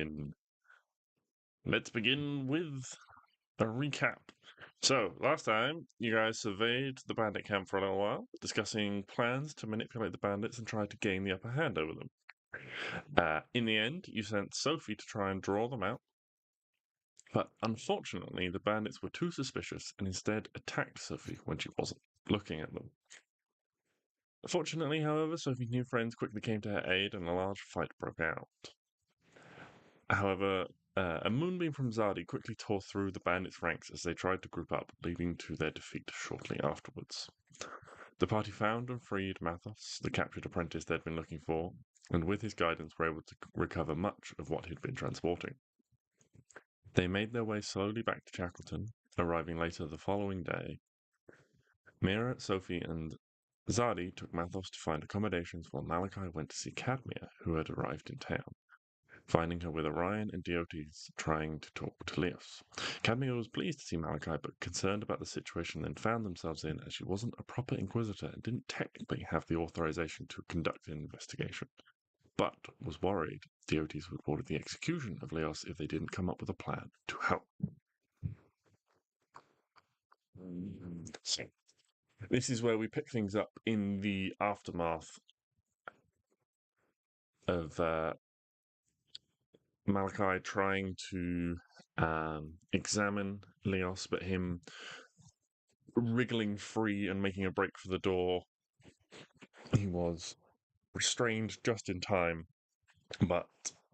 begin. Let's begin with a recap. So, last time, you guys surveyed the bandit camp for a little while, discussing plans to manipulate the bandits and try to gain the upper hand over them. In the end, you sent Sophie to try and draw them out, but unfortunately, the bandits were too suspicious and instead attacked Sophie when she wasn't looking at them. Fortunately, however, Sophie's new friends quickly came to her aid and a large fight broke out. However, a moonbeam from Zadi quickly tore through the bandits' ranks as they tried to group up, leading to their defeat shortly afterwards. The party found and freed Mathos, the captured apprentice they'd been looking for, and with his guidance were able to recover much of what he'd been transporting. They made their way slowly back to Shackleton, arriving later the following day. Mira, Sophie, and Zadi took Mathos to find accommodations while Malachi went to see Cadmia, who had arrived in town, finding her with Orion and Diotes trying to talk to Leos. Cadmia was pleased to see Malachi, but concerned about the situation they found themselves in, as she wasn't a proper Inquisitor and didn't technically have the authorization to conduct an investigation, but was worried Diotes would order the execution of Leos if they didn't come up with a plan to help. So, this is where we pick things up in the aftermath of Malachi trying to examine Leos, but him wriggling free and making a break for the door. He was restrained just in time, but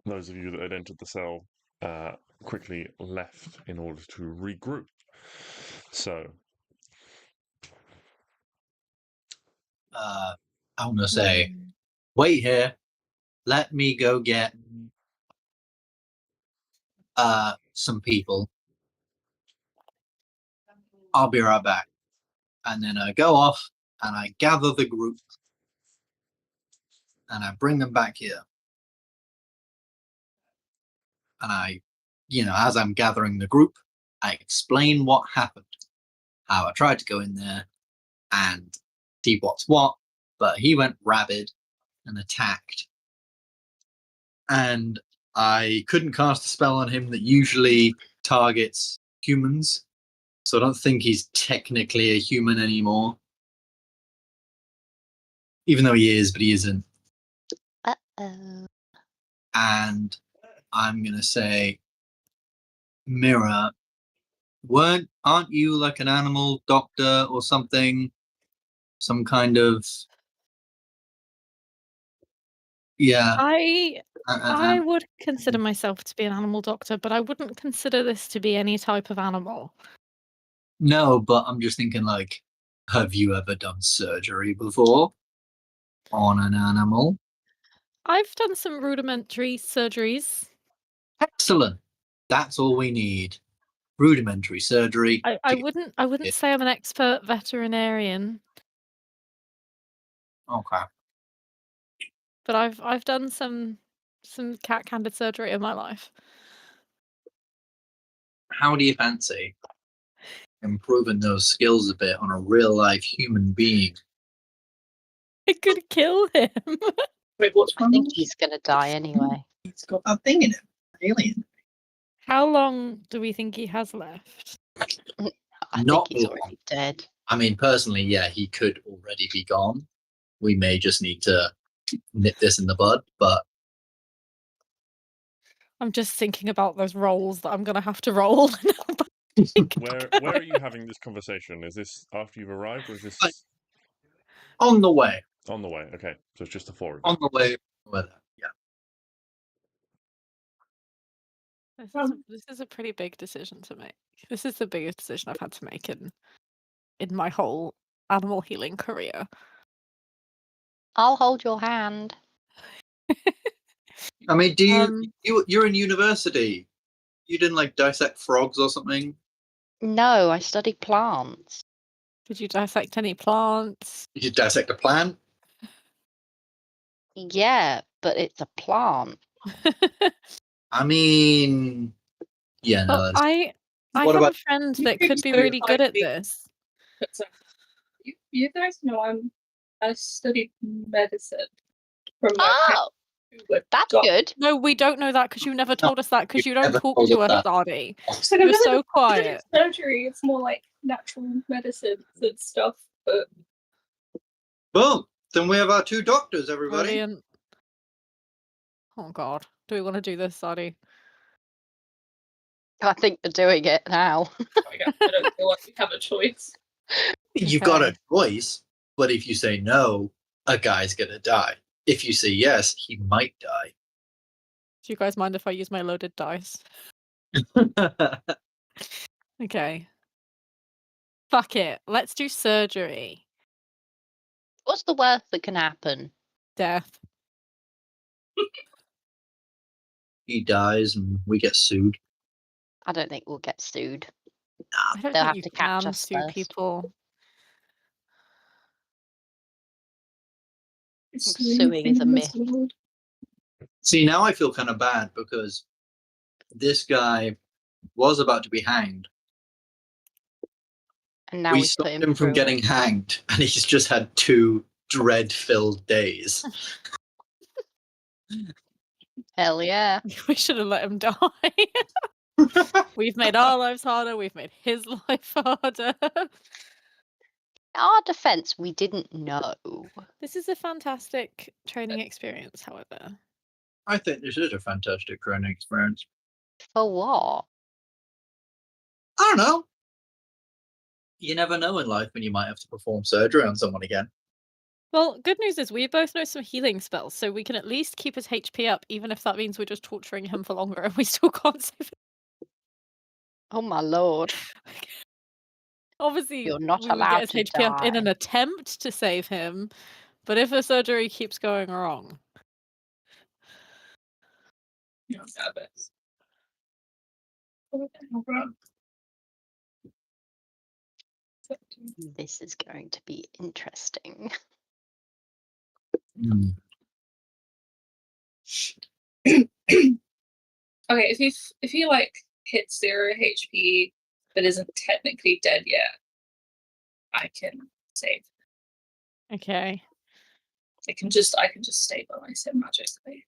those of you that had entered the cell quickly left in order to regroup. So, I want to say, wait here. Let me go get some people. I'll be right back. And then I go off and I gather the group and I bring them back here. And I, as I'm gathering the group, I explain what happened. How I tried to go in there and see what's what, but he went rabid and attacked. And I couldn't cast a spell on him that usually targets humans. So I don't think he's technically a human anymore. Even though he is, but he isn't. Uh-oh. And I'm going to say, Mira, aren't you like an animal doctor or something? Some kind of... Yeah. I would consider myself to be an animal doctor, but I wouldn't consider this to be any type of animal. No, but I'm just thinking, like, have you ever done surgery before on an animal? I've done some rudimentary surgeries. Excellent. That's all we need. Rudimentary surgery. I wouldn't say I'm an expert veterinarian. Okay. But I've done some cat-candid surgery in my life. How do you fancy improving those skills a bit on a real life human being? I could kill him. Wait, what's I wrong? think he's gonna die anyway. He's got that thing in him. Alien. How long do we think he has left? I Not think he's long. already dead. I mean, personally, yeah, he could already be gone. We may just need to nip this in the bud, but I'm just thinking about those rolls that I'm going to have to roll. where are you having this conversation? Is this after you've arrived, or is this on the way? On the way, okay. So it's just the four of you. On the way. Yeah. This is a pretty big decision to make. This is the biggest decision I've had to make in my whole animal healing career. I'll hold your hand. I mean, you're in university. You didn't like dissect frogs or something? No, I studied plants. Did you dissect any plants? Did you dissect a plant? Yeah, but it's a plant. I mean, yeah, no. Well, I have a friend that could be really good at this. You guys know I studied medicine from That's got- good. No, we don't know that because you never told us that because you don't never talk told to us us, that. Ardy. It's like, You're I've never so done quiet. surgery. It's more like natural medicines and stuff. But Boom. Then we have our 2 doctors, everybody. Brilliant. Oh god. Do we want to do this, Ardy? I think they're doing it now. I don't feel like we have a choice. You've got a Okay. choice, but if you say no, a guy's gonna die. If you say yes, he might die. Do you guys mind if I use my loaded dice? Okay. Fuck it. Let's do surgery. What's the worst that can happen? Death. He dies and we get sued. I don't think we'll get sued. I don't They'll think have you to catch can us sue first. people. It's Suing is a myth. See, now I feel kind of bad because this guy was about to be hanged. And now We we put stopped him him from through. getting hanged, and he's just had 2 dread-filled days. Hell yeah. We should have let him die. We've made our lives harder. We've made his life harder. Our defense, we didn't know. This is a fantastic training experience, however. I think this is a fantastic training experience. For what? I don't know. You never know in life when you might have to perform surgery on someone again. Well, good news is we both know some healing spells, so we can at least keep his HP up, even if that means we're just torturing him for longer and we still can't save him. Oh my lord. Obviously, You're not we would allowed get his to HP up in an die. attempt to save him, but if the surgery keeps going wrong. Yeah, nervous. Oh, run. This is going to be interesting. Mm. Okay, if he like hits 0 HP but isn't technically dead yet, I can save. Okay. I can just stabilize him magically.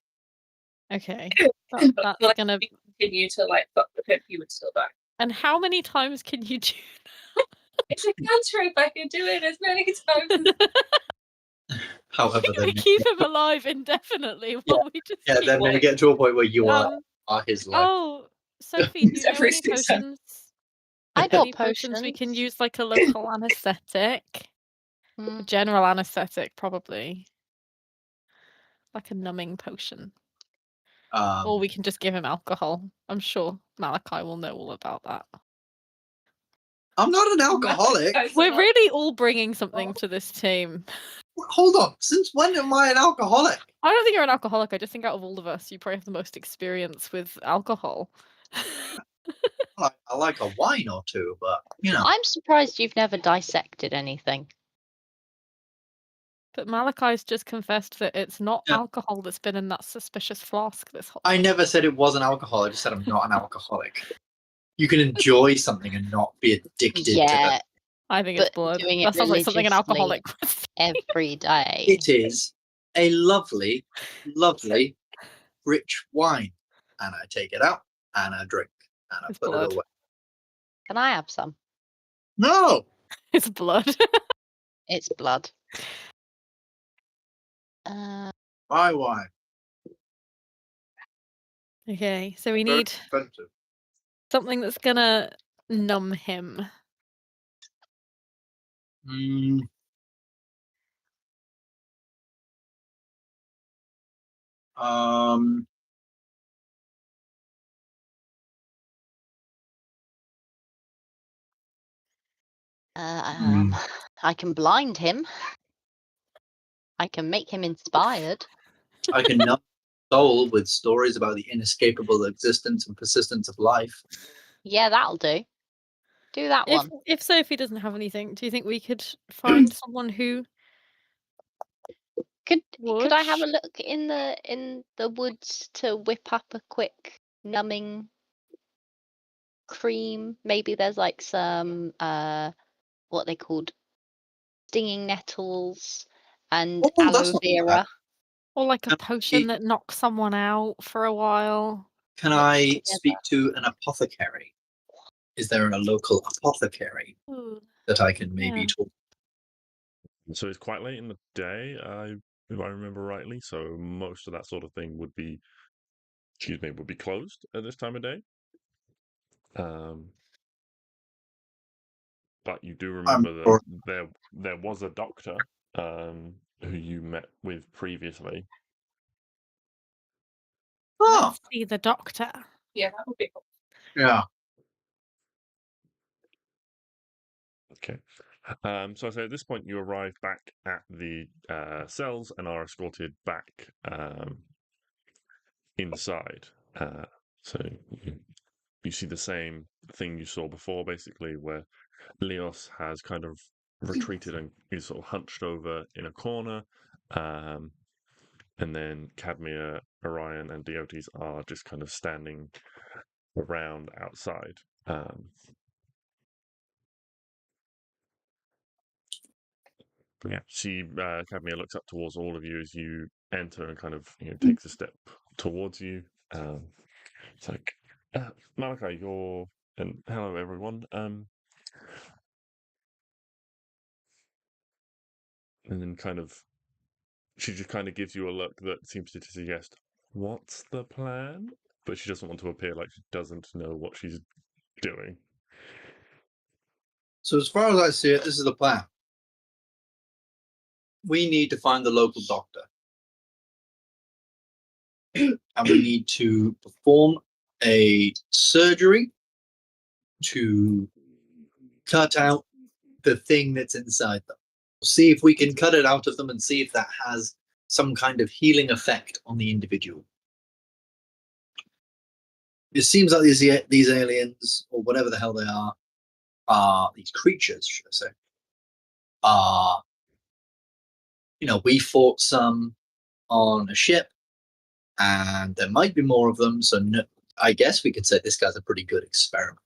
Okay. But That's like, gonna. if you continue to like fuck with him, he would still die. And how many times can you do? It's a cantrip. I can do it as many times. However, We then keep him alive indefinitely while we just. yeah, keep then may get to a point where you are his life. Oh, Sophie, do you know Every any 6 potions? I got Any potions we can potions. use, like a local anesthetic, a Mm, general anesthetic, probably, like a numbing potion, or we can just give him alcohol. I'm sure Malachi will know all about that. I'm not an alcoholic. We're really all bringing something to this team. Hold on. Since when am I an alcoholic? I don't think you're an alcoholic. I just think out of all of us, you probably have the most experience with alcohol. I like a wine or 2, but you know. I'm surprised you've never dissected anything. But Malachi's just confessed that it's not Yeah. alcohol that's been in that suspicious flask this whole I time. never said it was an alcohol. I just said I'm not an alcoholic. You can enjoy something and not be addicted to Yeah, it. I think it's but blood. doing it That sounds like something an religiously alcoholic would say. every day. It is a lovely, lovely, rich wine. And I take it out and I drink and I It's put blood. it away. Can I have some? No! It's blood. It's blood. My wine. Okay, so we Very need expensive. something that's gonna numb him. Mm. I can blind him. I can make him inspired. I can numb his soul with stories about the inescapable existence and persistence of life. Yeah, that'll do. Do that one. If Sophie doesn't have anything, do you think we could find someone who Could I have a would? look in the woods to whip up a quick numbing cream? Maybe there's like some what they called stinging nettles and Oh, that's aloe not bad. vera. Or like a Can potion I- that knocks someone out for a while. Can I speak to an apothecary? Is there a local apothecary Ooh. that I can maybe Yeah. talk? So it's quite late in the day, if I remember rightly. So most of that sort of thing would be closed at this time of day. But you do remember that there was a doctor who you met with previously. Oh, Let's see the doctor. Yeah, that would be cool. yeah. Okay. So I say at this point you arrive back at the cells and are escorted back inside. So you see the same thing you saw before, basically, where Leos has kind of retreated and is sort of hunched over in a corner. And then Cadmia, Orion, and Diotes are just kind of standing around outside. Yeah, Cadmia looks up towards all of you as you enter and kind of takes a step towards you. It's like, Malachi, and hello everyone. And then she just kind of gives you a look that seems to suggest, what's the plan? But she doesn't want to appear like she doesn't know what she's doing. So as far as I see it, this is the plan. We need to find the local doctor. And we need to perform a surgery to cut out the thing that's inside them. See if we can cut it out of them and see if that has some kind of healing effect on the individual. It seems like these aliens, or whatever the hell they are these creatures, should I say, are, we fought some on a ship, and there might be more of them, so no, I guess we could say this guy's a pretty good experiment.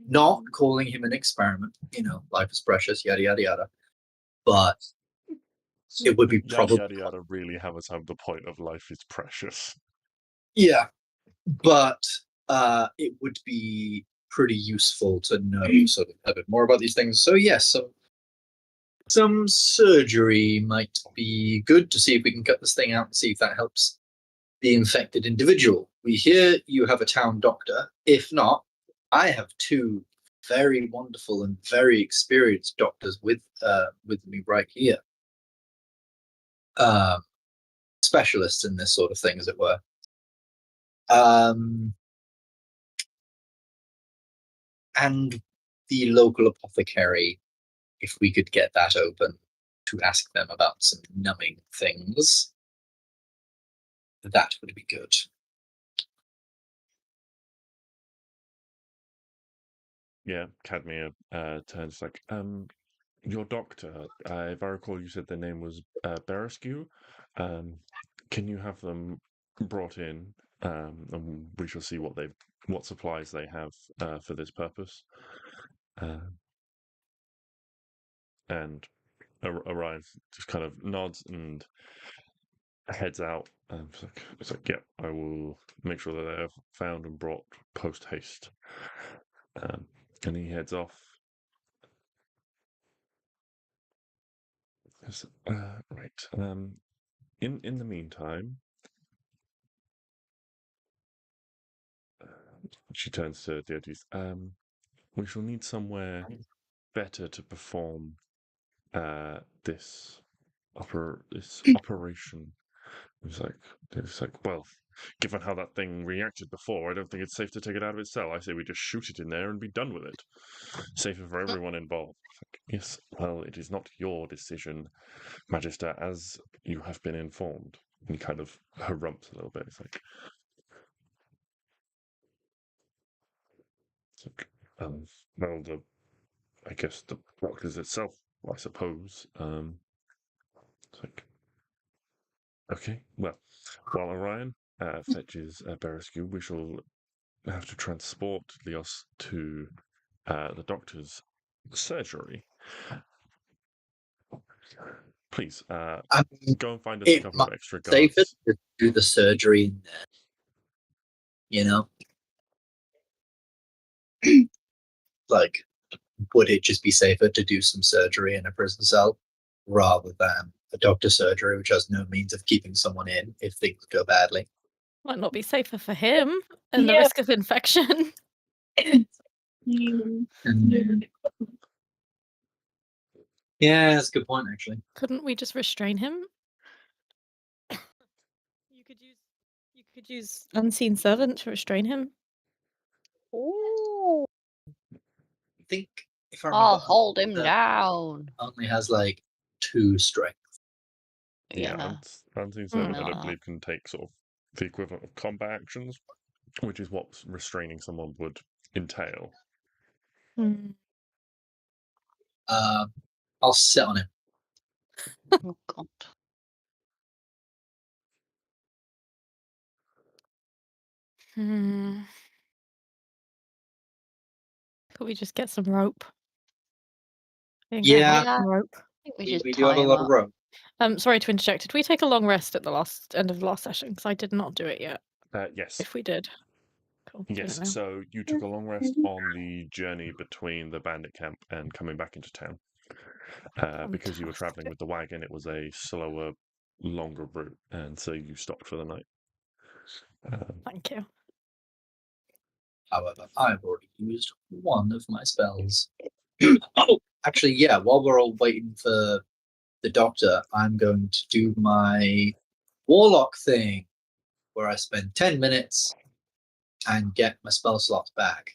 Not calling him an experiment, life is precious, yada, yada, yada. But it would be probably... Yada, yada, yada really have us have the point of life is precious. Yeah, but it would be pretty useful to know sort of a bit more about these things. So yes, some surgery might be good to see if we can cut this thing out and see if that helps the infected individual. We hear you have a town doctor. If not, I have two very wonderful and very experienced doctors with me right here. Specialists in this sort of thing, as it were. And the local apothecary, if we could get that open to ask them about some numbing things, that would be good. Yeah, Cadmia turns like, your doctor, if I recall, you said their name was Berescu. Can you have them brought in, and we shall see what supplies they have for this purpose. And Orion just kind of nods and heads out. It's like, yeah, I will make sure that they're found and brought post haste. And he heads off. Right. In the meantime, she turns to Diotis. We shall need somewhere better to perform this operation. It's like, well, given how that thing reacted before, I don't think it's safe to take it out of its cell. I say we just shoot it in there and be done with it. Safer for everyone involved. Yes, well, it is not your decision, Magister, as you have been informed. And he kind of harumps a little bit. It's like, well, I guess the doctors itself, I suppose. It's like, okay, well, while Orion fetches Berescu, we shall have to transport Leos to the doctor's surgery. Please, I go and find us a it couple of might extra be safer guards. to do the surgery in there. You know? Like, would it just be safer to do some surgery in a prison cell rather than a doctor's surgery, which has no means of keeping someone in if things go badly? Might not be safer for him and the Yeah. risk of infection. Yeah, that's a good point, actually. Couldn't we just restrain him? You could use unseen servant to restrain him. Ooh, I think, if I remember, I'll hold him that down. only has like 2 strength. Yeah. Unseen Servant, I don't Nah. believe, can take sort of the equivalent of combat actions, which is what restraining someone would entail. I'll sit on him. Oh God. Could we just get some rope? Yeah. Yeah. Rope. I think we We just do tie have a him lot up. of rope. Sorry to interject. Did we take a long rest at the end of the last session? Because I did not do it yet. Yes. If we did. Cool. Yes, so you took a long rest on the journey between the bandit camp and coming back into town. Because you were traveling with the wagon, it was a slower, longer route, and so you stopped for the night. Thank you. However, I've already used one of my spells. Oh, actually, yeah, while we're all waiting for the doctor, I'm going to do my warlock thing, where I spend 10 minutes and get my spell slots back.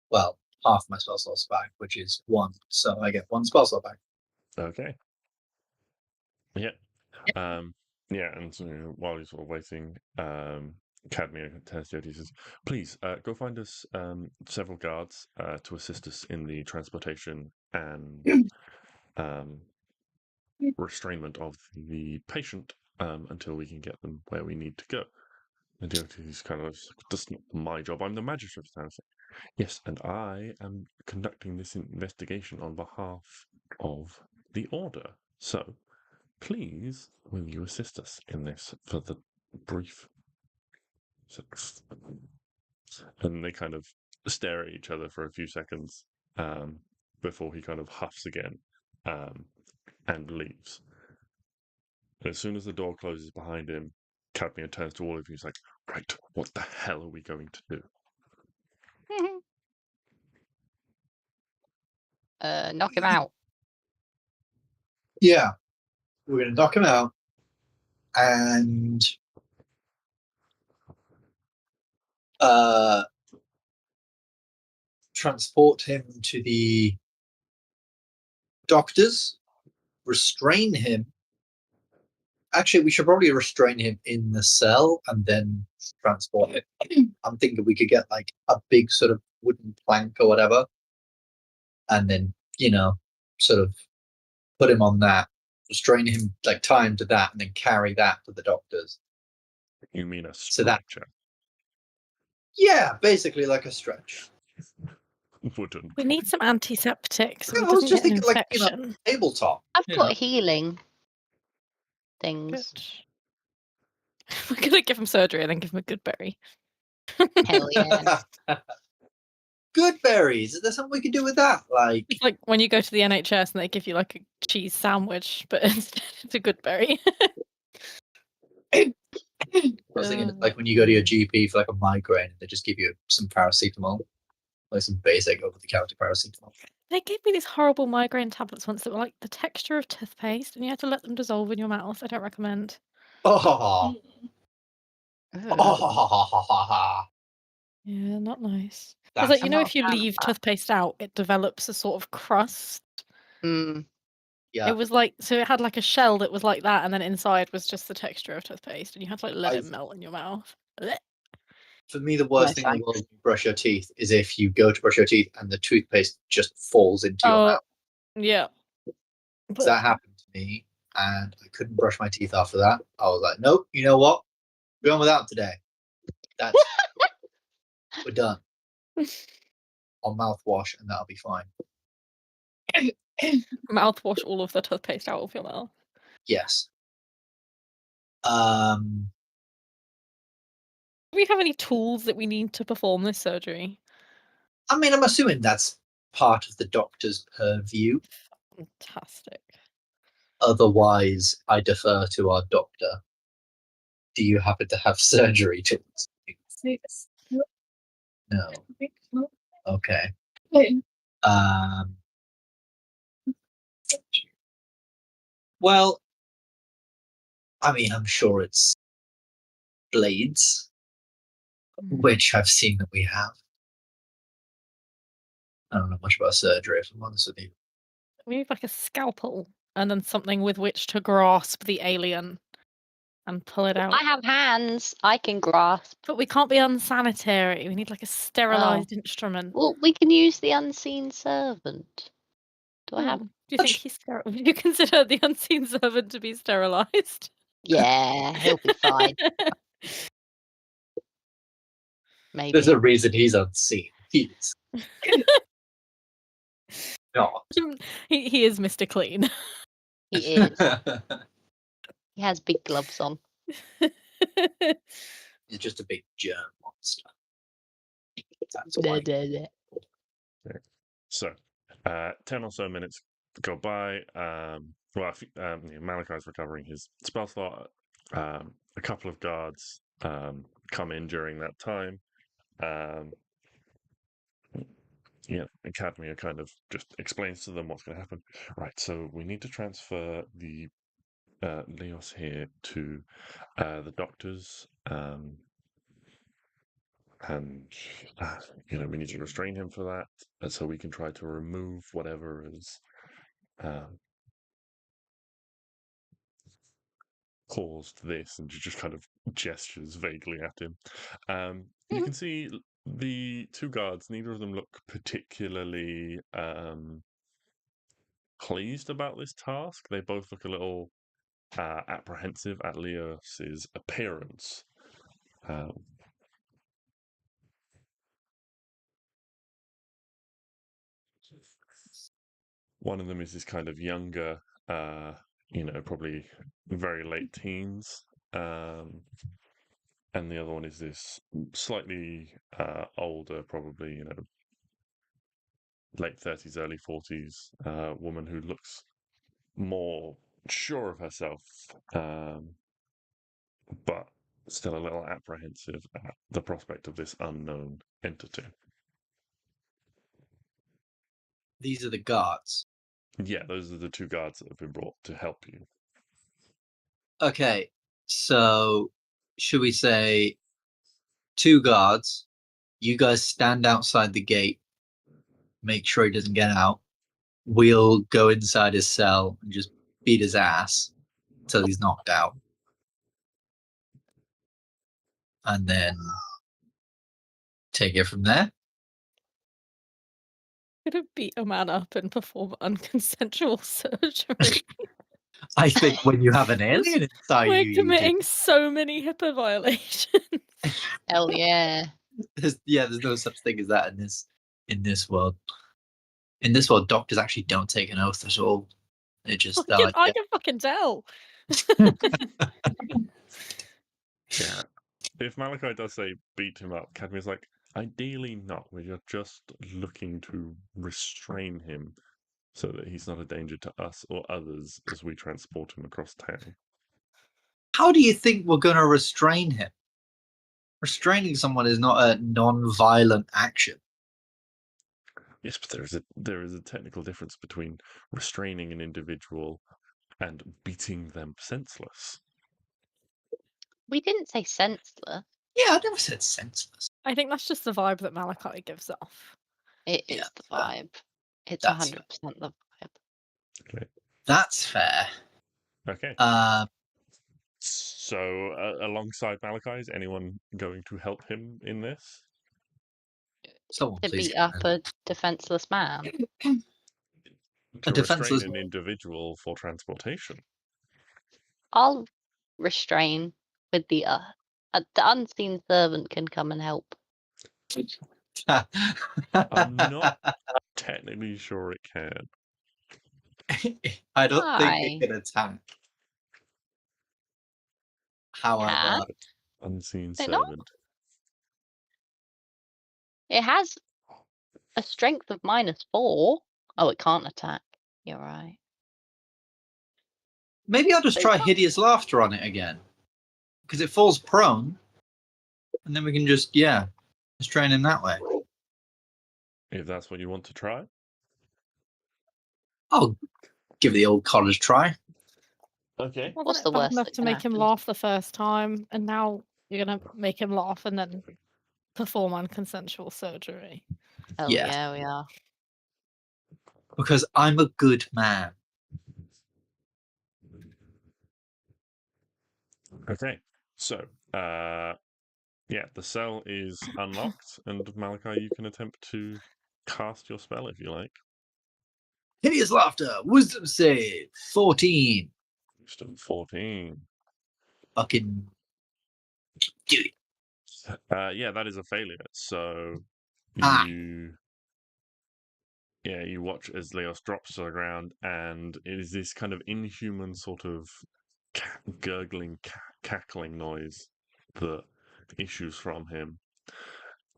Well, half my spell slots back, which is 1. So I get 1 spell slot back. Okay. Yeah. Yeah, and so, while you're sort of waiting, Cadmia turns to you and says, please, go find us several guards to assist us in the transportation and restrainment of the patient until we can get them where we need to go. And he's kind of, that's not my job, I'm the magistrates. Yes, and I am conducting this investigation on behalf of the Order. So, please, will you assist us in this for the brief? And they kind of stare at each other for a few seconds before he kind of huffs again and leaves. And as soon as the door closes behind him, Cadmia turns to all of you and is like, right, what the hell are we going to do? Knock him out. Yeah, we're going to knock him out and transport him to the doctors, restrain him. Actually, we should probably restrain him in the cell and then transport him. I'm thinking we could get like a big sort of wooden plank or whatever, and then, sort of put him on that, restrain him, like tie him to that, and then carry that to the doctors. You mean a So that- stretcher? Yeah, basically like a stretch. Wooden. We need some antiseptic so I he was doesn't just get an thinking, like, infection. tabletop. I've got healing things. Good. We're gonna give him surgery and then give him a good berry. Hell yes. Good berries. Is there something we can do with that? Like, It's like when you go to the NHS and they give you like a cheese sandwich, but instead it's a good berry. I was thinking, like when you go to your GP for like a migraine, they just give you some paracetamol, like some basic over-the-counter paracetamol. They gave me these horrible migraine tablets once that were like the texture of toothpaste, and you had to let them dissolve in your mouth. I don't recommend. Oh, Yeah, not nice. Because That's like I'm if not you a fan of leave that. toothpaste out, it develops a sort of crust. yeah. It was like it had like a shell that was like that, and then inside was just the texture of toothpaste, and you had to like let it melt in your mouth. Blech. For me, the worst thing in the world when you brush your teeth is if you go to brush your teeth and the toothpaste just falls into your mouth. Yeah. That happened to me, and I couldn't brush my teeth after that. I was like, nope, you know what? We're going without today. We're done. On mouthwash, and that'll be fine. Mouthwash all of the toothpaste out of your mouth. Yes. Do we have any tools that we need to perform this surgery? I mean, I'm assuming that's part of the doctor's purview. Fantastic. Otherwise, I defer to our doctor. Do you happen to have surgery tools? No. Okay. Well, I mean, I'm sure it's blades, which I've seen that we have. I don't know much about surgery, if I'm honest with you. We need like a scalpel and then something with which to grasp the alien and pull it out. I have hands I can grasp. But we can't be unsanitary. We need like a sterilized instrument. Well, we can use the unseen servant. Do I have? Do you think he's sterile? Do you consider the unseen servant to be sterilized? Yeah, he'll be fine. Maybe. There's a reason he's unseen. He's not. He is Mr. Clean. He is. He has big gloves on. He's just a big germ monster. That's Da, why. da, da. So, 10 or so minutes go by. Malachi's recovering his spell slot. A couple of guards come in during that time. And Cadmia kind of just explains to them what's going to happen. Right, so we need to transfer the Leos here to the doctors, and we need to restrain him for that, so we can try to remove whatever is caused this, and she just kind of gestures vaguely at him. You can see the two guards, neither of them look particularly pleased about this task. They both look a little apprehensive at Leos's appearance. One of them is this kind of younger, probably very late teens. And the other one is this slightly older, probably, late 30s, early 40s woman who looks more sure of herself, but still a little apprehensive at the prospect of this unknown entity. These are the guards. Yeah, those are the two guards that have been brought to help you. Okay, so should we say two guards? You guys stand outside the gate, make sure he doesn't get out. We'll go inside his cell and just beat his ass until he's knocked out. And then take it from there. Gonna beat a man up and perform unconsensual surgery. I think when you have an alien inside We're you, committing so many HIPAA violations. Hell yeah. there's no such thing as that in this world. In this world, doctors actually don't take an oath at all. They just I can fucking tell. Yeah. If Malachi does say beat him up, Cadmia's like, ideally not. We're just looking to restrain him so that he's not a danger to us or others as we transport him across town. How do you think we're going to restrain him? Restraining someone is not a non-violent action. Yes, but there is a technical difference between restraining an individual and beating them senseless. We didn't say senseless. Yeah, I never said senseless. I think that's just the vibe that Malachi gives off. It is the vibe. It's that's 100% the vibe. Okay. That's fair. Okay. So, alongside Malachi, is anyone going to help him in this? Someone To please beat up a defenseless man. To defenseless restrain an individual for transportation. I'll restrain with the unseen servant can come and help. I'm not technically sure it can. I don't think Why? it can attack. However, Unseen They not? servant. It has a strength of -4. Oh, it can't attack. You're right. maybe I'll just try hideous laughter on it again, because it falls prone, and then we can just train him that way. If that's what you want to try. I'll give the old college try. Okay. What's the worst enough that to can make him happen? laugh the first time, and now you're gonna make him laugh and then perform unconsensual surgery. Oh Yes. yeah, we are. Because I'm a good man. Okay. So, the cell is unlocked, and Malachi, you can attempt to cast your spell if you like. Hideous laughter, wisdom save, 14. Wisdom 14. Fucking do it. That is a failure. So Ah. you watch as Leos drops to the ground, and it is this kind of inhuman sort of gurgling, cackling noise that issues from him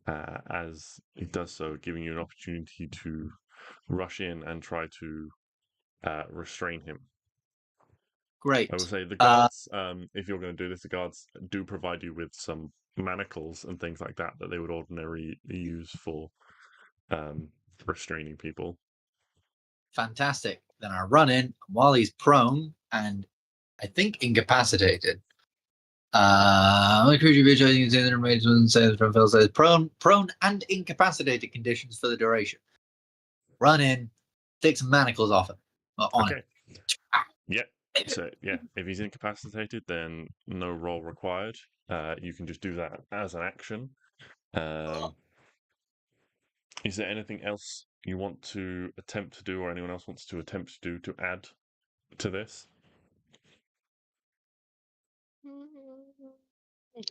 as it does so, giving you an opportunity to rush in and try to restrain him. Great. I will say the guards, if you're going to do this, the guards do provide you with some manacles and things like that they would ordinarily use for restraining people. Fantastic. Then I run in while he's prone and I think incapacitated. Prone and incapacitated conditions for the duration. Run in, take some manacles off him. On him. Yeah. So if he's incapacitated, then no roll required. You can just do that as an action. Is there anything else you want to attempt to do, or anyone else wants to attempt to do to add to this?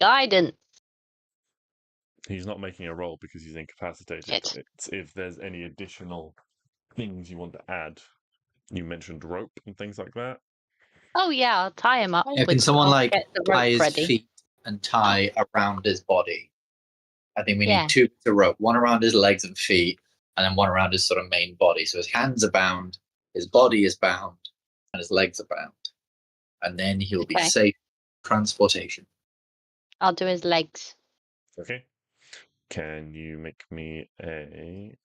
Guidance. He's not making a roll because he's incapacitated. It's if there's any additional things you want to add. You mentioned rope and things like that. Oh yeah, I'll tie him up. Can someone get the rope tie his ready. feet and tie around his body? I think we Yeah. need 2 bits of rope, one around his legs and feet, and then one around his sort of main body. So his hands are bound, his body is bound, and his legs are bound. And then he'll be safe transportation. I'll do his legs. Okay. Can you make me a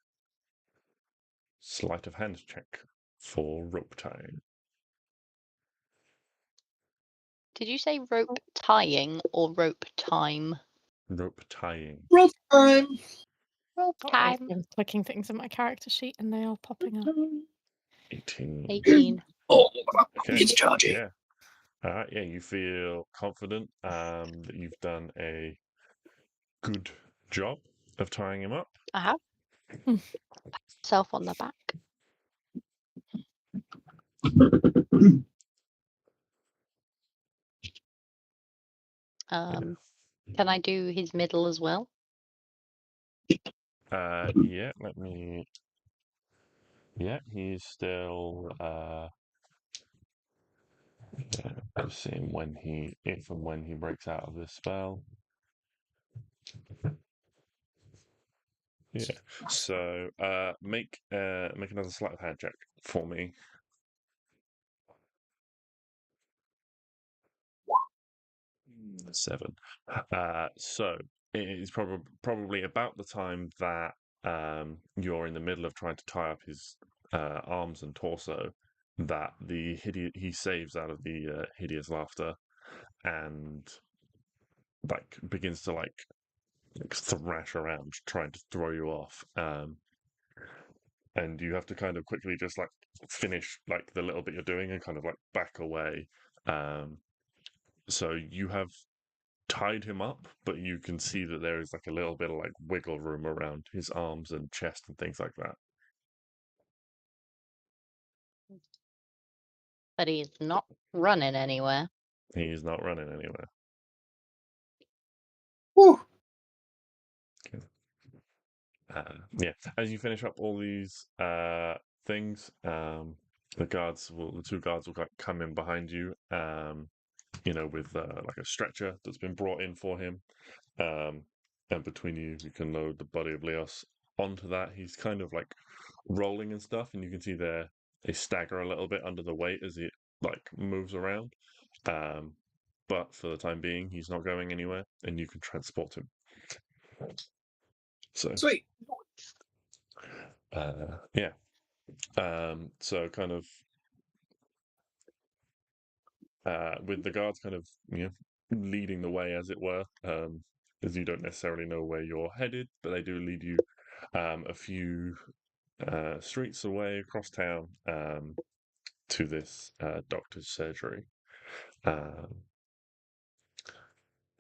sleight of hand check for rope tying? Did you say rope tying or rope time? Rope tying. Rope time. Rope time. I'm clicking things in my character sheet and they are popping up. 18. Oh, okay. It's charging. Yeah. You feel confident that you've done a good job of tying him up. I have. Self on the back. Can I do his middle as well? Let me. Yeah, he's still. Just seeing if and when he breaks out of this spell. Yeah. So, make another sleight of hand check for me. 7. So it is probably about the time that you're in the middle of trying to tie up his arms and torso that he saves out of the hideous laughter and begins to thrash around trying to throw you off. And you have to kind of quickly just finish the little bit you're doing and kind of back away. So you have tied him up, but you can see that there is a little bit of wiggle room around his arms and chest and things like that. But he's not running anywhere. He is not running anywhere. Woo. As you finish up all these things, the two guards will come in behind you, with like a stretcher that's been brought in for him. And between you can load the body of Leos onto that. He's kind of like rolling and stuff, and you can see they stagger a little bit under the weight as it like moves around. But for the time being, he's not going anywhere, and you can transport him. So Sweet. yeah. So kind of with the guards kind of leading the way, as it were, as you don't necessarily know where you're headed, but they do lead you a few streets away across town to this doctor's surgery.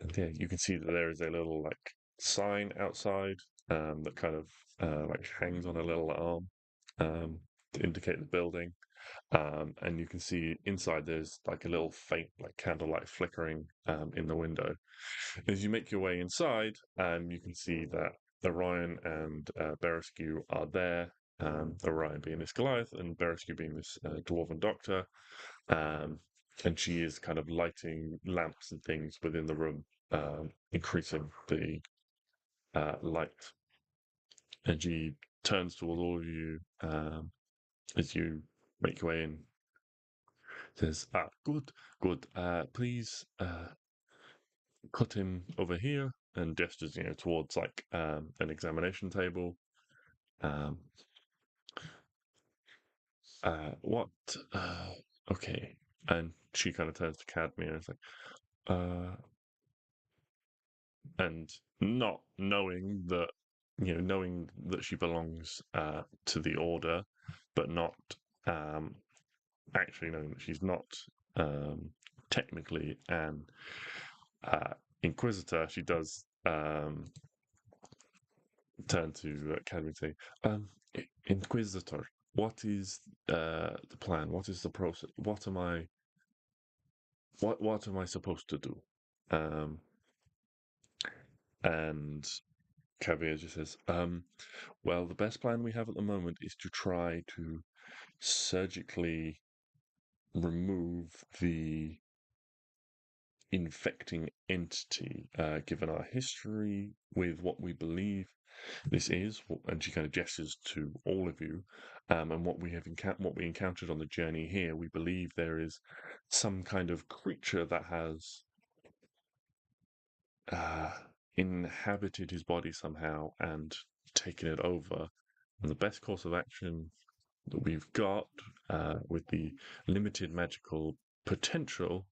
And yeah, you can see that there is a little like sign outside that kind of like hangs on a little arm to indicate the building. And you can see inside there's like a little faint like candlelight flickering in the window. As you make your way inside, you can see that Orion and Berescu are there. Orion being this Goliath and Berescu being this dwarven doctor. And she is kind of lighting lamps and things within the room, increasing the light. And she turns towards all of you as you make your way in. Says, good. Please put him over here, and gestures, towards like an examination table. What? Okay. And she kind of turns to Cadmia and is like, and not knowing that, knowing that she belongs to the order, but not actually knowing that she's not technically an inquisitor, she does turn to Cadmia and say, Inquisitor, what is the plan? What is the process? What am I supposed to do? And Cadmia just says, well, the best plan we have at the moment is to try to surgically remove the infecting entity, given our history with what we believe this is, and she kind of gestures to all of you, and what we encountered on the journey here. We believe there is some kind of creature that has inhabited his body somehow and taken it over. And the best course of action that we've got, with the limited magical potential,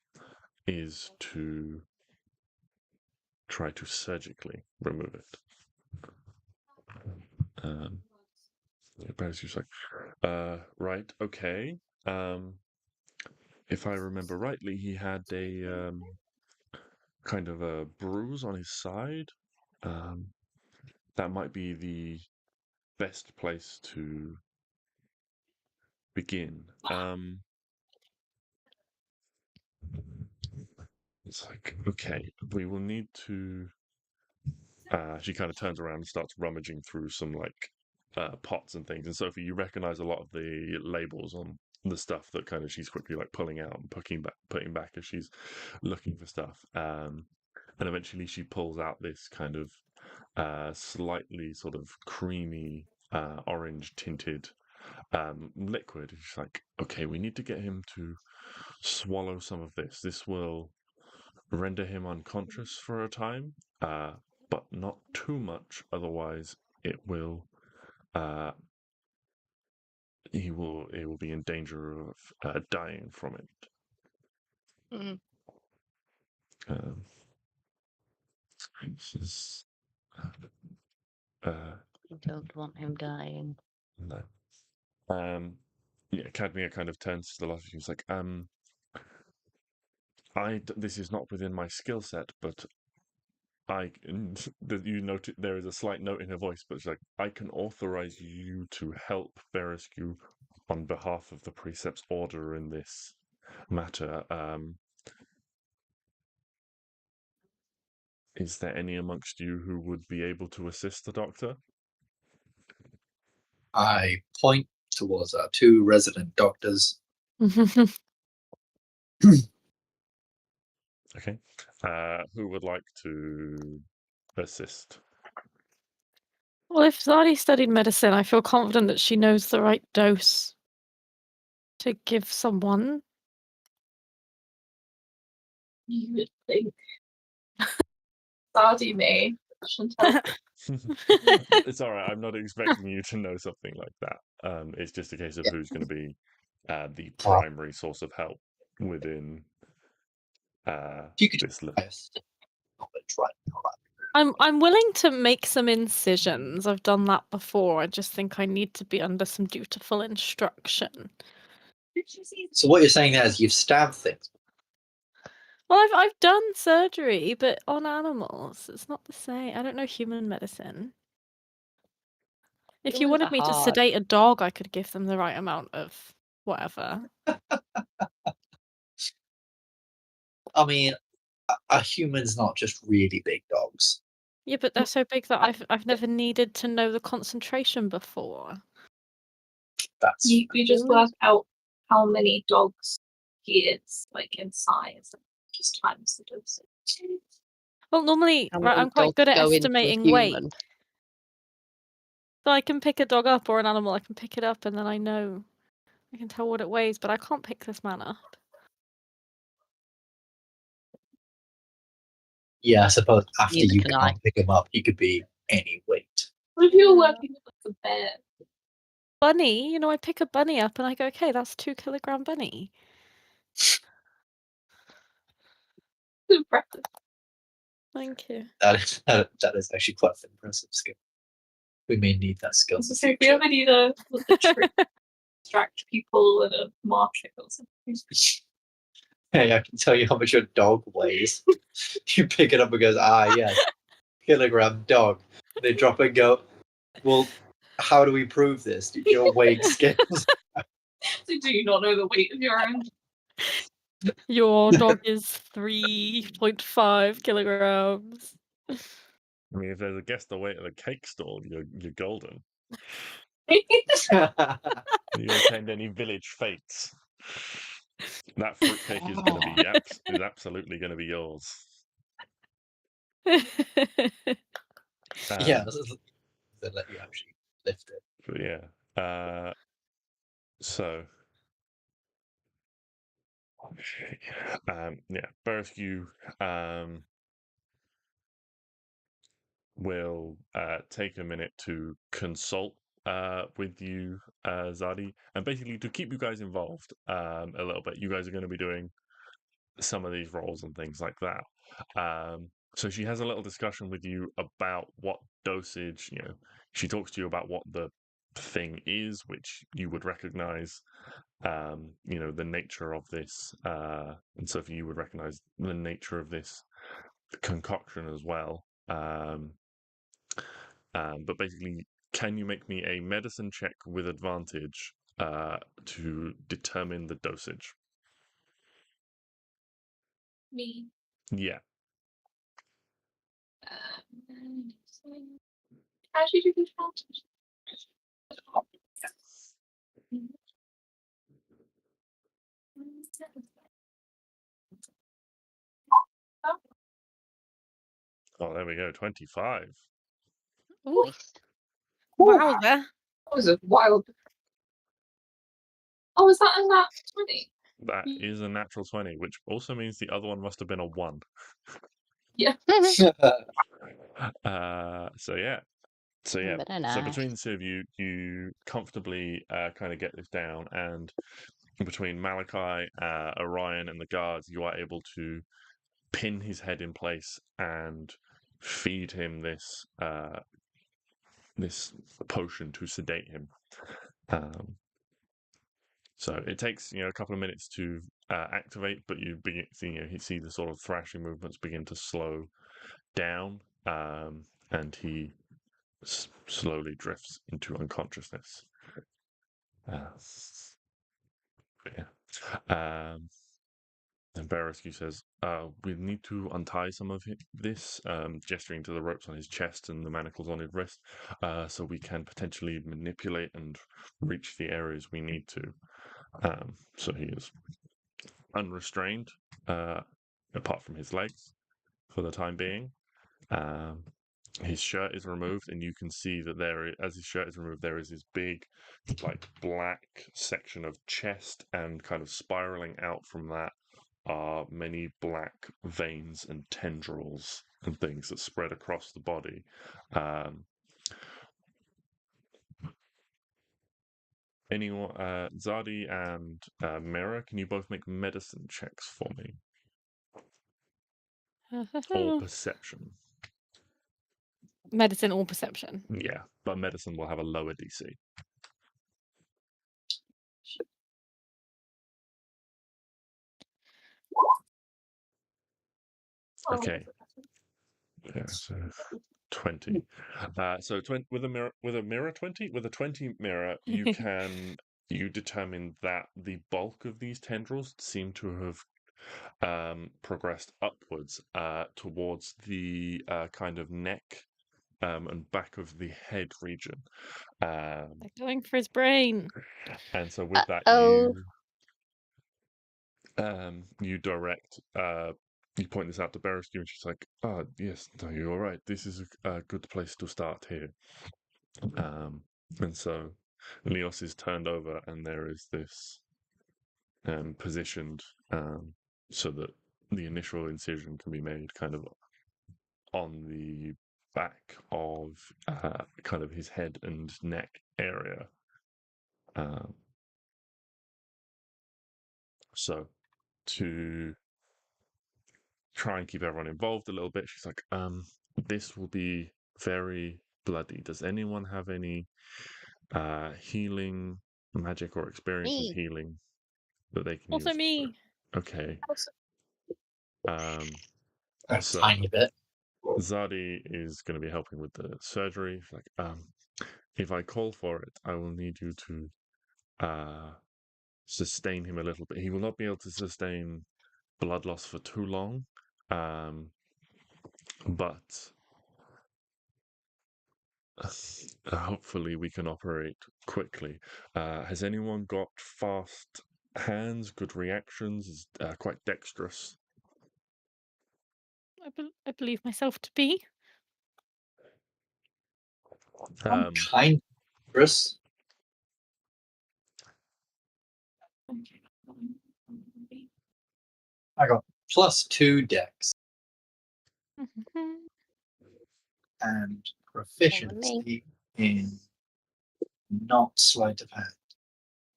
is to try to surgically remove it. Barry's like, right, okay. If I remember rightly, he had a kind of a bruise on his side. That might be the best place to begin. It's like, okay, we will need to. She kind of turns around and starts rummaging through some like pots and things. And Sophie, you recognize a lot of the labels on the stuff that kind of she's quickly like pulling out and putting back as she's looking for stuff. And eventually she pulls out this kind of slightly sort of creamy orange tinted liquid. She's like, okay, we need to get him to swallow some of this. This will render him unconscious for a time, but not too much. Otherwise, it will he will be in danger of dying from it. Mm. You don't want him dying. No. Yeah, Cadmia kind of turns to the lot of you. He's like, this is not within my skill set, but you note there is a slight note in her voice, but it's like, I can authorize you to help Berescu on behalf of the Precept's order in this matter. Is there any amongst you who would be able to assist the doctor? I point towards our 2 resident doctors. Okay. Who would like to assist? Well, if Zadi studied medicine, I feel confident that she knows the right dose to give someone. You would think. Sardi may. Chantal. It's all right. I'm not expecting you to know something like that. It's just a case of who's going to be the primary source of help within You could this level. I'm willing to make some incisions. I've done that before. I just think I need to be under some dutiful instruction. So what you're saying there is you've stabbed things. Well, I've done surgery, but on animals. It's not the same. I don't know human medicine. If you Humans wanted are me to hard. sedate a dog, I could give them the right amount of whatever. I mean, a human's not just really big dogs. Yeah, but they're so big that I've never needed to know the concentration before. That's You just work out how many dogs he is, like in size, and just times the dosage. Well, normally, How right, many I'm quite dogs good at go into a estimating weight. human? So I can pick a dog up or an animal, I can pick it up and then I know. I can tell what it weighs, but I can't pick this man up. yeah, I suppose after Neither you can can't pick him up, he could be any weight. What if you're Yeah. working with like a bear? Bunny, I pick a bunny up and I go, okay, that's 2-kilogram bunny. Impressive. Thank you. That is actually quite an impressive skill. We may need that skill. So if we ever need a trick distract people in a market or something. Hey, I can tell you how much your dog weighs. You pick it up and goes, yes, kilogram dog. They drop it and go, well, how do we prove this? Do your weighing scales? So do you not know the weight of your own? Your dog is 3.5 kilograms. I mean, if there's a guess the weight of the cake stall, you're golden. You attend any village fetes. That fruitcake is going to be is absolutely going to be yours. Yeah, they let you actually lift it. But yeah. So. Yeah, Burris, you will take a minute to consult with you, Zadi, and basically to keep you guys involved a little bit. You guys are going to be doing some of these roles and things like that. So she has a little discussion with you about what dosage, she talks to you about what the thing is, which you would recognize, the nature of this, and so you would recognize the nature of this concoction as well. But basically, can you make me a medicine check with advantage to determine the dosage? Me. Yeah. How should you do advantage? Oh, there we go. 25. Ooh, Nice. wow, there. That was a wild. Oh, is that a nat 20? That is a natural 20, which also means the other one must have been a 1. Yeah. So yeah. So Nice. between the two of you, you comfortably kind of get this down, and between Malachi, Orion, and the guards, you are able to pin his head in place and feed him this potion to sedate him. So it takes a couple of minutes to activate, but you see the sort of thrashing movements begin to slow down, and he slowly drifts into unconsciousness. Yeah. And Berescu says, we need to untie some of this, gesturing to the ropes on his chest and the manacles on his wrist, so we can potentially manipulate and reach the areas we need to. So he is unrestrained, apart from his legs, for the time being. His shirt is removed, and you can see that as his shirt is removed, there is this big, like, black section of chest, and kind of spiraling out from that are many black veins and tendrils and things that spread across the body. Anyone, Zadi and Mira, can you both make medicine checks for me? Or perception? Medicine or perception? Yeah, but medicine will have a lower DC. Okay. Yeah, so 20. So with a mirror 20, with a 20 mirror, you determine that the bulk of these tendrils seem to have progressed upwards towards the kind of neck and back of the head region. They're going for his brain. And so with that, you direct, you point this out to Berescu, and she's like, "Oh, yes, no, you're all right. This is a good place to start here." And so Leos is turned over, and there is this positioned so that the initial incision can be made kind of on the back of kind of his head and neck area. So to try and keep everyone involved a little bit, she's like, this will be very bloody. Does anyone have any healing magic or experience with healing that they can use? Also me. Okay. A tiny bit. Zadi is going to be helping with the surgery. She's like, if I call for it, I will need you to sustain him a little bit. He will not be able to sustain blood loss for too long, but hopefully we can operate quickly. Has anyone got fast hands, good reactions, is quite dexterous? I believe myself to be. I'm kind of dexterous. I got +2 dex and proficiency in not sleight of hand.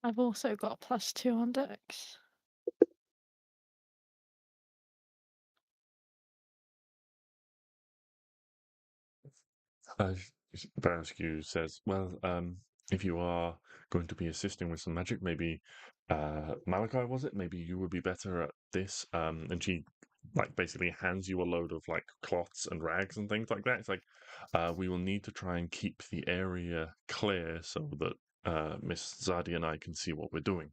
I've also got +2 on dex. Berescu says, well, if you are going to be assisting with some magic, maybe Malachi, was it? Maybe you would be better at this. And she like basically hands you a load of like cloths and rags and things like that. It's like, we will need to try and keep the area clear so that Miss Zadi and I can see what we're doing.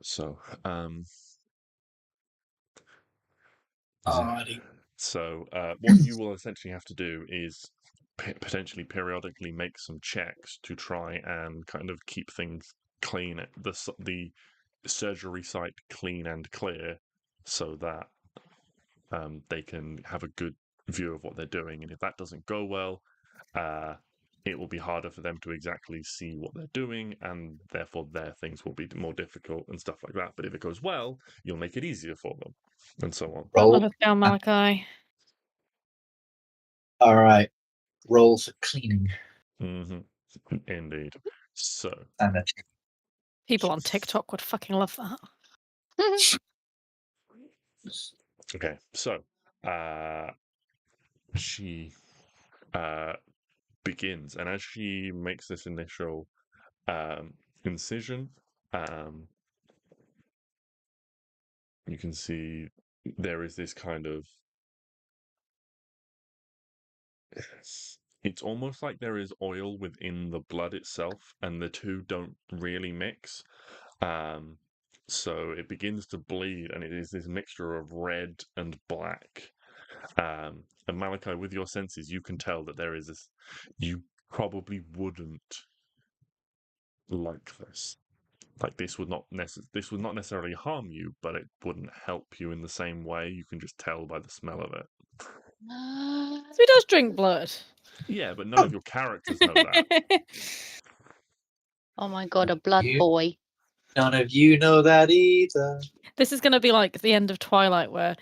So what you will essentially have to do is potentially periodically make some checks to try and kind of keep things clean, the surgery site clean and clear, so that they can have a good view of what they're doing. And if that doesn't go well, it will be harder for them to exactly see what they're doing, and therefore their things will be more difficult and stuff like that. But if it goes well, you'll make it easier for them, and so on. Don't let us down, Malachi. All right. Roll for cleaning. Mm-hmm. Indeed. So people on TikTok would fucking love that. Okay, so she begins, and as she makes this initial incision, you can see there is this kind of it's almost like there is oil within the blood itself, and the two don't really mix. So it begins to bleed, and it is this mixture of red and black. And Malachi, with your senses, you can tell that there is this. You probably wouldn't like this. Like this would not necessarily harm you, but it wouldn't help you in the same way. You can just tell by the smell of it. So he does drink blood. Yeah, but none of your characters know that. Oh my god, a blood boy. None of you know that either. This is going to be like the end of Twilight, where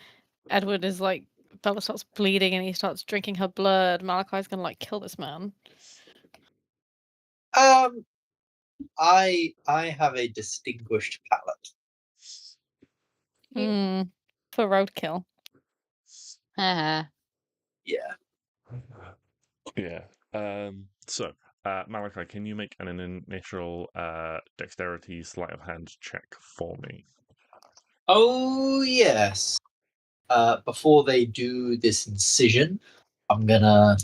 Edward is like, Bella starts bleeding and he starts drinking her blood. Malachi's going to like kill this man. I have a distinguished palate. For roadkill. Uh-huh. Yeah. Yeah. So, Malachi, can you make an initial dexterity sleight of hand check for me? Oh, yes. Before they do this incision, I'm gonna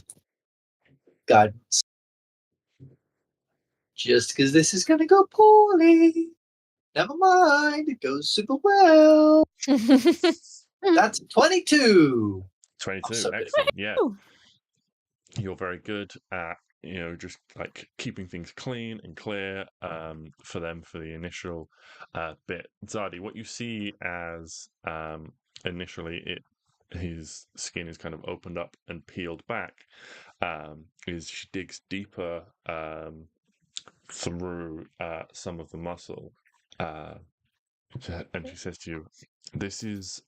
guidance. Just because this is gonna go poorly. Never mind, it goes super well. That's 22. 22, so excellent. Yeah. You're very good at, just like keeping things clean and clear for them for the initial bit. Zadi, what you see as initially his skin is kind of opened up and peeled back is she digs deeper through some of the muscle. And she says to you, this is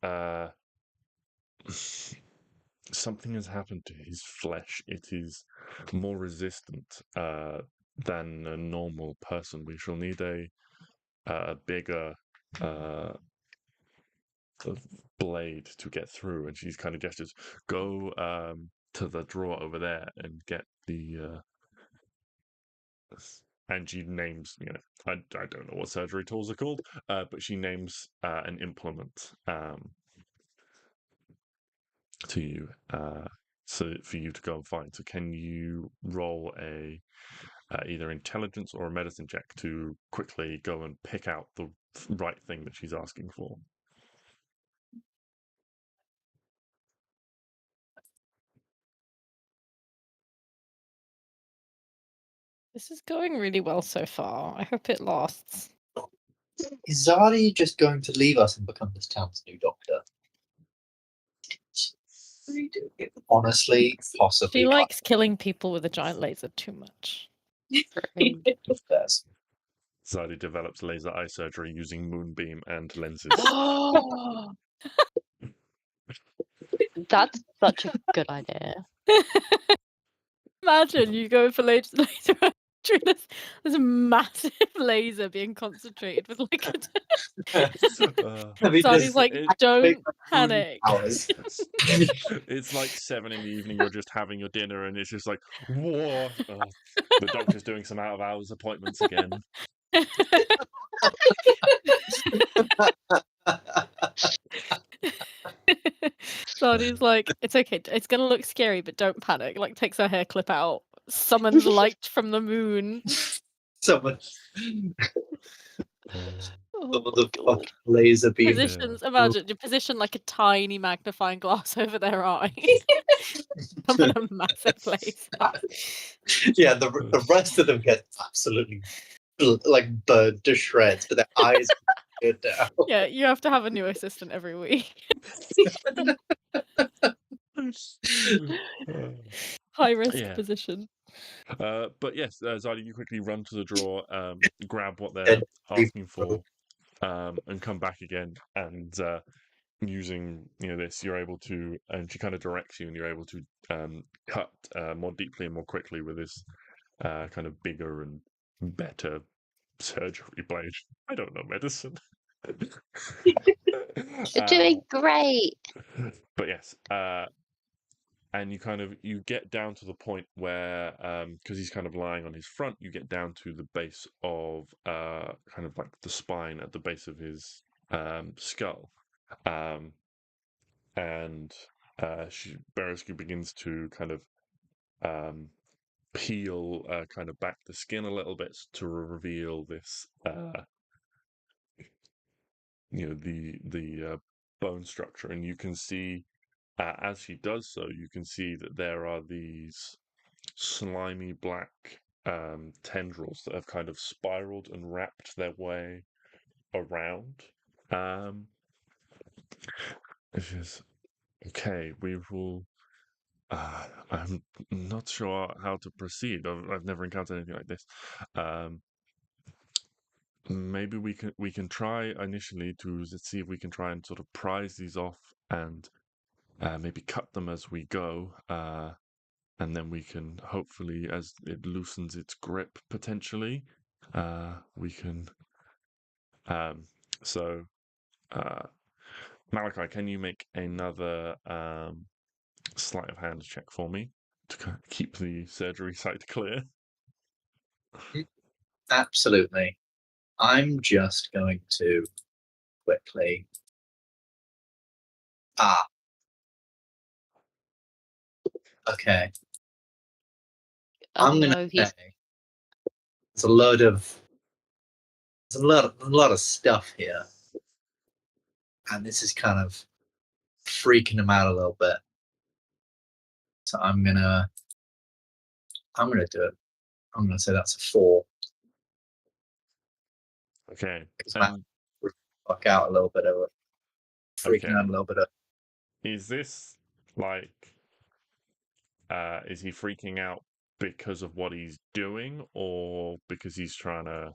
something has happened to his flesh. It is more resistant than a normal person. We shall need a bigger blade to get through. And she's kind of gestures, go to the drawer over there and get the. And she names, I don't know what surgery tools are called, but she names an implement to you, so for you to go and find. So can you roll a either intelligence or a medicine check to quickly go and pick out the right thing that she's asking for? This is going really well so far. I hope it lasts. Is Zadi just going to leave us and become this town's new doctor? Honestly, possibly. She likes killing people with a giant laser too much. Zadi develops laser eye surgery using moonbeam and lenses. That's such a good idea. Imagine you go for laser this massive laser being concentrated with like Zadi's like, don't panic. It's like 7 p.m. You're just having your dinner, and it's just like, whoa! The doctor's doing some out of hours appointments again. Zadi's like, it's okay. It's gonna look scary, but don't panic. Like, takes her hair clip out, summons light from the moon. Someone. The laser beam. Positions. Imagine you position like a tiny magnifying glass over their eye. Summon a massive laser. Yeah, the rest of them get absolutely like burned to shreds, but their eyes go down. Yeah, you have to have a new assistant every week. High risk position. But yes, Zadi, you quickly run to the drawer, grab what they're asking for, and come back again. And using this, you're able to, and she kind of directs you, and you're able to cut more deeply and more quickly with this kind of bigger and better surgery blade. I don't know medicine. You're doing great. But yes, and you get down to the point where, because he's kind of lying on his front, you get down to the base of kind of like the spine at the base of his skull, and Berescu begins to kind of peel kind of back the skin a little bit to reveal this, the bone structure, and you can see as she does so, you can see that there are these slimy black tendrils that have kind of spiraled and wrapped their way around. It's just, okay, we will. I'm not sure how to proceed. I've never encountered anything like this. Maybe we can try initially to see if we can try and sort of prise these off and maybe cut them as we go, and then we can hopefully, as it loosens its grip potentially, we can. So, Malachi, can you make another sleight of hand check for me to keep the surgery site clear? Absolutely. I'm just going to quickly. Okay. I'm gonna say there's a lot of stuff here, and this is kind of freaking him out a little bit. So I'm gonna do it. I'm gonna say that's a 4. Okay. Fuck out a little bit of it. Freaking out a little bit of. Is this like? Is he freaking out because of what he's doing, or because he's trying to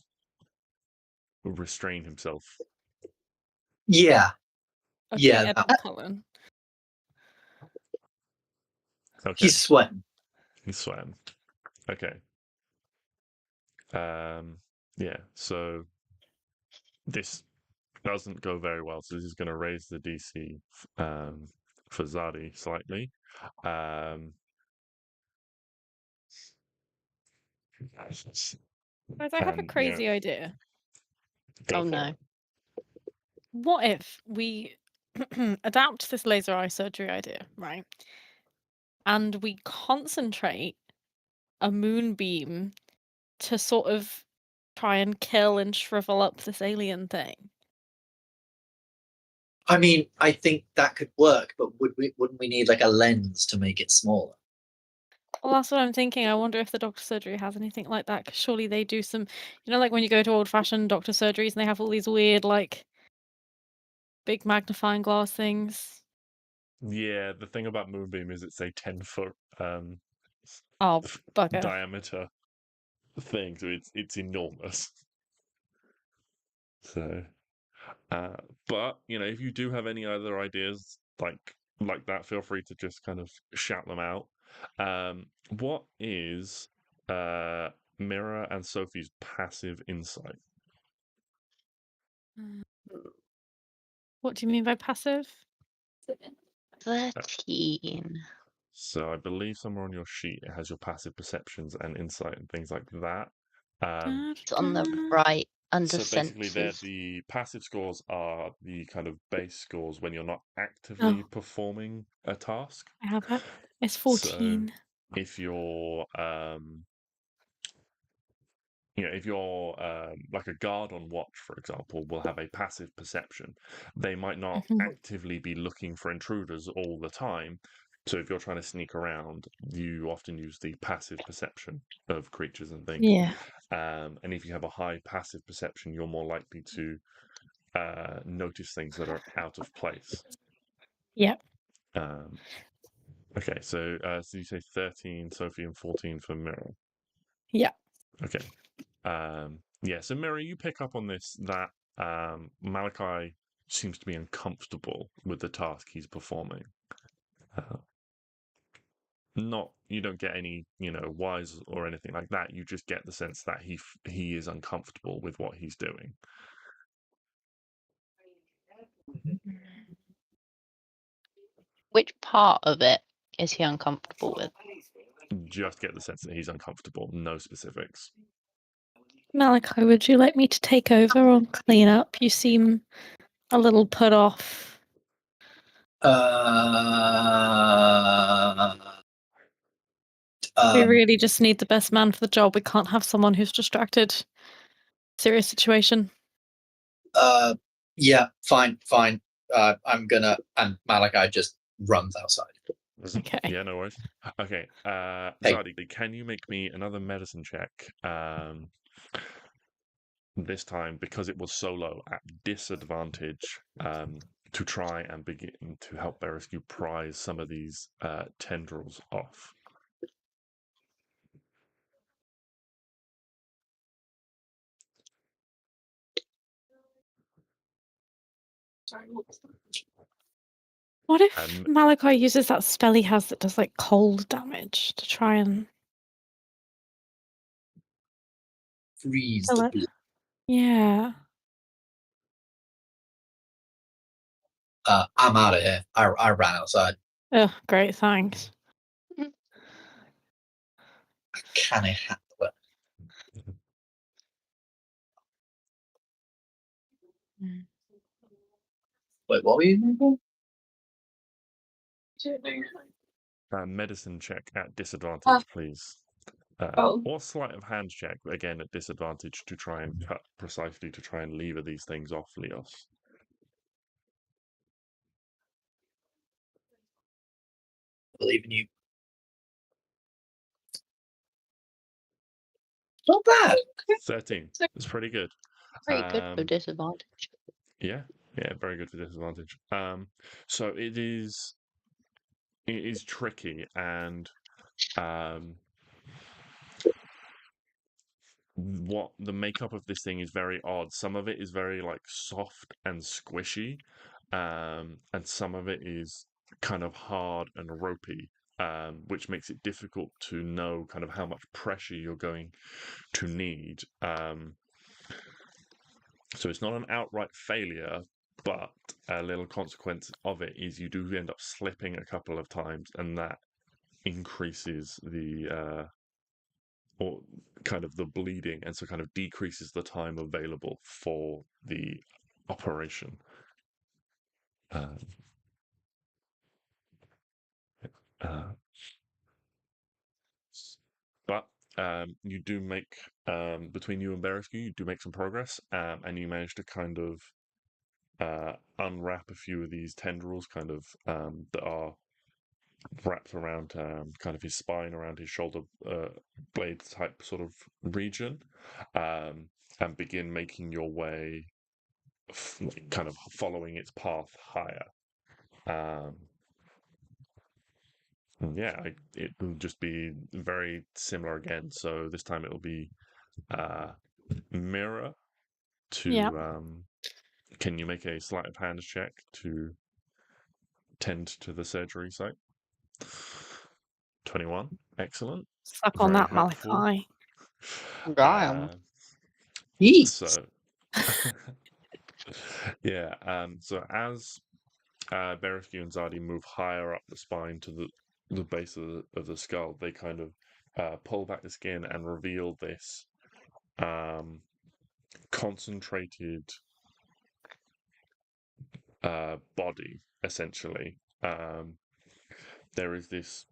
restrain himself? Yeah. Okay, yeah. Colin. Okay. He's sweating. He's sweating. Okay. Yeah. So this doesn't go very well. So this is going to raise the DC for Zadi slightly. Guys, I have a crazy idea. Oh no. What if we adapt this laser eye surgery idea, right? And we concentrate a moonbeam to sort of try and kill and shrivel up this alien thing. I mean, I think that could work, but wouldn't we need like a lens to make it smaller? Well, that's what I'm thinking. I wonder if the doctor surgery has anything like that. Because surely they do some, like when you go to old-fashioned doctor surgeries and they have all these weird, like, big magnifying glass things. Yeah, the thing about Moonbeam is it's a 10-foot diameter thing, so it's enormous. So, but if you do have any other ideas like that, feel free to just kind of shout them out. What is Mira and Sophie's passive insight? What do you mean by passive? 13. So I believe somewhere on your sheet it has your passive perceptions and insight and things like that. It's on the right under so basically, senses. the passive scores are the kind of base scores when you're not actively performing a task. I have it. It's 14. So if you're if you're like a guard on watch, for example, will have a passive perception. They might not actively be looking for intruders all the time. So if you're trying to sneak around, you often use the passive perception of creatures and things. Yeah. And if you have a high passive perception, you're more likely to notice things that are out of place. Yeah. Okay, so you say 13, Sophie, and 14 for Mira. Yeah. Okay. So Mira, you pick up on this that Malachi seems to be uncomfortable with the task he's performing. You don't get any, wise or anything like that. You just get the sense that he is uncomfortable with what he's doing. Which part of it is he uncomfortable with? Just get the sense that he's uncomfortable. No specifics. Malachi, would you like me to take over or clean up? You seem a little put off. We really just need the best man for the job. We can't have someone who's distracted. Serious situation. Yeah, fine. I'm gonna, and Malachi just runs outside. Okay. Yeah, no worries. Okay, Hey. Zadi, can you make me another medicine check? This time, because it was so low, at disadvantage, to try and begin to help Berescu prise some of these tendrils off. Sorry, what was that? What if Malachi uses that spell he has that does like cold damage to try and Freeze kill the it? blood. Yeah. I'm out of here. I ran outside. Oh, great, thanks. Can I handle it? Wait, what were you doing? Medicine check at disadvantage, please. Oh. Or sleight of hand check, again at disadvantage, to try and cut precisely to try and lever these things off, Leos. I believe in you. Not bad. 13. It's pretty good. Very good for disadvantage. Yeah, very good for disadvantage. So it is tricky, and what the makeup of this thing is very odd. Some of it is very like soft and squishy, and some of it is kind of hard and ropey, which makes it difficult to know kind of how much pressure you're going to need. So it's not an outright failure, but a little consequence of it is you do end up slipping a couple of times, and that increases the or kind of the bleeding, and so kind of decreases the time available for the operation. But you do make, between you and Berescu, you do make some progress, and you manage to kind of unwrap a few of these tendrils, kind of that are wrapped around kind of his spine, around his shoulder blade type sort of region, and begin making your way, kind of following its path higher. Yeah, it will just be very similar again. So this time it'll be mirror to. Yeah. Can you make a sleight of hand check to tend to the surgery site? 21. Excellent. Suck on Very that, helpful. Malachi. Damn. So, yeah. So as Berescu and Zadi move higher up the spine to the base of the skull, they kind of pull back the skin and reveal this concentrated body, essentially. There is this,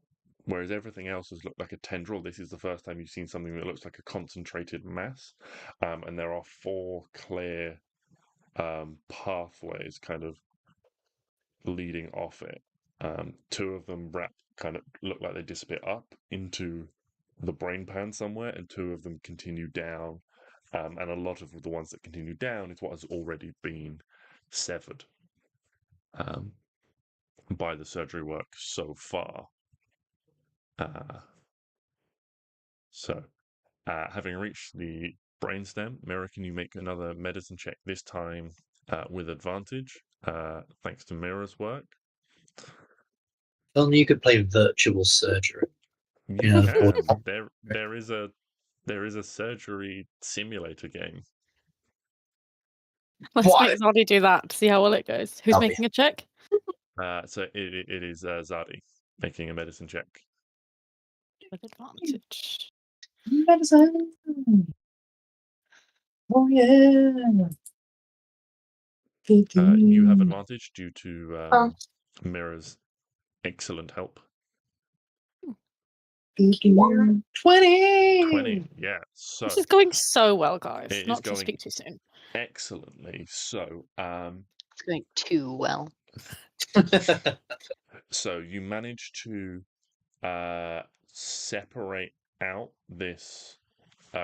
whereas everything else has looked like a tendril, this is the first time you've seen something that looks like a concentrated mass, and there are 4 clear pathways kind of leading off it. 2 of them kind of look like they disappear up into the brain pan somewhere, and 2 of them continue down. And a lot of the ones that continue down is what has already been severed by the surgery work so far. Having reached the brainstem, Mira, can you make another medicine check, this time with advantage, thanks to Mira's work? Only you could play virtual surgery. You can. There is a surgery simulator game. Let's What? make Zadi do that to see how well it goes. Who's That'll be- making a check? So it is Zadi making a medicine check. With advantage. Medicine. Oh yeah. You have advantage due to Mira's excellent help. 20! 20. Yeah. So This is going so well, guys. It is Not to going- speak too soon. excellently. So It's going too well. so you manage to separate out this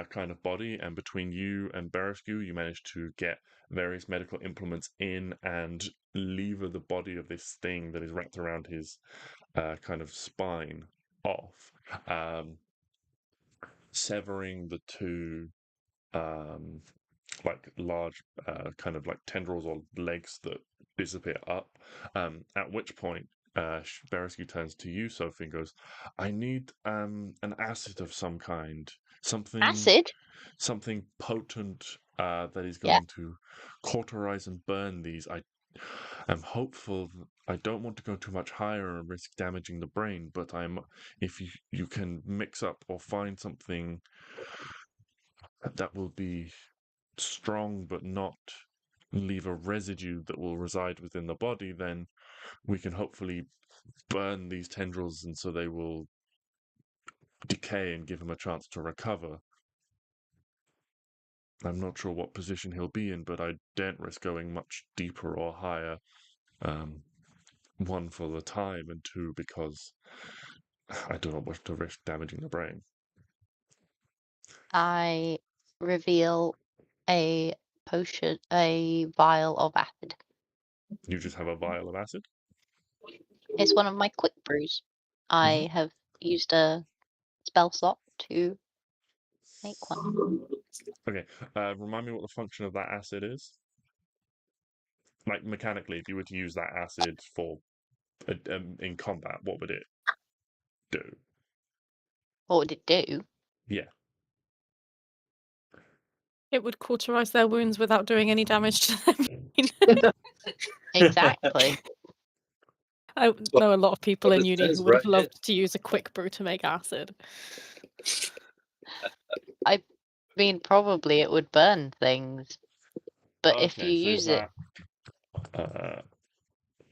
kind of body, and between you and Berescu, you manage to get various medical implements in and lever the body of this thing that is wrapped around his kind of spine off, severing the two like large kind of like tendrils or legs that disappear up. At which point, Berescu turns to you, Sophie, and goes, "I need an acid of some kind, Acid? something potent that is Yeah. going to cauterize and burn these. I am hopeful. I don't want to go too much higher and risk damaging the brain, but if you can mix up or find something that will be strong but not leave a residue that will reside within the body, then we can hopefully burn these tendrils, and so they will decay and give him a chance to recover. I'm not sure what position he'll be in, but I daren't risk going much deeper or higher. One, for the time, and two, because I do not wish to risk damaging the brain." I reveal a potion, a vial of acid. You just have a vial of acid? It's one of my quick brews. I have used a spell slot to make one. Okay, remind me what the function of that acid is. Like, mechanically, if you were to use that acid for in combat, what would it do? What would it do? Yeah. It would cauterize their wounds without doing any damage to them. Exactly. I know a lot of people Well, in it uni says who would have right loved to use a quick brew to make acid. I mean, probably it would burn things, but if Okay, you so use is it, that,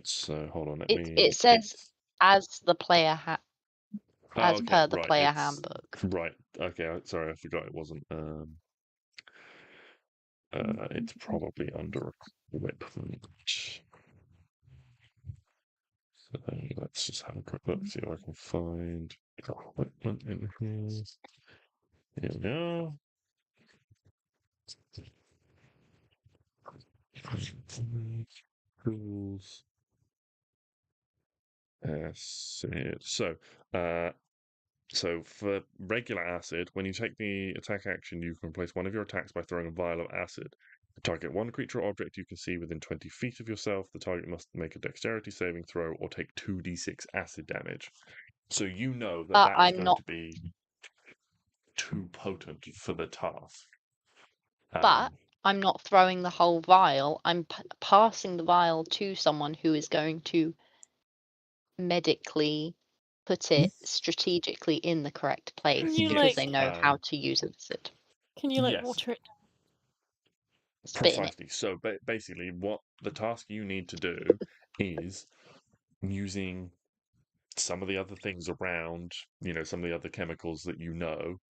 so hold on, it says as the player as okay, per the right, player handbook. right. Okay, sorry, I forgot it wasn't. It's probably under equipment. So let's just have a quick look, see if I can find equipment in here. Here we go. Tools. Acid. So for regular acid, when you take the attack action, you can place one of your attacks by throwing a vial of acid. Target one creature or object you can see within 20 feet of yourself. The target must make a dexterity saving throw or take 2d6 acid damage. So you know that is I'm going not, to be too potent for the task. but I'm not throwing the whole vial. I'm passing the vial to someone who is going to medically put it strategically in the correct place you, because they like- know how to use acid. Can you Yes. water it? Spit in it. Precisely. So basically, what the task you need to do is using some of the other things around, some of the other chemicals that you know.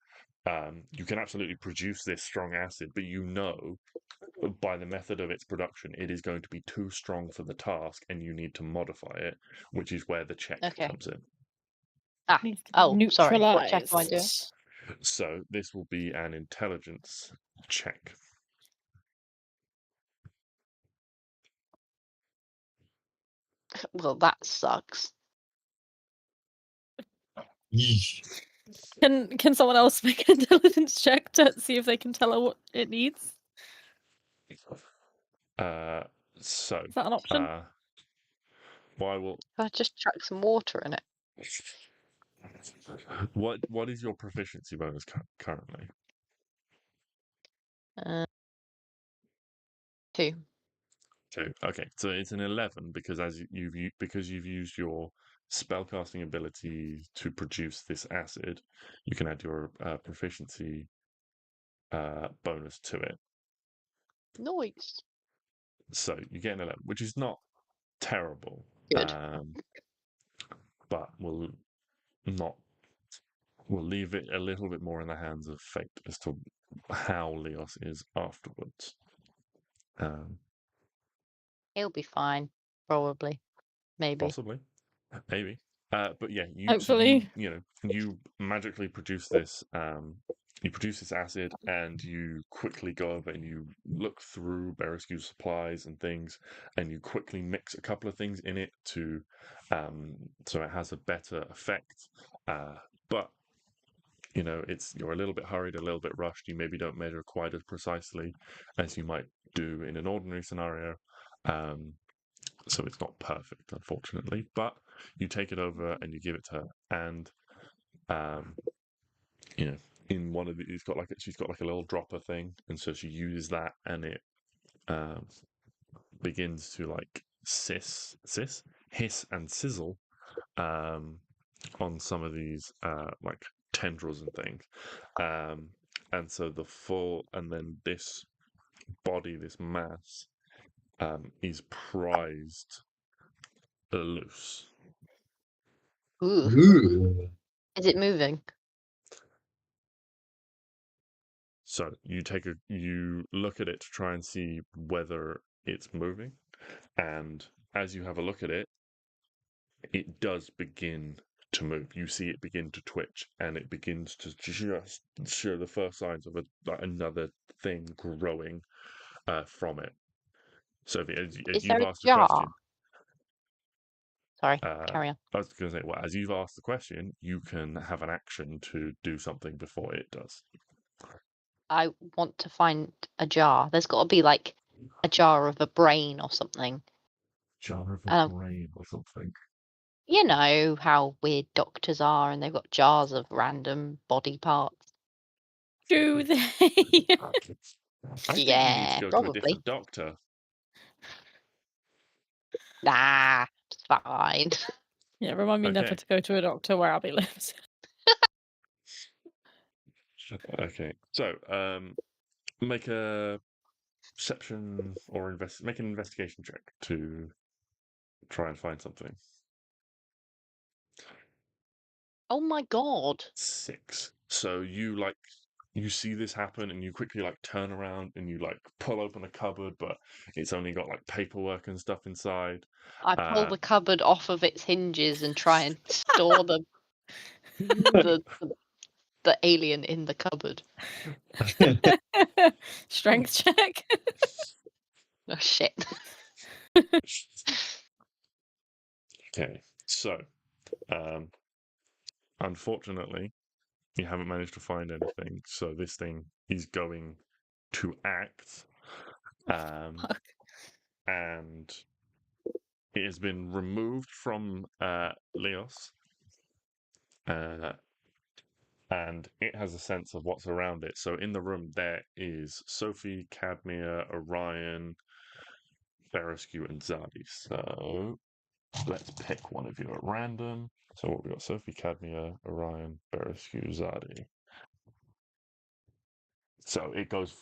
You can absolutely produce this strong acid, but by the method of its production, it is going to be too strong for the task, and you need to modify it, which is where the check Okay. comes in. Needs to be Sorry. What check am I doing? neutralized. So this will be an intelligence check. Well, that sucks. Can someone else make an intelligence check to see if they can tell her what it needs? So Is that an option? why will I just chuck some water in it. what is your proficiency bonus currently? 2. 2. Okay, so it's an 11 because you've used your spellcasting ability to produce this acid, you can add your proficiency bonus to it. Nice. So you get an 11, which is not terrible, Good. but will not we'll leave it a little bit more in the hands of fate as to how Leos is afterwards. He'll be fine, probably, maybe. Possibly, maybe. But yeah, Hopefully. you magically produce this. You produce this acid, and you quickly go over and you look through Berescue's supplies and things, and you quickly mix a couple of things in it to, so it has a better effect. But you're a little bit hurried, a little bit rushed. You maybe don't measure quite as precisely as you might do in an ordinary scenario. So it's not perfect, unfortunately. But you take it over and you give it to her, and in one of she's got like a little dropper thing, and so she uses that, and it begins to like hiss and sizzle on some of these like tendrils and things, and so then this body, this mass, is prized loose. Ooh. Ooh. Is it moving? So you look at it to try and see whether it's moving, and as you have a look at it, it does begin to move. You see it begin to twitch, and it begins to just show the first signs of another thing growing from it. So as Is you've there a asked the jar? question, Sorry, carry on. I was going to say, well, as you've asked the question, you can have an action to do something before it does. I want to find a jar. There's got to be like a jar of a brain or something. Jar of a brain or something. You know how weird doctors are, and they've got jars of random body parts. Do they? I think you need Yeah, to go to a probably. different doctor. Nah, it's fine. Yeah, remind me never Okay. to go to a doctor where Abby lives. Okay. So, make a perception or make an investigation check to try and find something. Oh my god. 6. So you see this happen, and you quickly like turn around and you like pull open a cupboard, but it's only got like paperwork and stuff inside. I pull the cupboard off of its hinges and try and store the alien in the cupboard. Strength check. Oh shit. Okay, so unfortunately, you haven't managed to find anything. So this thing is going to act, and it has been removed from Leos, and it has a sense of what's around it. So in the room there is Sophie, Cadmia, Orion, Berescue, and Zadi. So let's pick one of you at random. So what we got: Sophie, Cadmia, Orion, Berescue, Zadi. So it goes.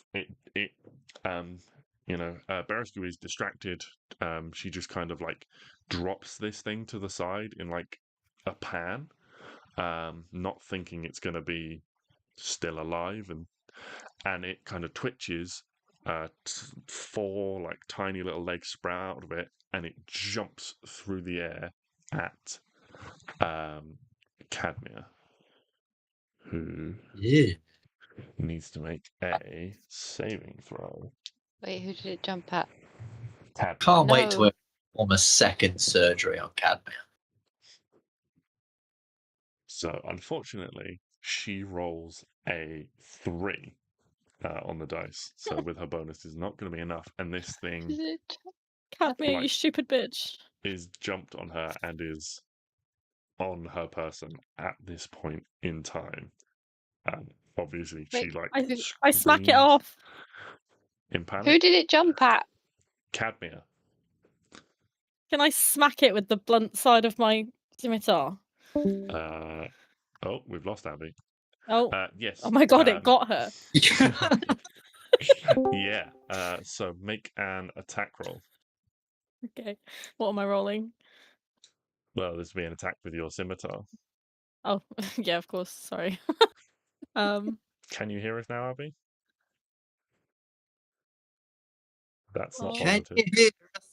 Berescue is distracted. She just kind of like drops this thing to the side in like a pan, not thinking it's going to be still alive, and it kind of twitches. 4 like tiny little legs sprout out of it, and it jumps through the air at Cadmia, who needs to make a saving throw. Wait, who did it jump at? Cadmia. Can't wait to No. perform a second surgery on Cadmia. So, unfortunately, she rolls a 3 on the dice. So, with her bonus, is not going to be enough. And this thing Cadmia, you Like- stupid bitch. is jumped on her and is on her person at this point in time. Obviously, she Wait, like I smack it screams off. in panic. Who did it jump at? Cadmia. Can I smack it with the blunt side of my scimitar? Oh, we've lost Abby. Oh, Yes. oh my god, it got her. Yeah. So make an attack roll. Okay, what am I rolling? Well, this would be an attack with your scimitar. Oh, yeah, of course. Sorry. Can you hear us now, Abby? That's not Oh. Can positive. you hear us?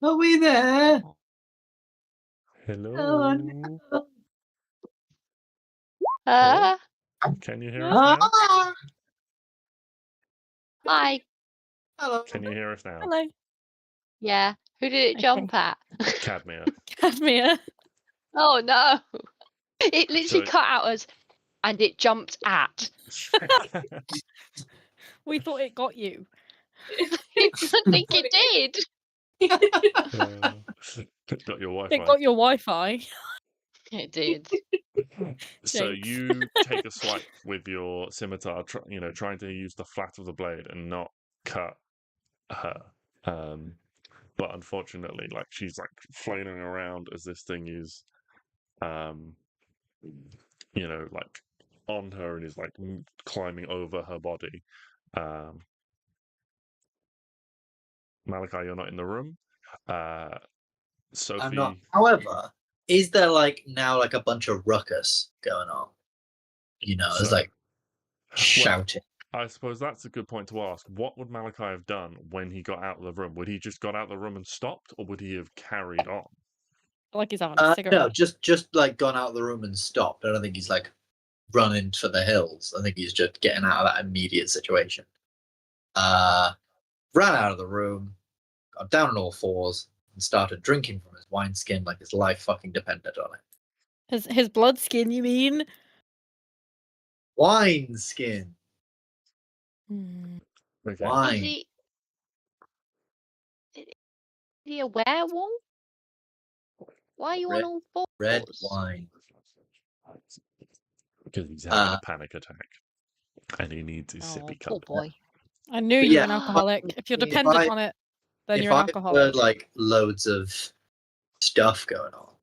Are we there? Hello. Ah, Can you hear us now? Ah, hi. hello. Can you hear us now? Hello. Yeah. Who did it jump at? Cadmia. Cadmia. Oh no. It literally So- cut out as and it jumped at. We thought it got you. I think it did. Got your Wi-Fi. It got your Wi-Fi. It did. So Jinx. you take a swipe with your scimitar, trying to use the flat of the blade and not cut her. But unfortunately, like she's like flailing around as this thing is, like on her and is like climbing over her body. Malachi, you're not in the room. Sophie, I'm not. However, is there now a bunch of ruckus going on? It's So- like shouting. I suppose that's a good point to ask. What would Malachi have done when he got out of the room? Would he just got out of the room and stopped, or would he have carried on? Like he's having a cigarette. No, just gone out of the room and stopped. I don't think he's running for the hills. I think he's just getting out of that immediate situation. Ran out of the room, got down on all fours, and started drinking from his wineskin like his life fucking depended on it. His blood skin, you mean? Wineskin. Hmm. Okay. Is Wine. he a werewolf? Why are you on all fours? Red wine. Because he's having a panic attack, and he needs his Oh, sippy poor cup. boy. I knew But you yeah, were an alcoholic. If you're if dependent I- on it, then if you're an I've alcoholic. heard loads of stuff going on,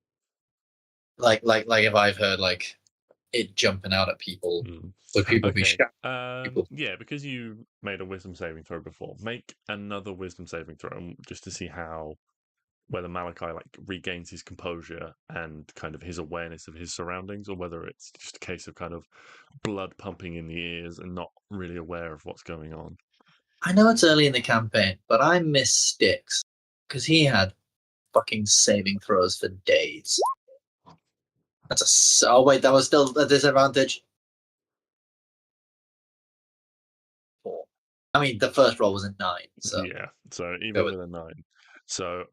like if I've heard it jumping out at people, would people be Okay. shouting? People- Yeah, because you made a wisdom saving throw before, make another wisdom saving throw just to see whether Malachi regains his composure and kind of his awareness of his surroundings, or whether it's just a case of kind of blood pumping in the ears and not really aware of what's going on. I know it's early in the campaign, but I miss Styx because he had fucking saving throws for days. That's oh wait, that was still a disadvantage. 4. I mean, the first roll was a 9, so Yeah, so even Go with a 9. So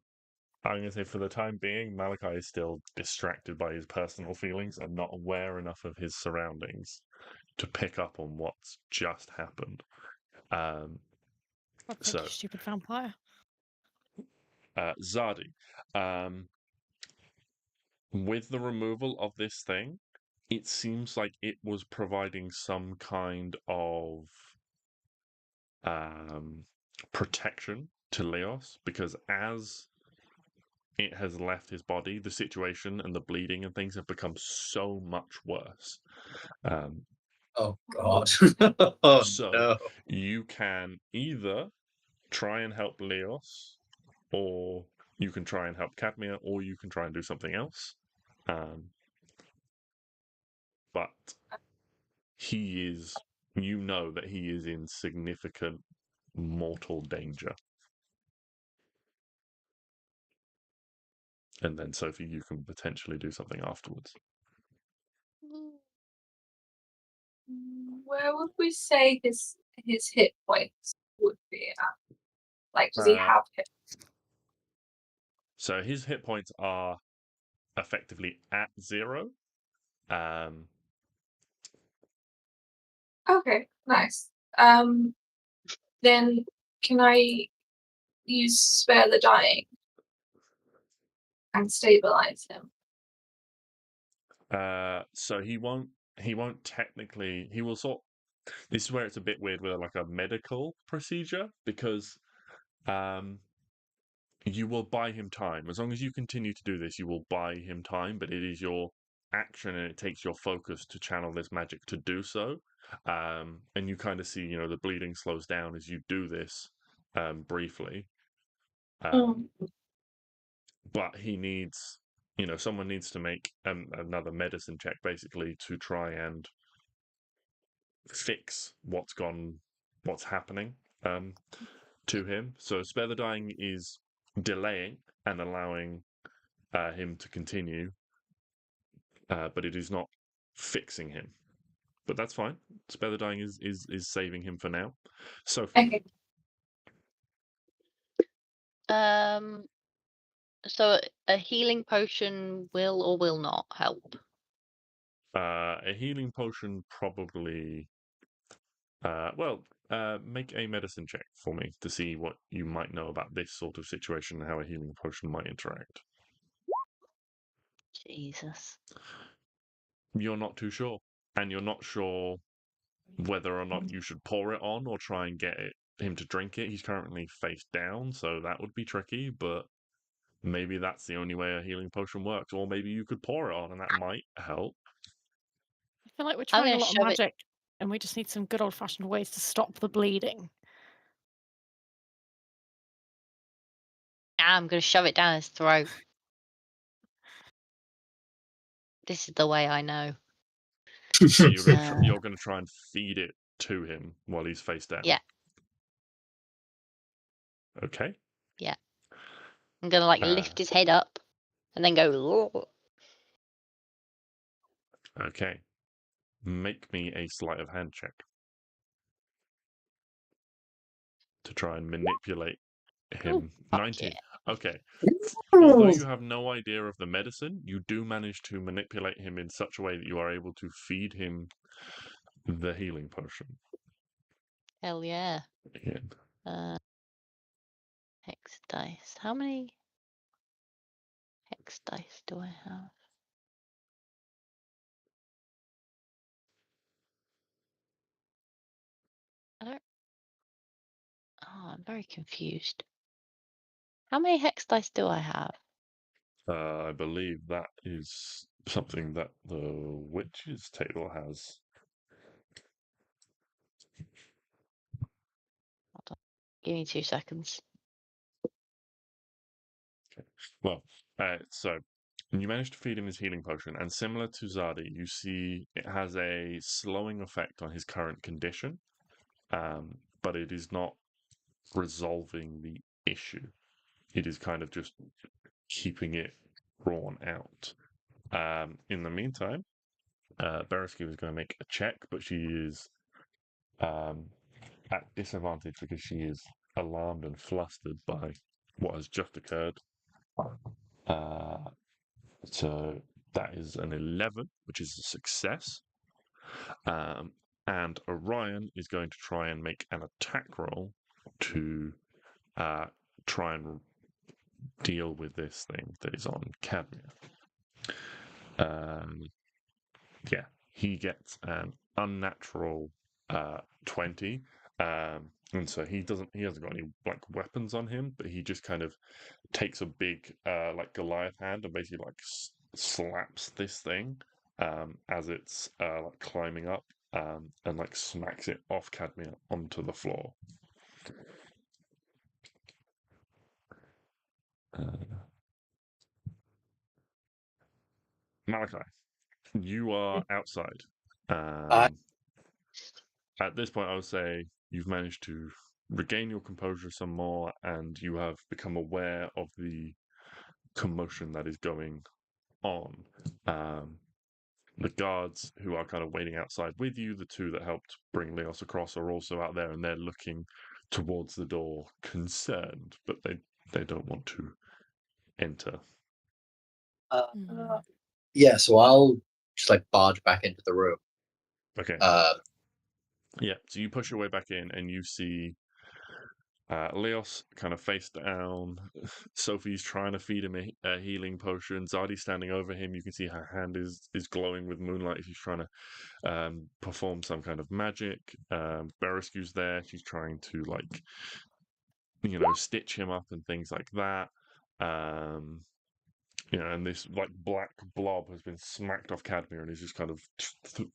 I'm going to say for the time being, Malachi is still distracted by his personal feelings and not aware enough of his surroundings to pick up on what's just happened. Fuck's so- sake, you stupid vampire. Zadi, with the removal of this thing, it seems like it was providing some kind of protection to Leos, because as it has left his body, the situation and the bleeding and things have become so much worse. oh god. Oh So- no. You can either try and help Leos, or you can try and help Cadmia, or you can try and do something else. But he is, that he is in significant mortal danger. And then, Sophie, you can potentially do something afterwards. Where would we say his hit points would be at? Does he have hit? So his hit points are effectively at 0. Okay, nice. Then can I use Spare the Dying and stabilize him? So he won't technically, he will this is where it's a bit weird with a medical procedure, because you will buy him time. As long as you continue to do this, you will buy him time, but it is your action and it takes your focus to channel this magic to do so. And you kind of see, the bleeding slows down as you do this briefly. But he needs someone needs to make another medicine check, basically, to try and fix what's happening to him. So Spare the Dying is delaying and allowing him to continue, but it is not fixing him. But that's fine. Spare the Dying is saving him for now. Sophie. Okay. So a healing potion will or will not help. A healing potion probably. Make a medicine check for me to see what you might know about this sort of situation and how a healing potion might interact. Jesus. You're not too sure, and you're not sure whether or not you should pour it on or try and get him to drink it. He's currently face down, so that would be tricky, but maybe that's the only way a healing potion works. Or maybe you could pour it on and that might help. I feel like we're I'm trying a gonna lot of shove it. magic, and we just need some good old-fashioned ways to stop the bleeding. I'm gonna shove it down his throat. This is the way I know. So you're going to try and feed it to him while he's face down. Yeah. Okay. Yeah. I'm gonna lift his head up and then go. Okay. Make me a sleight of hand check to try and manipulate him. Oh, 19. yeah. Okay. Although you have no idea of the medicine, you do manage to manipulate him in such a way that you are able to feed him the healing potion. Hell yeah. Yeah. Hex dice. How many hex dice do I have? I'm very confused. How many hex dice do I have? I believe that is something that the witches table has. Hold on. Give me 2 seconds. Okay. Well, so you manage to feed him his healing potion, and similar to Zadi, you see it has a slowing effect on his current condition, but it is not resolving the issue. It is kind of just keeping it drawn out. In the meantime, Berescu is going to make a check, but she is at disadvantage because she is alarmed and flustered by what has just occurred. So that is an 11, which is a success. And Orion is going to try and make an attack roll to try and deal with this thing that is on Cadmia. Yeah, he gets an unnatural 20. And so he hasn't got any weapons on him, but he just kind of takes a big Goliath hand and basically slaps this thing as it's climbing up and smacks it off Cadmia onto the floor. Malachi, you are outside. At this point, I would say you've managed to regain your composure some more, and you have become aware of the commotion that is going on. The guards who are kind of waiting outside with you, the two that helped bring Leos across, are also out there, and they're looking towards the door, concerned, but they don't want to enter. Yeah, so I'll just barge back into the room. Okay. Yeah, so you push your way back in, and you see Leos kind of face down. Sophie's trying to feed him a healing potion. Zadi's standing over him. You can see her hand is glowing with moonlight. She's trying to perform some kind of magic. Berescu's there. She's trying to stitch him up and things like that. And this black blob has been smacked off Cadmia and is just kind of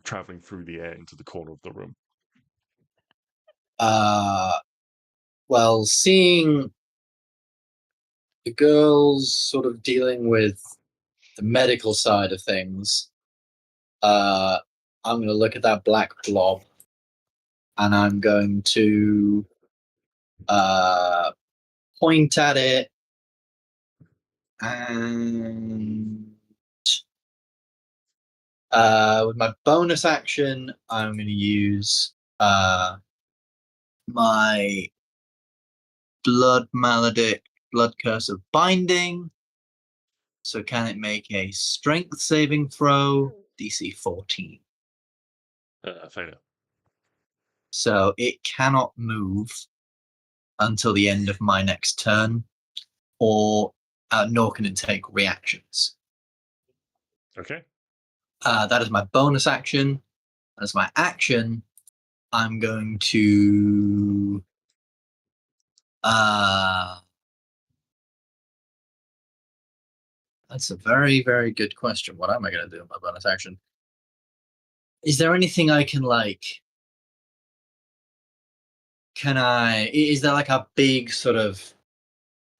traveling through the air into the corner of the room. Well, seeing the girls sort of dealing with the medical side of things, I'm going to look at that black blob, and I'm going to point at it, and with my bonus action, I'm going to use my blood curse of binding. So can it make a strength saving throw? DC 14. Failure. So it cannot move until the end of my next turn, or nor can it take reactions. Okay. That is my bonus action. As my action, I'm going to that's a very, very good question. What am I going to do with my bonus action? Is there anything I can is there like a big sort of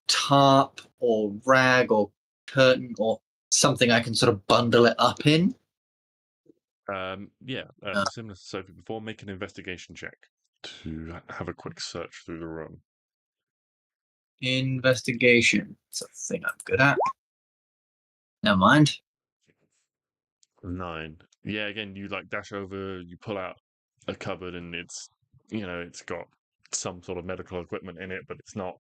tarp or rag or curtain or something I can sort of bundle it up in? Similar to Sophie before, make an investigation check to have a quick search through the room. Investigation. It's a thing I'm good at. Never mind. 9. Yeah, again, you dash over, you pull out a cupboard, and it's got some sort of medical equipment in it, but it's not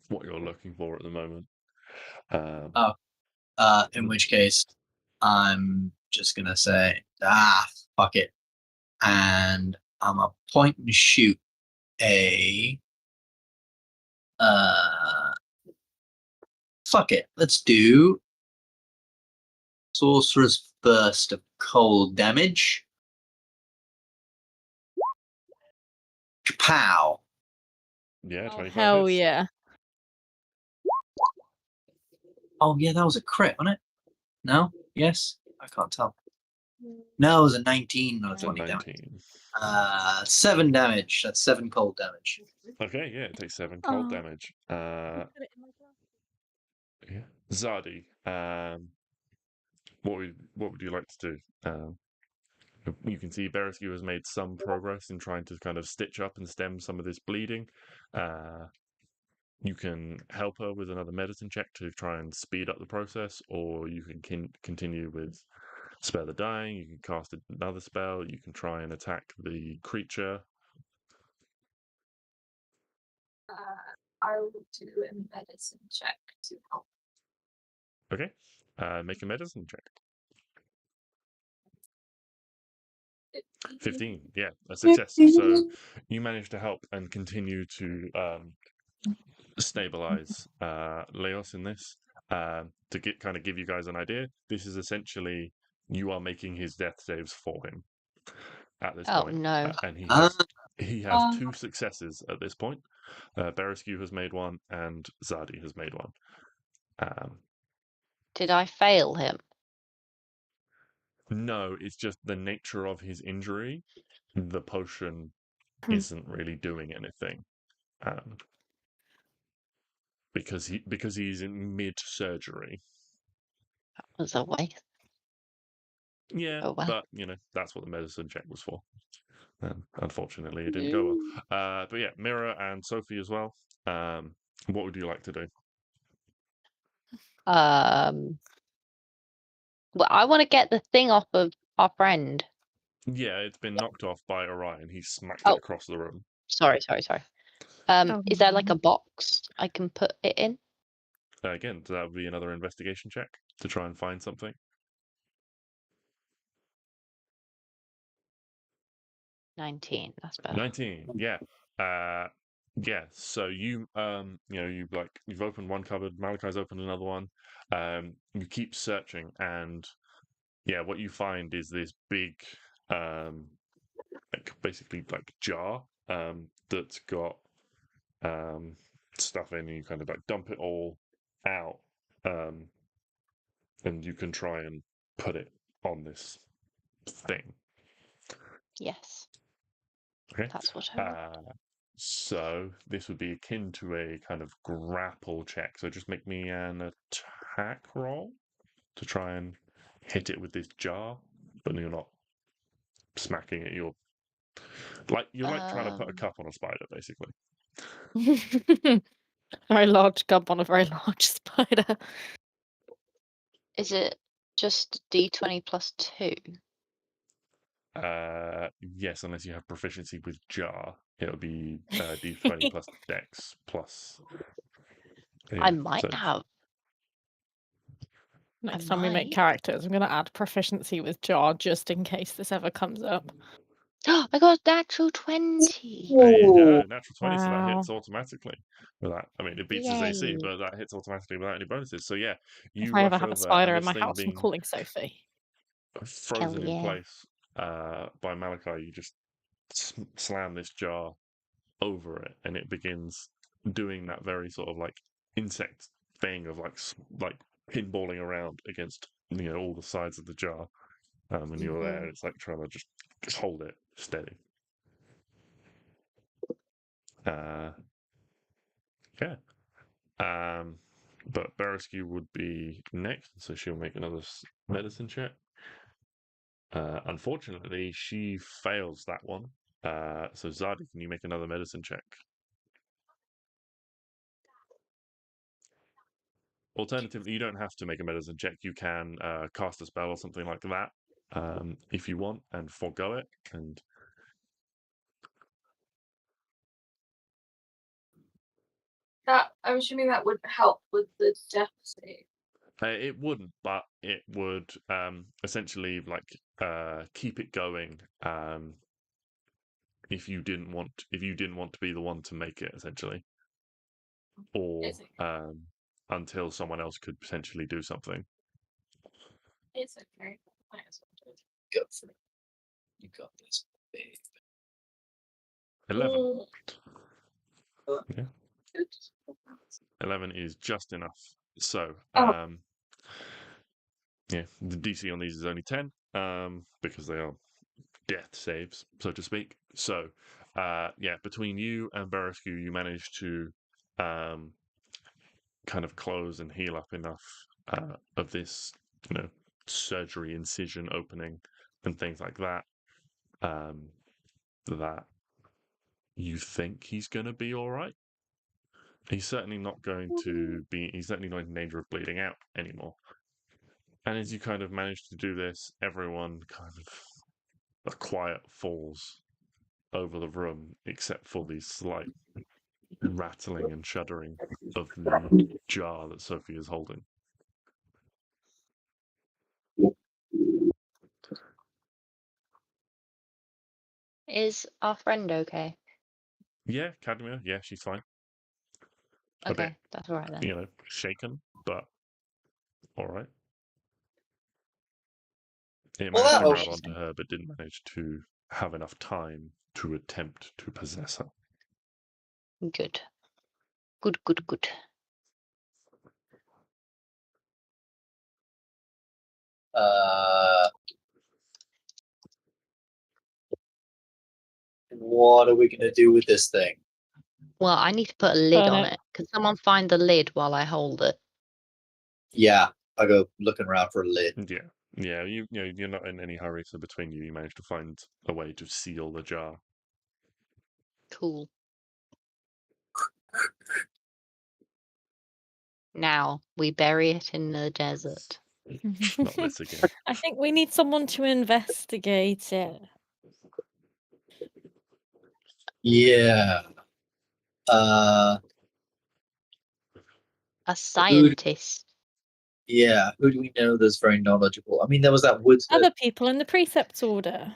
what you're looking for at the moment. In which case, I'm just gonna say, fuck it, and I'm gonna point and shoot a. Fuck it. Let's do Sorcerer's Burst of cold damage. Kapow! Yeah, 25 hell hits. yeah. Oh yeah, that was a crit, wasn't it? No? Yes? I can't tell. No, it was a 19, not a 20 damage. 19. 7 damage. That's 7 cold damage. Okay, yeah, it takes 7 cold Oh. damage. Yeah. Zadi, what would you like to do? You can see Berescu has made some progress in trying to kind of stitch up and stem some of this bleeding. You can help her with another medicine check to try and speed up the process, or you can continue with Spare the Dying. You can cast another spell. You can try and attack the creature. I will do a medicine check to help. Okay. Make a medicine check. 15. Yeah, a success. So you manage to help and continue to stabilize Leos in this. To give you guys an idea, this is essentially you are making his death saves for him at this point. No. And he has 2 successes at this point. Berescu has made 1 and Zadi has made 1. Did I fail him? No, it's just the nature of his injury. The potion isn't really doing anything. Because he's in mid-surgery. That was a waste. Yeah, Oh, well. but, that's what the medicine check was for. Unfortunately, it didn't go well. But yeah, Mira and Sophie as well. What would you like to do? Well, I want to get the thing off of our friend. Yeah, it's been knocked off by Orion. He smacked it across the room. Sorry. Is there like a box I can put it in? Again, so that would be another investigation check to try and find something. 19. That's better. 19. Yeah. Yeah. So you've opened one cupboard. Malachi's opened another one. You keep searching, and yeah, what you find is this big, basically jar that's got stuff in. And you kind of dump it all out, and you can try and put it on this thing. Yes. Okay. That's what I want. So this would be akin to a kind of grapple check. So just make me an attack roll. to try and hit it with this jar, but you're not smacking it. You're like trying to put a cup on a spider, basically. Very large cup on a very large spider. Is it just D20 plus 2? Yes, unless you have proficiency with jar, it'll be D20 plus Dex plus. I might so- have. Next time we make might. characters, I'm going to add proficiency with jar just in case this ever comes up. I got a natural 20. There you go, Ooh. natural 20, so that Wow. hits automatically. With that, I mean, it beats his AC, Yay. but that hits automatically without any bonuses. So yeah, you If I ever rush have a over, spider and in this my thing house, I'm being calling Sophie. frozen in yeah. place by Malachi, you just slam this jar over it, and it begins doing that very sort of like insect thing of like pinballing around against all the sides of the jar. And you're there, and it's like trying to just hold it steady. Yeah. But Berescu would be next, so she'll make another medicine check. Unfortunately, she fails that one. So Zadi, can you make another medicine check? Alternatively, you don't have to make a medicine check. You can cast a spell or something like that if you want, and forego it. And That I'm assuming that would help with the death save. it wouldn't, but it would essentially keep it going. If you didn't want to be the one to make it, essentially, or until someone else could potentially do something. It's okay. Might as well do it. Go for it. You got this, babe. 11. Good. 11 is just enough. So, Oh. yeah, the DC on these is only 10 because they are death saves, so to speak. So, yeah, between you and Berescu, you manage to kind of close and heal up enough of this, surgery incision opening and things like that, that you think he's going to be all right. He's certainly not going to be. He's certainly not in danger of bleeding out anymore. And as you kind of manage to do this, everyone kind of a quiet falls over the room, except for the slight rattling and shuddering of the jar that Sophie is holding. Is our friend okay? Yeah, Cadmia. Yeah, she's fine. A Okay, bit, that's all right then. shaken, but all right. It Well, managed to that grab was- onto her, but didn't manage to have enough time to attempt to possess her. Good. Good, good, good. What are we gonna do with this thing? Well, I need to put a lid Burn on it. it. Can someone find the lid while I hold it? Yeah, I go looking around for a lid. Yeah. You're not in any hurry, so between you managed to find a way to seal the jar. Cool. Now we bury it in the desert. Not this again. I think we need someone to investigate it. Yeah. A scientist. Yeah. Who do we know that's very knowledgeable? I mean, there was that woods. Other people in the precepts order.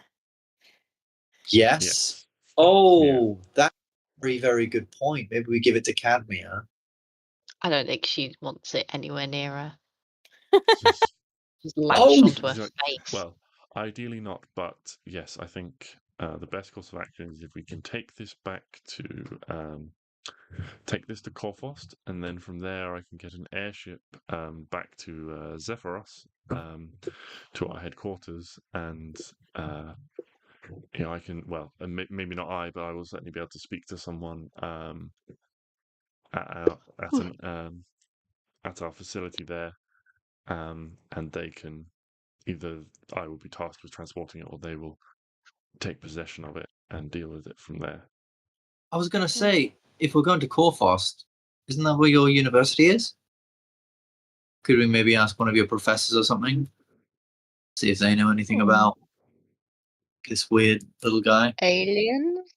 Yes. Oh, that's a very, very good point. Maybe we give it to Cadmia. I don't think she wants it anywhere near her. Yes. Just latched Oh! onto her Exact- face. Well, ideally not, but yes, I think the best course of action is if we can take this back to Korfost, and then from there I can get an airship back to Zephyros, to our headquarters, and I can, well, maybe not I, but I will certainly be able to speak to someone at our facility there and they can either I will be tasked with transporting it, or they will take possession of it and deal with it from there. I was going to say, if we're going to Corfast, isn't that where your university is? Could we maybe ask one of your professors or something? See if they know anything about this weird little guy. Aliens?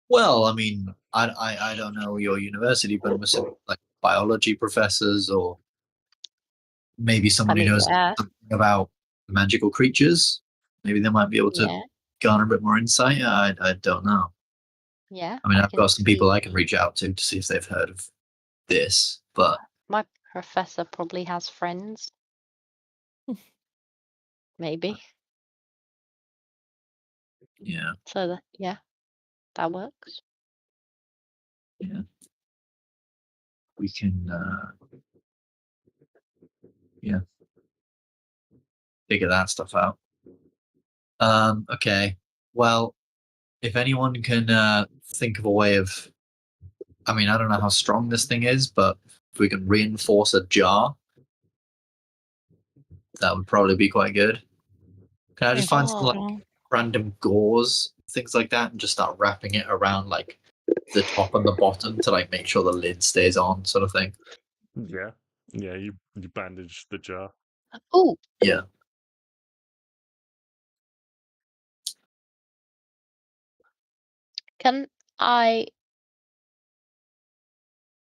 Well, I mean, I don't know your university, but I'm assuming like biology professors, or maybe someone who knows yeah. something about magical creatures. Maybe they might be able to Yeah. garner a bit more insight. I don't know. Yeah. I mean, I've can got some people see- I can reach out to see if they've heard of this, but My professor probably has friends. Maybe. yeah, So that that works. yeah, we can, yeah, figure that stuff out. Okay. Well, if anyone can think of a way of, I mean, I don't know how strong this thing is, but if we can reinforce a jar, that would probably be quite good. Can I just find some like random gauze, things like that, and just start wrapping it around like the top and the bottom to like make sure the lid stays on, sort of thing? Yeah, you bandage the jar. Oh, Yeah. can I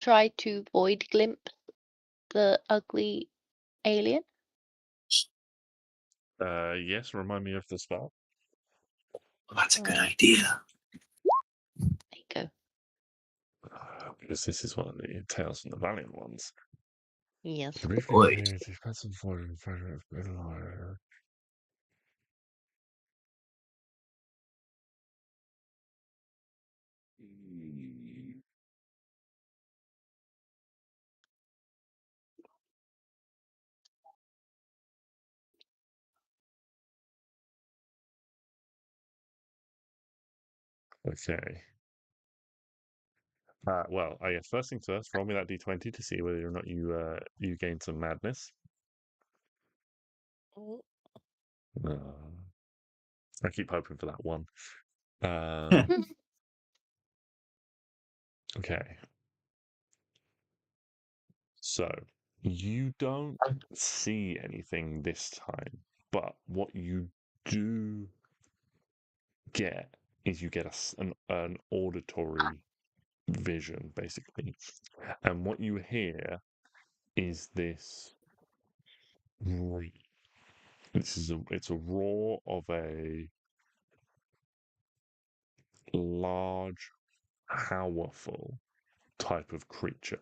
try to void glimpse the ugly alien? Yes. Remind me of the spell. Well, that's a good Right. idea. There you go. Because this is one of the Tales from the Valiant ones. Yes. Void. Okay. Well, I guess first things first, roll me that d20 to see whether or not you gain some madness. I keep hoping for that one. Okay. So you don't see anything this time, but what you do get is you get an auditory vision, basically, and what you hear is this. It's a roar of a large, powerful type of creature.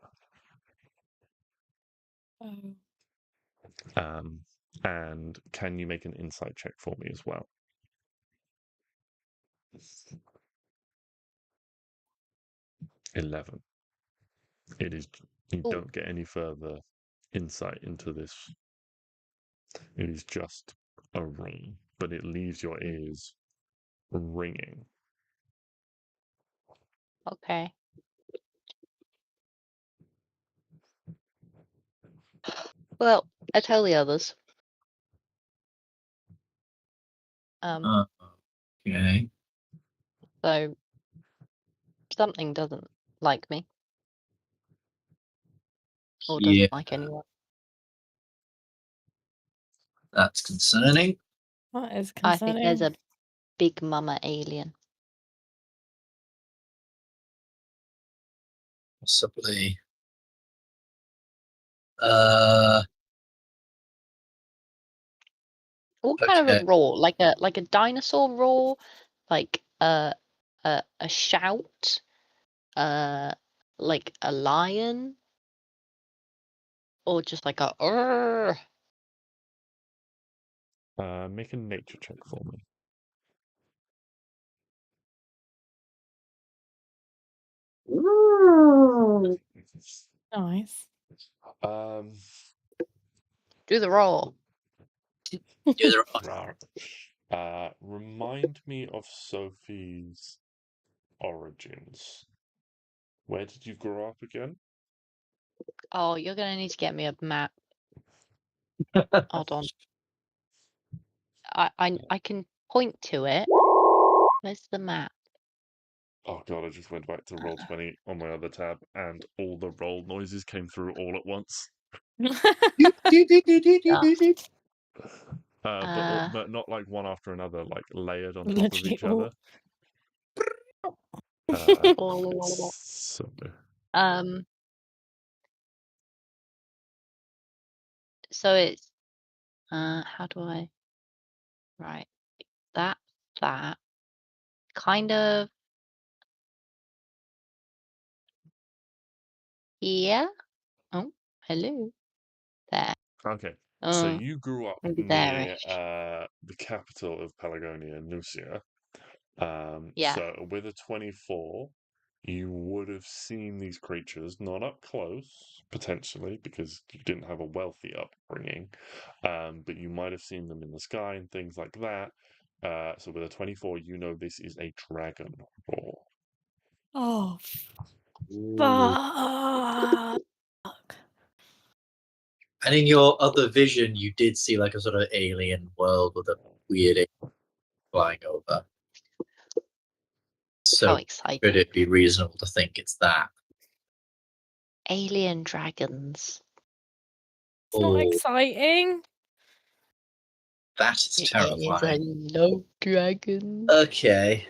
And can you make an insight check for me as well? 11. It is. You Ooh. don't get any further insight into this. It is just a ring, but it leaves your ears ringing. Okay. Well, I tell the others. Okay. So something doesn't like me. Or doesn't Yeah, like anyone. that's concerning. That is I think there's concerning. a big mama alien. Possibly. What kind of Okay. a roar? Like a dinosaur roar? Like a shout? Like a lion? Or just like a "Urgh"? Make a nature check for me. Nice. Do the roar. Yeah, there are. Remind me of Sophie's origins. Where did you grow up again? Oh, you're gonna need to get me a map. Hold on. I can point to it. Where's the map? Oh god, I just went back to Roll20 on my other tab, and all the roll noises came through all at once. But not like one after another, like layered on top of Literally each all- other. So, So it's how do I right that kind of here. Oh, hello there. okay, so Oh, you grew up maybe near there-ish. the capital of Pelagonia, Nucia. Yeah. So with a 24, you would have seen these creatures, not up close, potentially, because you didn't have a wealthy upbringing, but you might have seen them in the sky and things like that. So with a 24, you know this is a dragon roar. Oh, fuck. And in your other vision, you did see like a sort of alien world with a weird alien flying over. How So exciting. could it be reasonable to think it's that? Alien dragons. It's not exciting. That is Aliens, I terrifying. love dragons. Okay.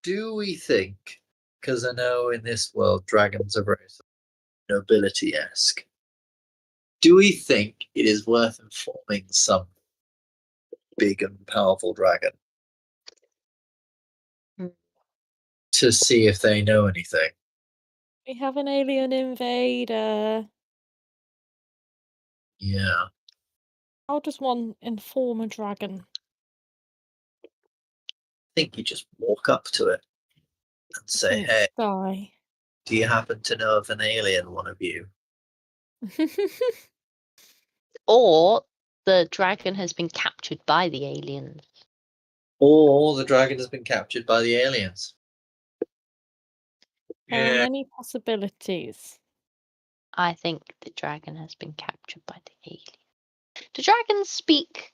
Do we think, because I know in this world dragons are very nobility-esque, do we think it is worth informing some big and powerful dragon to see if they know anything? We have an alien invader. Yeah. How does one inform a dragon? I think you just walk up to it and say, In hey, sky. do you happen to know of an alien, one of you? Or the dragon has been captured by the aliens. Or the dragon has been captured by the aliens. There are many possibilities. I think the dragon has been captured by the aliens. Do dragons speak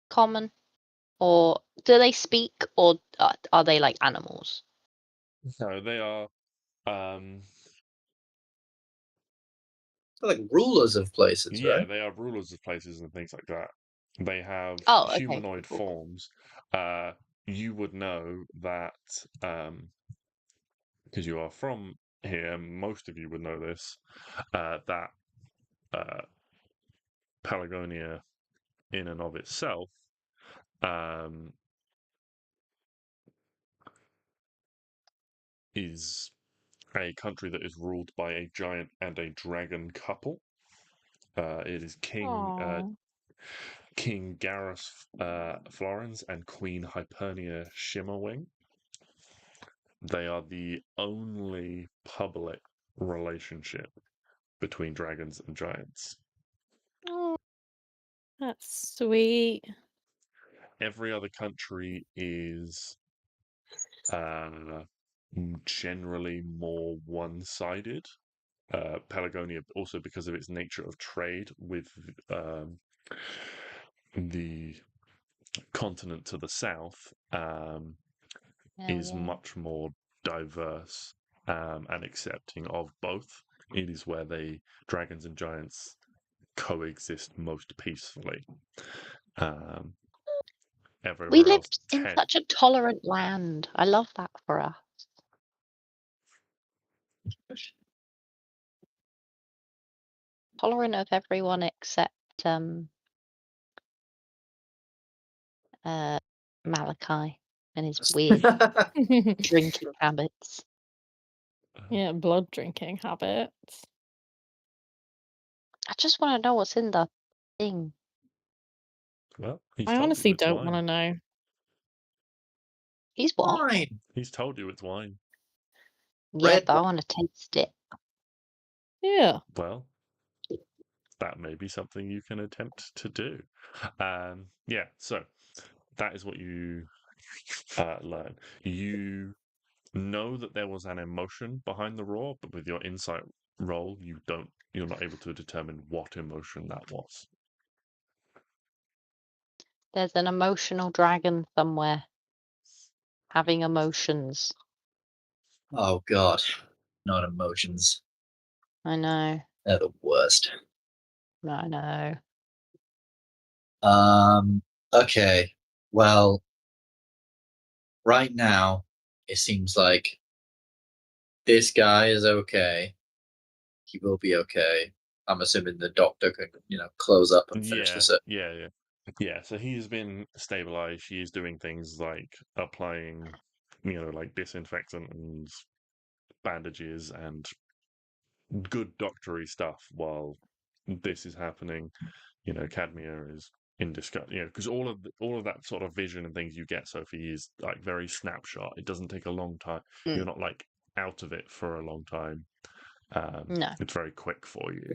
common? Or do they speak, or are they like animals? No, they are. They're like rulers of places, Yeah, right? they are rulers of places and things like that. They have Oh, okay. humanoid Cool. forms. You would know that because you are from here. Most of you would know this. That Pelagonia, in and of itself, is a country that is ruled by a giant and a dragon couple. It is King Garrus Florens and Queen Hypernia Shimmerwing. They are the only public relationship between dragons and giants. Oh, that's sweet. Every other country is generally more one-sided. Pelagonia, also because of its nature of trade with the continent to the south, is much more diverse and accepting of both. It is where dragons and giants coexist most peacefully. We Everywhere live else, in such a tolerant land. I love that for us. Tolerant of everyone except Malachi and his weird drinking habits. Yeah, blood drinking habits. I just want to know what's in the thing. Well, he's I told honestly you it's don't wine. want to know. He's what? Fine. He's told you it's wine. Yeah, Red but I wine. want to taste it. Yeah. Well, that may be something you can attempt to do. Yeah, so that is what you learn. know that there was an emotion behind the roar, but with your insight roll, you're not able to determine what emotion that was. There's an emotional dragon somewhere having emotions. Oh god, not emotions. I know. They're the worst. I know. Okay. Well, right now it seems like this guy is okay. He will be okay. I'm assuming the doctor can, close up and finish the set. Yeah, so he has been stabilized. She is doing things like applying, like disinfectant and bandages and good doctory stuff while this is happening. Cadmia is in discuss. Because all of that sort of vision and things you get, Sophie, is like very snapshot. It doesn't take a long time. You're not like out of it for a long time. No. It's very quick for you.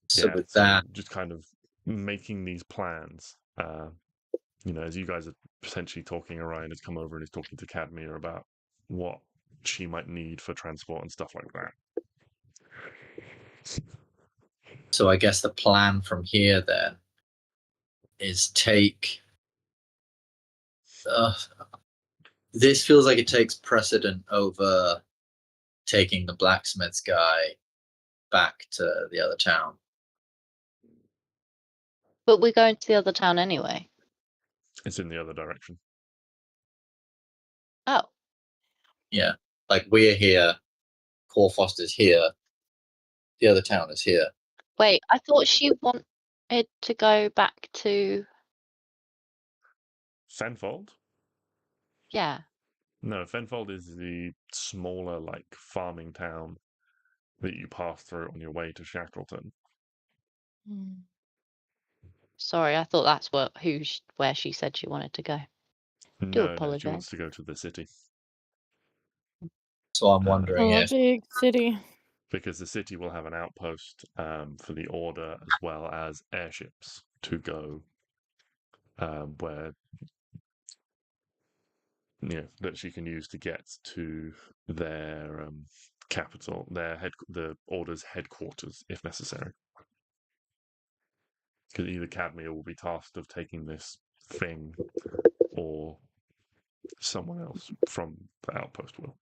So with that, just kind of making these plans. As you guys are potentially talking, Orion has come over and is talking to Cadmia about what she might need for transport and stuff like that. so I guess the plan from here then is take. This feels like it takes precedent over taking the blacksmith's guy back to the other town. But we're going to the other town anyway. It's in the other direction. Oh. Yeah. Like we're here, Corfoster's here, the other town is here. Wait, I thought she wanted to go back to Fenfold? Yeah. No, Fenfold is the smaller, like, farming town that you pass through on your way to Shackleton. Sorry, I thought that's where she said she wanted to go. Do No, she apologize. wants to go to the city. So I'm wondering Oh, if big city. Because the city will have an outpost for the Order as well as airships to go where that she can use to get to their capital, the Order's headquarters if necessary. Because either Cadmia will be tasked of taking this thing, or someone else from the outpost will.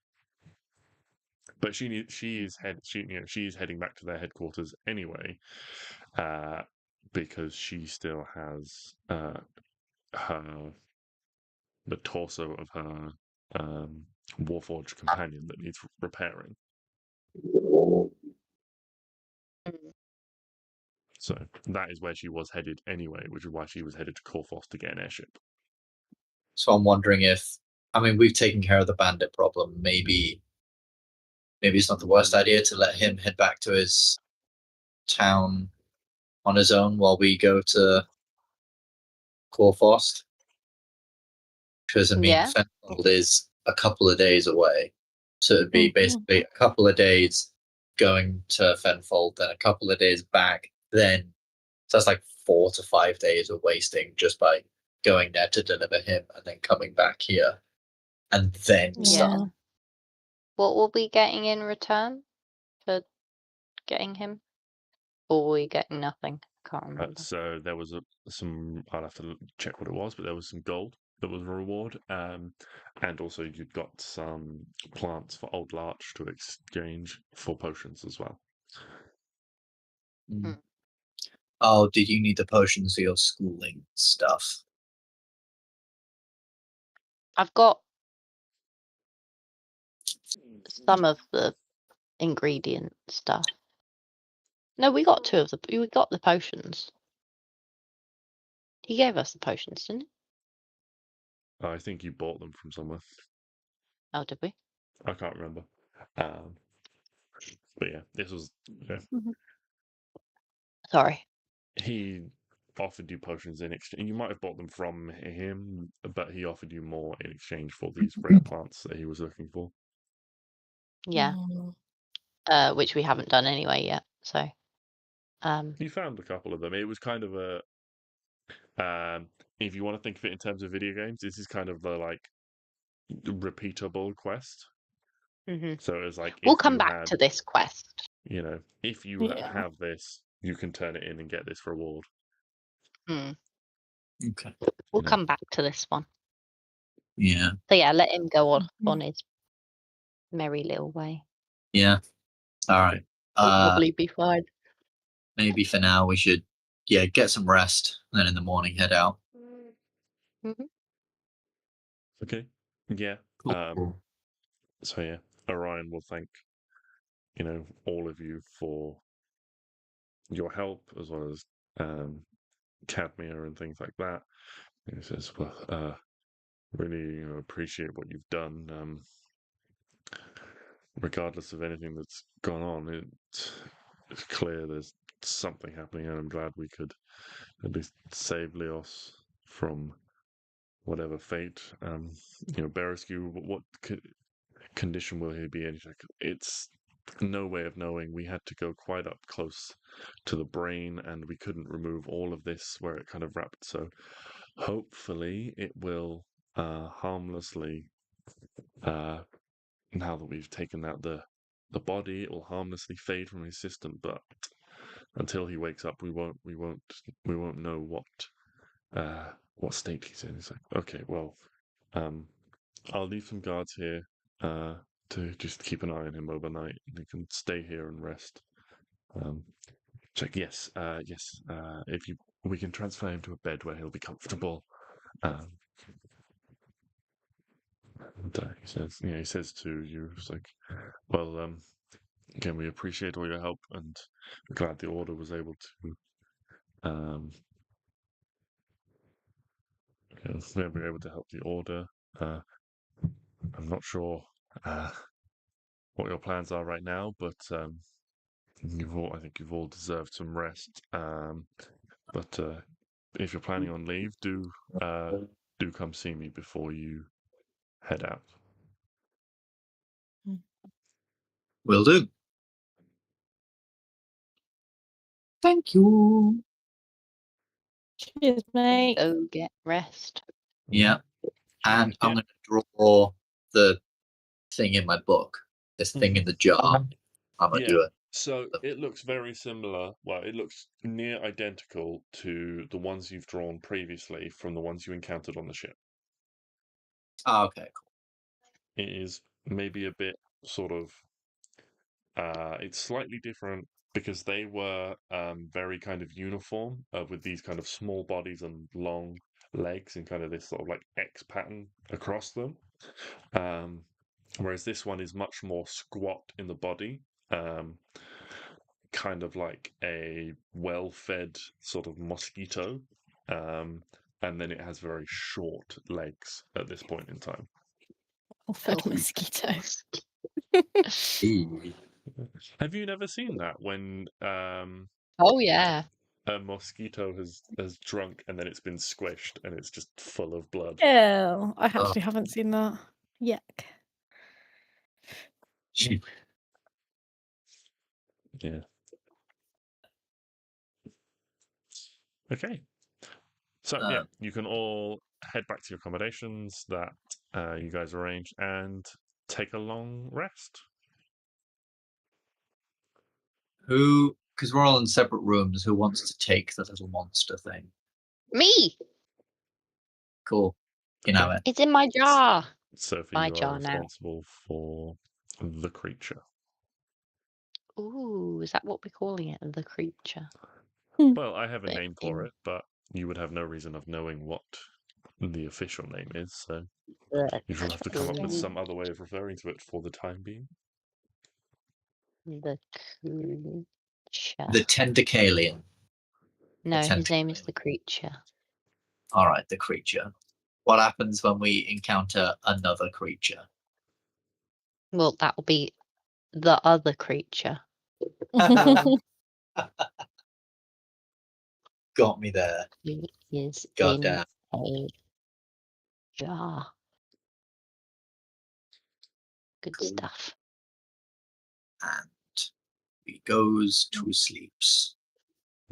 But she is heading back to their headquarters anyway, because she still has the torso of her Warforged companion that needs repairing. So that is where she was headed anyway, which is why she was headed to Corfos to get an airship. So I'm wondering we've taken care of the bandit problem. Maybe it's not the worst idea to let him head back to his town on his own while we go to Corfost. Because Fenfold is a couple of days away. So it'd be basically a couple of days going to Fenfold, then a couple of days back, then so that's like 4 to 5 days of wasting just by going there to deliver him and then coming back here and then start. What will we be getting in return for getting him? Or were we getting nothing? I can't remember. So there was some. I'll have to check what it was, but there was some gold that was a reward, and also you'd got some plants for Old Larch to exchange for potions as well. Oh, did you need the potions for your schooling stuff? I've got some of the ingredient stuff. No, we got we got the potions. He gave us the potions, didn't he? I think you bought them from somewhere. Oh, did we? I can't remember. But yeah, this was. Yeah. Sorry. He offered you potions in exchange. You might have bought them from him, but he offered you more in exchange for these rare plants that he was looking for. Yeah. Which we haven't done anyway yet. So. You found a couple of them. It was kind of If you want to think of it in terms of video games, this is kind of the like repeatable quest. So it's like We'll if come you back had, to this quest. you know, if you Yeah. have this, you can turn it in and get this reward. Okay. We'll Yeah. come back to this one. Yeah. So yeah, let him go on his merry little way. Yeah. All right. He'll probably be fine. Maybe for now we should, get some rest, and then in the morning head out. Okay. Yeah. Cool. So yeah, Orion will thank, all of you for your help, as well as Cadmia and things like that. And he says, "Well, really, appreciate what you've done. Regardless of anything that's gone on, it's clear there's something happening, and I'm glad we could at least save Leos from whatever fate. Berescu, what condition will he be in?" It's no way of knowing. We had to go quite up close to the brain, and we couldn't remove all of this where it kind of wrapped. So hopefully it will harmlessly, now that we've taken out the body, it will harmlessly fade from his system. But until he wakes up, we won't know what state he's in. It's like, okay, well, I'll leave some guards here to just keep an eye on him overnight, and he can stay here and rest. Check. Yes. If we can transfer him to a bed where he'll be comfortable. And, he says to you, it's like, well, again, we appreciate all your help, and we're glad the order was able to, we were able to help the order. I'm not sure what your plans are right now, but I think you've all deserved some rest. But if you're planning on leave, do come see me before you head out. Will do. Thank you. Cheers, mate. Go get rest. Yeah. And I'm Yeah. going to draw the thing in my book, this thing in the jar. I'm going to do it. So it looks very similar. Well, it looks near identical to the ones you've drawn previously from the ones you encountered on the ship. Oh, okay, cool. It is maybe a bit sort of, it's slightly different because they were very kind of uniform with these kind of small bodies and long legs and kind of this sort of like X pattern across them. Whereas this one is much more squat in the body, kind of like a well-fed sort of mosquito, and then it has very short legs at this point in time. Fed mosquito. Have you never seen that when Oh yeah. a mosquito has drunk and then it's been squished and it's just full of blood? Ew, I actually haven't seen that. Yuck. Yeah. Okay. So yeah, you can all head back to your accommodations that you guys arranged and take a long rest. Because we're all in separate rooms, who wants to take the little monster thing? Me. Cool. You know it. It's in my jar. Sophie, My you are jar now. responsible for the creature. Ooh, is that what we're calling it? The creature. Well, I have a name for Thing. it, but you would have no reason of knowing what the official name is, so you shall have to come up with some other way of referring to it for the time being. The creature. The Tentacalian. No, his name is the creature. All right, the creature. What happens when we encounter another creature? Well, that will be the other creature. Got me there. He is Goddamn. in a jar. Good stuff. And he goes to sleeps.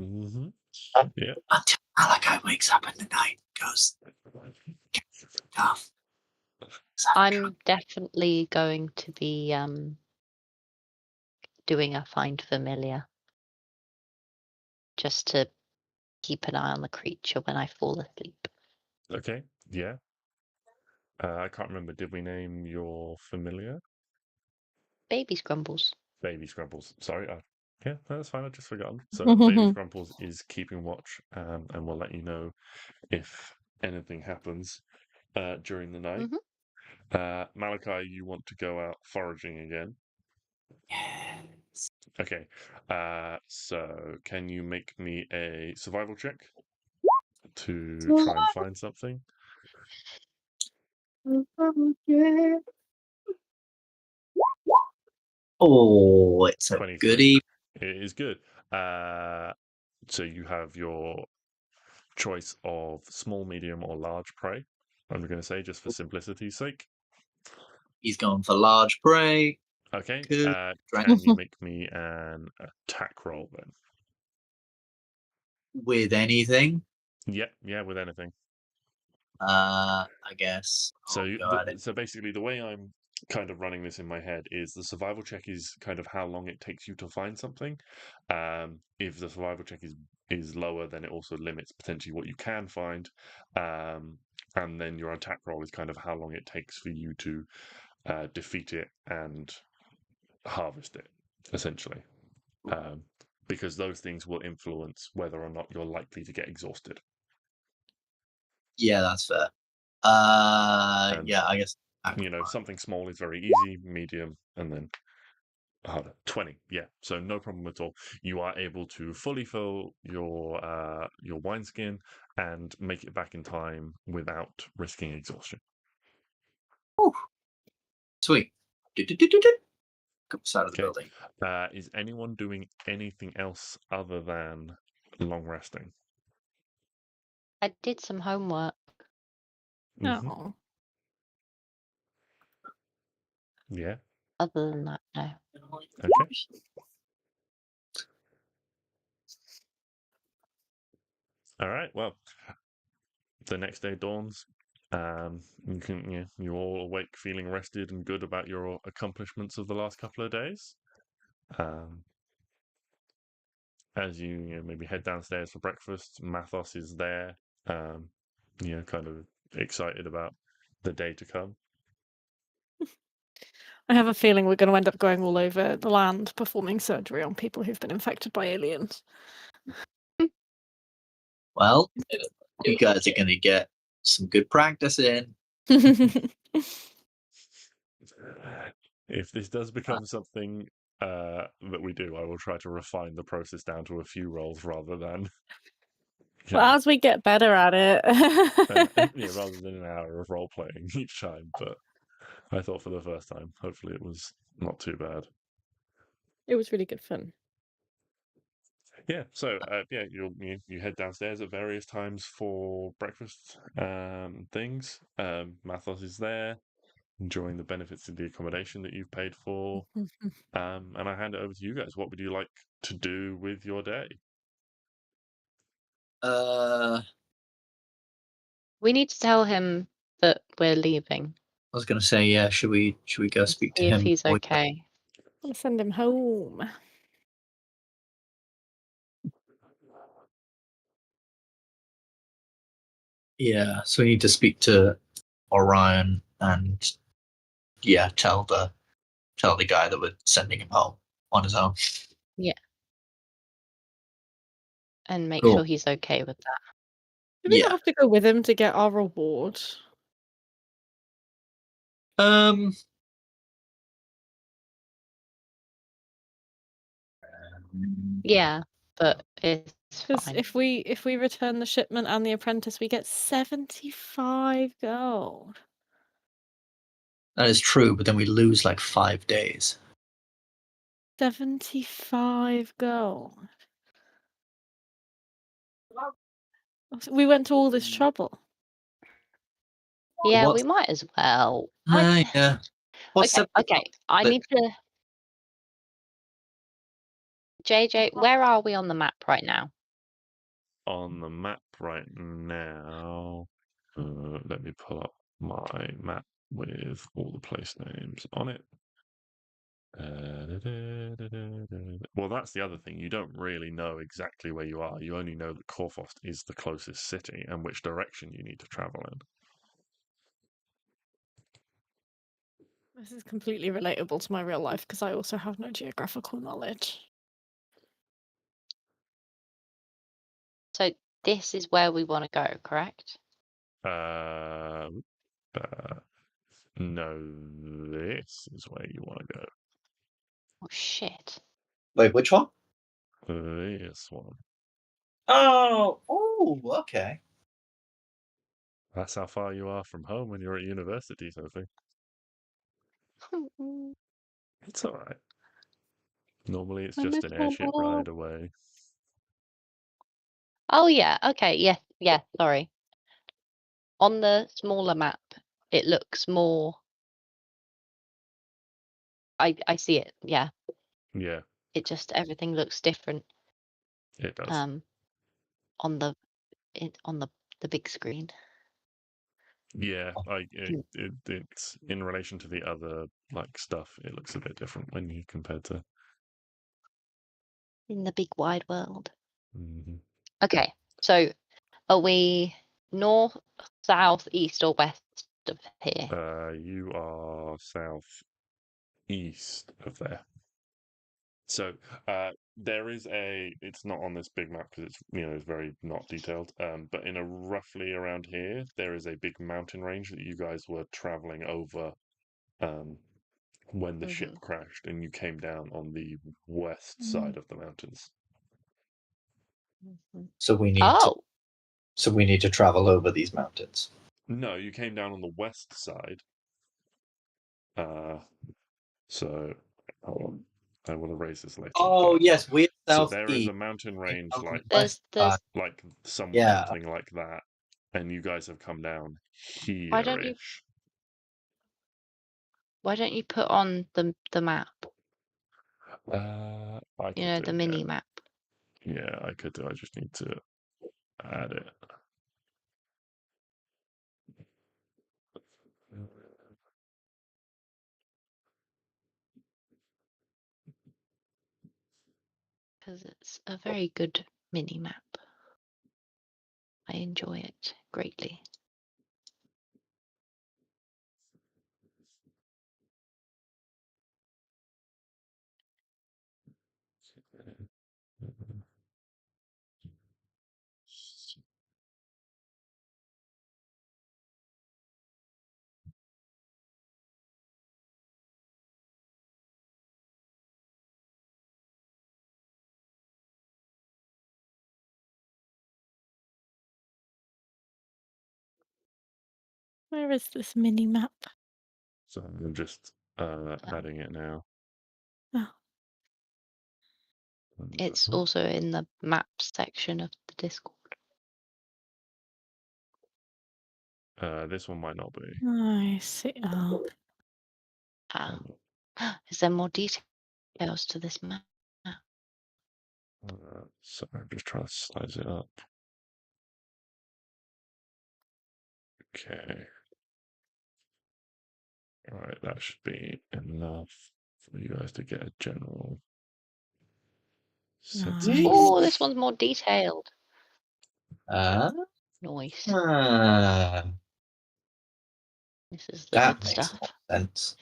Mm-hmm. Yeah. Until Malachi wakes up in the night and goes, tough. I'm definitely going to be doing a find familiar, just to keep an eye on the creature when I fall asleep. Okay, yeah. I can't remember. Did we name your familiar? Baby Scrumbles. Baby Scrumbles. Sorry. Yeah, that's fine. I just forgotten. So Baby Scrumbles is keeping watch, and we'll let you know if anything happens during the night. Malachi, you want to go out foraging again? Yes. Okay. So can you make me a survival check to try and find something? Oh, it's a 23. goodie. It is good. So you have your choice of small, medium, or large prey. I'm going to say just for simplicity's sake. He's going for large prey. Okay. Good. Can you make me an attack roll then? With anything? Yeah, with anything. I guess. So, I'll go at it. so basically, the way I'm kind of running this in my head is the survival check is kind of how long it takes you to find something. If the survival check is lower, then it also limits potentially what you can find. And then your attack roll is kind of how long it takes for you to defeat it and harvest it, essentially. Because those things will influence whether or not you're likely to get exhausted. Yeah, that's fair. And, yeah, I guess. Something small is very easy, medium, and then harder. 20, yeah. So no problem at all. You are able to fully fill your wineskin and make it back in time without risking exhaustion. Whew. Sweet. Go side of the building. Is anyone doing anything else other than long resting? I did some homework. Mm-hmm. Yeah. Other than that, no. Okay. All right. Well, the next day dawns. You're all awake, feeling rested and good about your accomplishments of the last couple of days. As you maybe head downstairs for breakfast, Mathos is there. Kind of excited about the day to come. I have a feeling we're going to end up going all over the land performing surgery on people who've been infected by aliens. Well, you guys are going to get some good practice in. If this does become something that we do, I will try to refine the process down to a few rolls rather than. Well, as we get better at it. Rather than an hour of role playing each time. But I thought for the first time, hopefully it was not too bad. It was really good fun. Yeah, so you head downstairs at various times for breakfast things. Mathos is there, enjoying the benefits of the accommodation that you've paid for. And I hand it over to you guys. What would you like to do with your day? We need to tell him that we're leaving. I was going to say, yeah, should we go speak to See him? if he's okay. I'll send him home. Yeah, so we need to speak to Orion and tell the guy that we're sending him home on his own. Yeah. And make Cool. sure he's okay with that. Do we not have to go with him to get our reward? Yeah, but it's Because fine. if we return the shipment and the apprentice, we get 75 gold. That is true, but then we lose like 5 days. 75 gold. We went to all this trouble. Yeah, we might as well. Yeah. Okay. I need to. JJ, where are we on the map right now? on the map right now. Let me pull up my map with all the place names on it. Well, that's the other thing. You don't really know exactly where you are. You only know that Corfost is the closest city and which direction you need to travel in. This is completely relatable to my real life because I also have no geographical knowledge. So this is where we want to go, correct? No, this is where you want to go. Oh shit. Wait, which one? This one. Oh, okay. That's how far you are from home when you're at university, Sophie. It's all right. Normally, it's I just miss an my airship mom. ride away. Oh yeah, okay, yeah, sorry. On the smaller map, it looks more. I see it. Yeah, Yeah, it just everything looks different. it does. On the big screen. Yeah, it's in relation to the other stuff. It looks a bit different when you compared to. In the big wide world. Mhm. Okay, so are we north, south, east, or west of here? You are southeast of there. So there is it's not on this big map because it's very not detailed. But in a roughly around here, there is a big mountain range that you guys were traveling over when the ship crashed, and you came down on the west side of the mountains. So we need Oh, So we need to travel over these mountains. No, you came down on the west side. So hold on. I will erase this later. Oh, but- yes, we're So southeast. there is a mountain range on the like west there's side. something Yeah. like that, and you guys have come down here. Why don't you put on the map? I could You know, do, the mini map. Yeah, I could do. I just need to add it. Because it's a very good mini map. I enjoy it greatly. Where is this mini map? So I'm just adding it now. Oh. It's also in the map section of the Discord. This one might not be. I see. Oh. Is there more details to this map? So I'm just trying to size it up. Okay. All right, that should be enough for you guys to get a general sense. Nice. Oh, this one's more detailed. Nice. This is the That good makes stuff. more sense.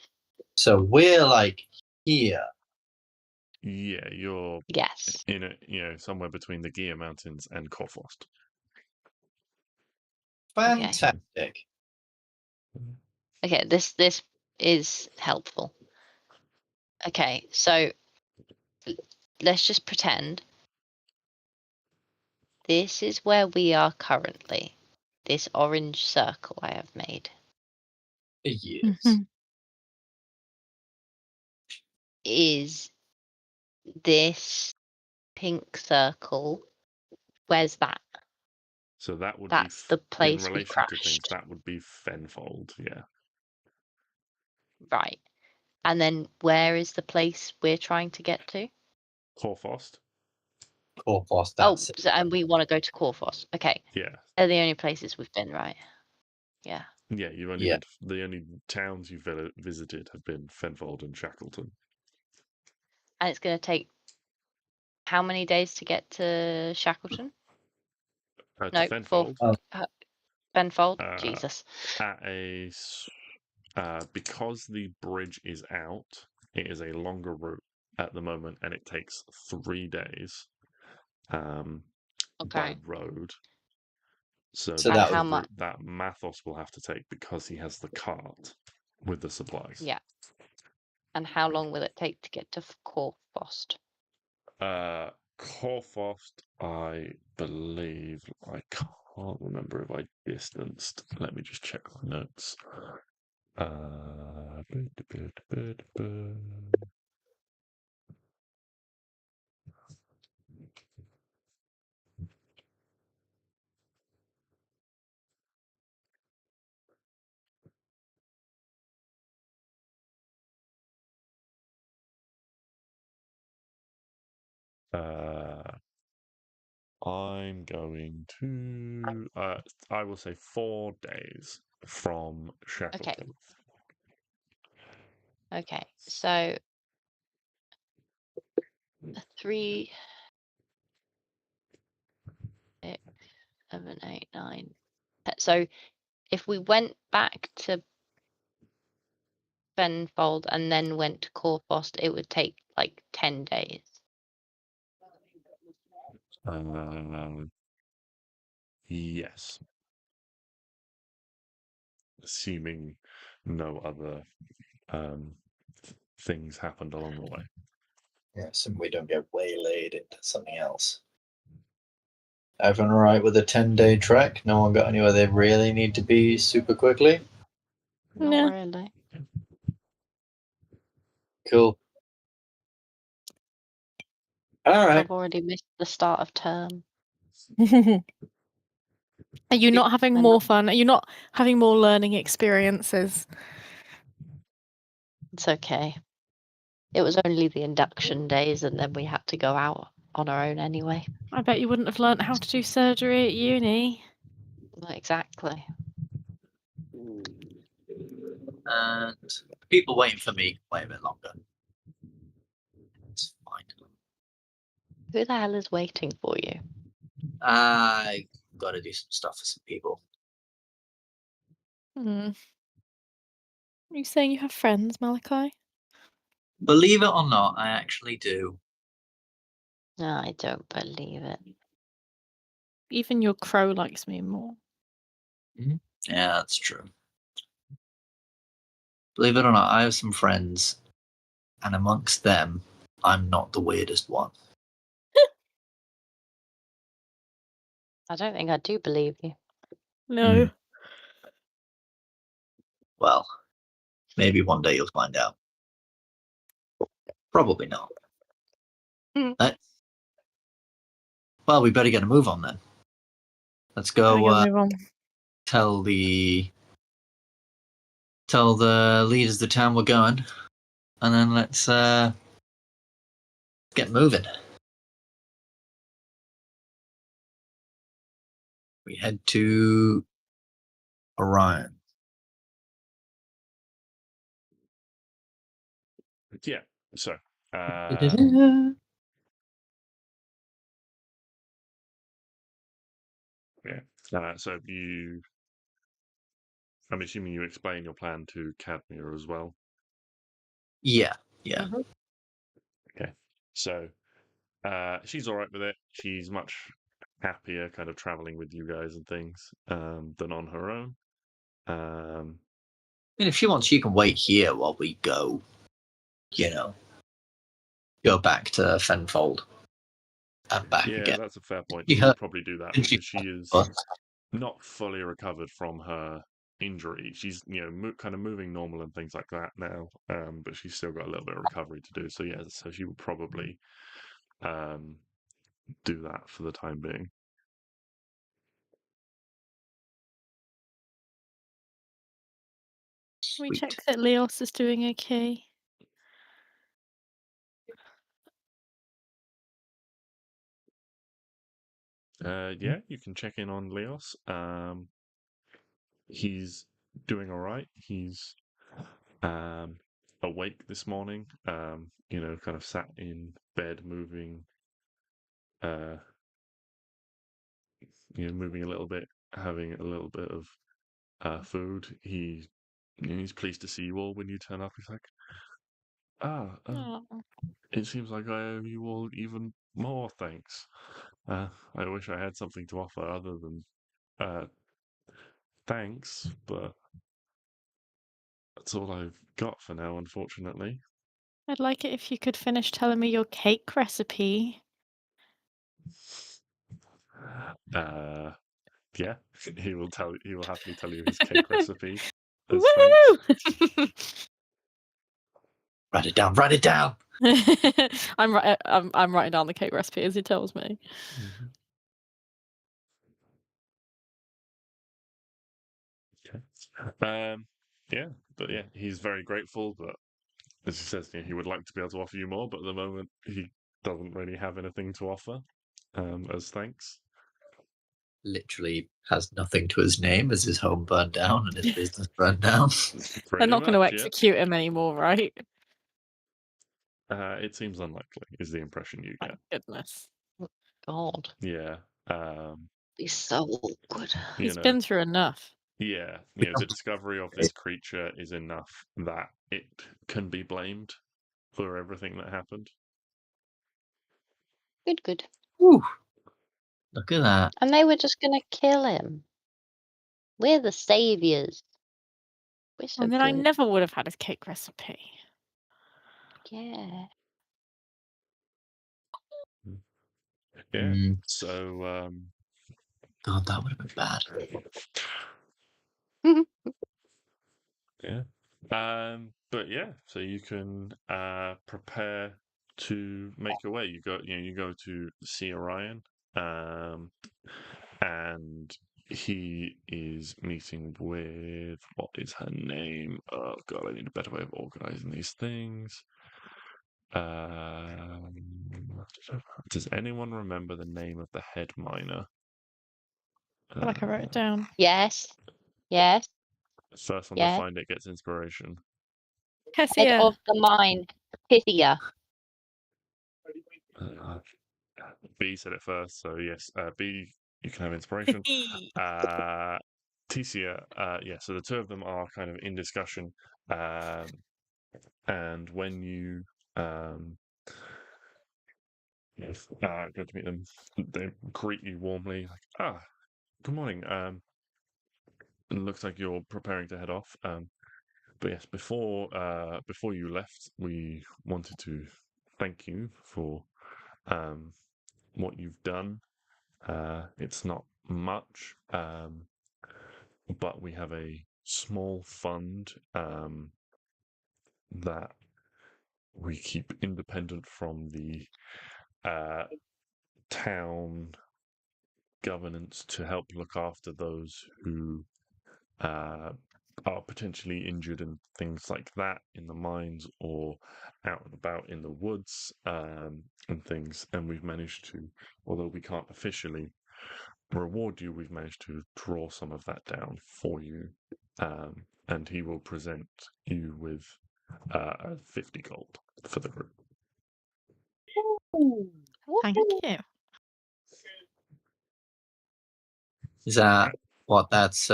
So we're here. Yeah, you're Yes. in somewhere between the Gia Mountains and Corfost. Fantastic. Okay, this is helpful. Okay, so let's just pretend this is where we are currently. This orange circle I have made. Yes. Is this pink circle? Where's that? So that would That's be the place in we relation to things. crashed. That would be Fenfold. Yeah. Right. And then where is the place we're trying to get to? Corfost. Corpos, Oh, that's it. so, and we want to go to Corfos. Okay, Yeah. they're the only places we've been, right? Yeah. Yeah, you've only Yeah. been the only towns you've visited have been Fenfold and Shackleton. And it's going to take how many days to get to Shackleton? To No, Fenfold, Benfold. Uh, Jesus. because the bridge is out, it is a longer route at the moment, and it takes 3 days by Okay. road. So So And that's that how a much? route that Mathos will have to take because he has the cart with the supplies. Yeah. And how long will it take to get to Corfost? Corfost, I believe, I can't remember if I distanced. Let me just check my notes. I'm going to. I will say 4 days from Shackleton. Okay. So 3, 6, 7, 8, 9. So if we went back to Benfold and then went to Corfost, it would take like 10 days. Yes. Assuming no other things happened along the way. Yeah, so we don't get waylaid into something else. Everyone all right with a 10-day trek? No one got anywhere they really need to be super quickly? Not No. really. Cool. All right. I've already missed the start of term. Are you not having I'm more not- fun? Are you not having more learning experiences? It's okay. It was only the induction days, and then we had to go out on our own anyway. I bet you wouldn't have learnt how to do surgery at uni. Not exactly. And people waiting for me wait a bit longer. It's fine. Who the hell is waiting for you? I got to do some stuff for some people. Hmm. Are you saying you have friends, Malachi? Believe it or not, I actually do. No, I don't believe it. Even your crow likes me more. Yeah, that's true. Believe it or not, I have some friends, and amongst them, I'm not the weirdest one. I don't think I do believe you. No. Well, maybe one day you'll find out. Probably not. Mm. Well, we better get a move on then. Let's Gotta go move on. tell the leaders of the town we're going, and then let's get moving. We head to Orion. Yeah. So. Yeah. So you. I'm assuming you explain your plan to Cadmia as well. Yeah. Okay. So she's all right with it. She's much happier kind of traveling with you guys and things than on her own. I mean, if she wants, she can wait here while we go. Go back to Fenfold and back Yeah, again. that's a fair point. She She hurt- would probably do that didn't she because she is hurt? not fully recovered from her injury. She's kind of moving normal and things like that now, but she's still got a little bit of recovery to do. So yeah, so she will probably do that for the time being. We Sweet. check that Leos is doing okay. Yeah, you can check in on Leos. He's doing all right. He's awake this morning. Kind of sat in bed, moving. Moving a little bit, having a little bit of food. He's pleased to see you all when you turn up. He's like, Aw. it seems like I owe you all even more thanks. I wish I had something to offer other than thanks, but that's all I've got for now, unfortunately. I'd like it if you could finish telling me your cake recipe. Yeah, he will happily tell you his cake recipe as thanks. Woo! Write it down. Write it down. I'm writing down the cake recipe as he tells me. Mhm. Okay. Yeah, he's very grateful, but as he says, he would like to be able to offer you more, but at the moment he doesn't really have anything to offer as thanks. Literally has nothing to his name as his home burned down and his business burned down. They're not going to execute him anymore, right? It seems unlikely, is the impression you get. Thank goodness. God, Yeah. he's so awkward. He's been through enough. Yeah, the discovery of this creature is enough that it can be blamed for everything that happened. Good. Whew. Look at that. And they were just going to kill him. We're the saviors. We're so And then I good. never would have had his cake recipe. Yeah. Yeah. Mm. So God, that would have been bad. yeah. But yeah, so you can prepare to make your way. You go to see Orion, and he is meeting with, what is her name? Oh god, I need a better way of organizing these things. Does anyone remember the name of the head miner? I feel like I wrote it down. Yes. First one to Yes. find it gets inspiration. Head Cassia. of the mine. Pythia. B said it first, so yes, B, you can have inspiration. Tesia, yeah, so the two of them are kind of in discussion, and when you go to meet them, they greet you warmly, like, good morning. It looks like you're preparing to head off. But yes, before you left, we wanted to thank you for what you've done. It's not much, but we have a small fund that we keep independent from the town governance to help look after those who are potentially injured and things like that in the mines or out and about in the woods and things. And we've managed to, although we can't officially reward you, we've managed to draw some of that down for you. And he will present you with 50 gold for the group. Thank you. Is that what? That's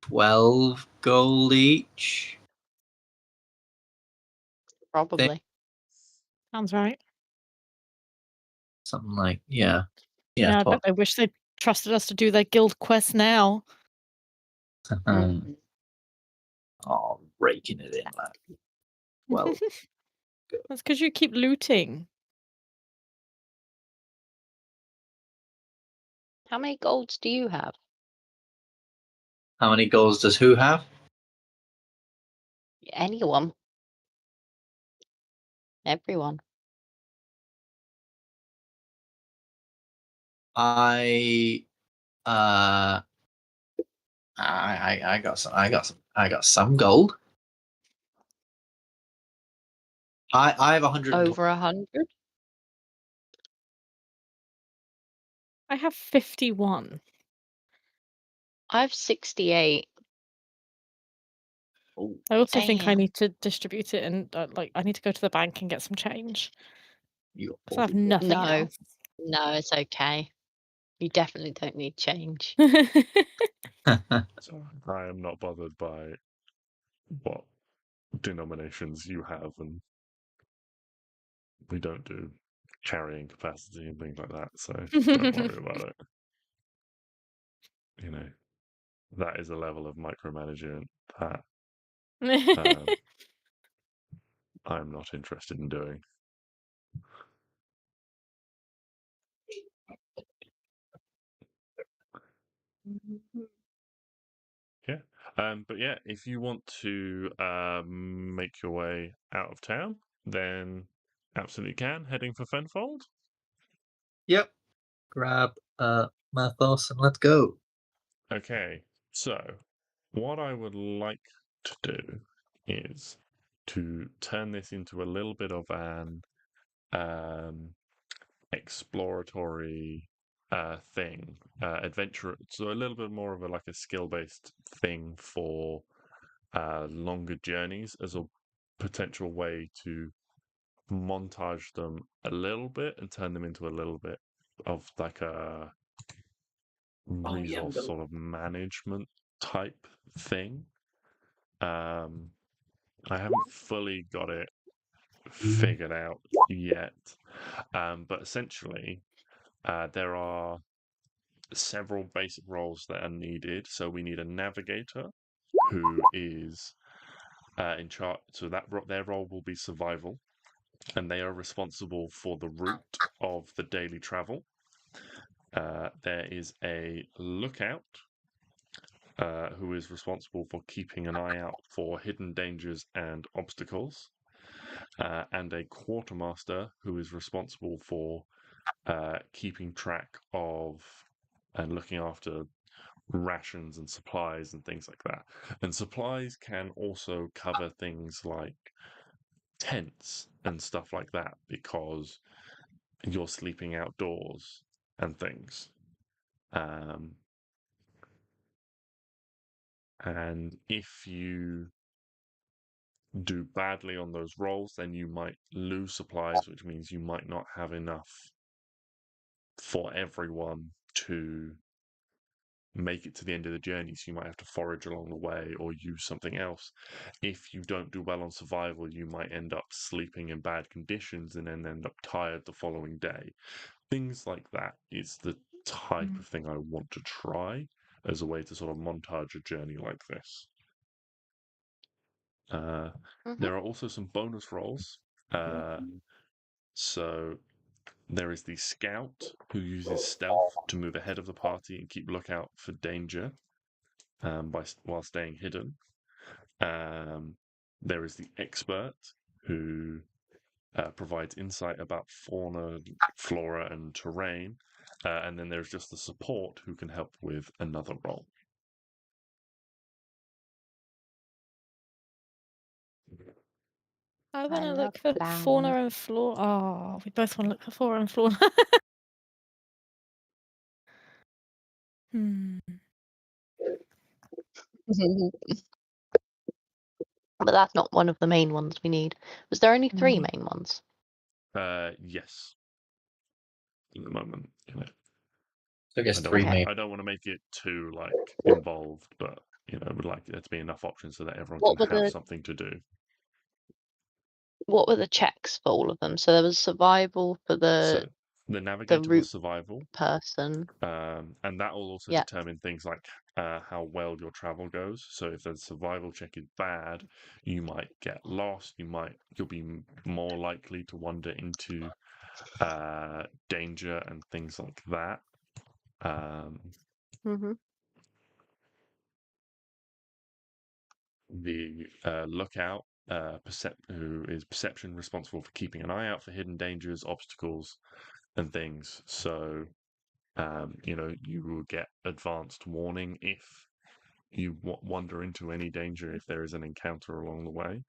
12 gold each. Probably. Sounds right. Something like yeah. I bet they wish they trusted us to do their guild quest now. Oh, raking it in like well. That's because you keep looting. How many golds do you have? How many golds does who have? Anyone. Everyone. I got some gold. I have 100. Over 100? I have 51. I have 68. Oh, I also think I Damn. need to distribute it and I need to go to the bank and get some change. you Because I have probably nothing No. else. No, it's okay. You definitely don't need change. So I am not bothered by what denominations you have, and we don't do carrying capacity and things like that, so don't worry about it. You know, that is a level of micromanagement that I'm not interested in doing. Yeah. But yeah, if you want to make your way out of town, then absolutely can. Heading for Fenfold. Yep. Grab Mathos and let's go. Okay. So, what I would like to do is to turn this into a little bit of an exploratory thing, adventure. So a little bit more of a skill-based thing for longer journeys as a potential way to montage them a little bit and turn them into a little bit of like a resource sort of management type thing. I haven't fully got it figured out yet, but essentially there are several basic roles that are needed. So we need a navigator who is in charge. So their role will be survival, and they are responsible for the route of the daily travel. There is a lookout who is responsible for keeping an eye out for hidden dangers and obstacles, and a quartermaster who is responsible for keeping track of and looking after rations and supplies and things like that. And supplies can also cover things like tents and stuff like that because you're sleeping outdoors and things. And if you do badly on those rolls, then you might lose supplies, which means you might not have enough for everyone to make it to the end of the journey. So you might have to forage along the way or use something else. If you don't do well on survival, you might end up sleeping in bad conditions and then end up tired the following day. Things like that is the type of thing I want to try as a way to sort of montage a journey like this. There are also some bonus roles. So there is the scout who uses stealth to move ahead of the party and keep lookout for danger while staying hidden. There is the expert who provides insight about fauna, flora, and terrain. And then there's just the support who can help with another role. I want to love look for flowers. fauna and flora. Oh, we both want to look for fauna and flora. But that's not one of the main ones we need. Was there only 3 main ones? Yes. At the moment, So I guess I don't, three wanna, main. I don't want to make it too involved, but I would like there to be enough options so that everyone What can were have the- something to do. What were the checks for all of them? So there was survival for So the navigator route was survival, person. and that will also Yeah. determine things like how well your travel goes. So if the survival check is bad, you might get lost. You'll be more likely to wander into danger and things like that. The lookout, who is perception, responsible for keeping an eye out for hidden dangers, obstacles, and things. So, you will get advanced warning if you wander into any danger if there is an encounter along the way.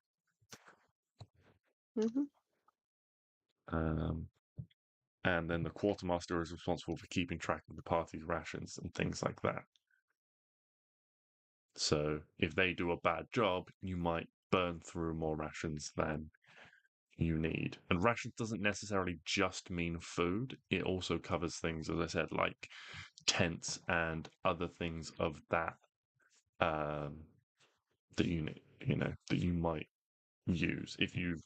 and then the quartermaster is responsible for keeping track of the party's rations and things like that. So if they do a bad job, you might burn through more rations than you need. And rations doesn't necessarily just mean food. It also covers things, as I said, like tents and other things of that that that you might use if you've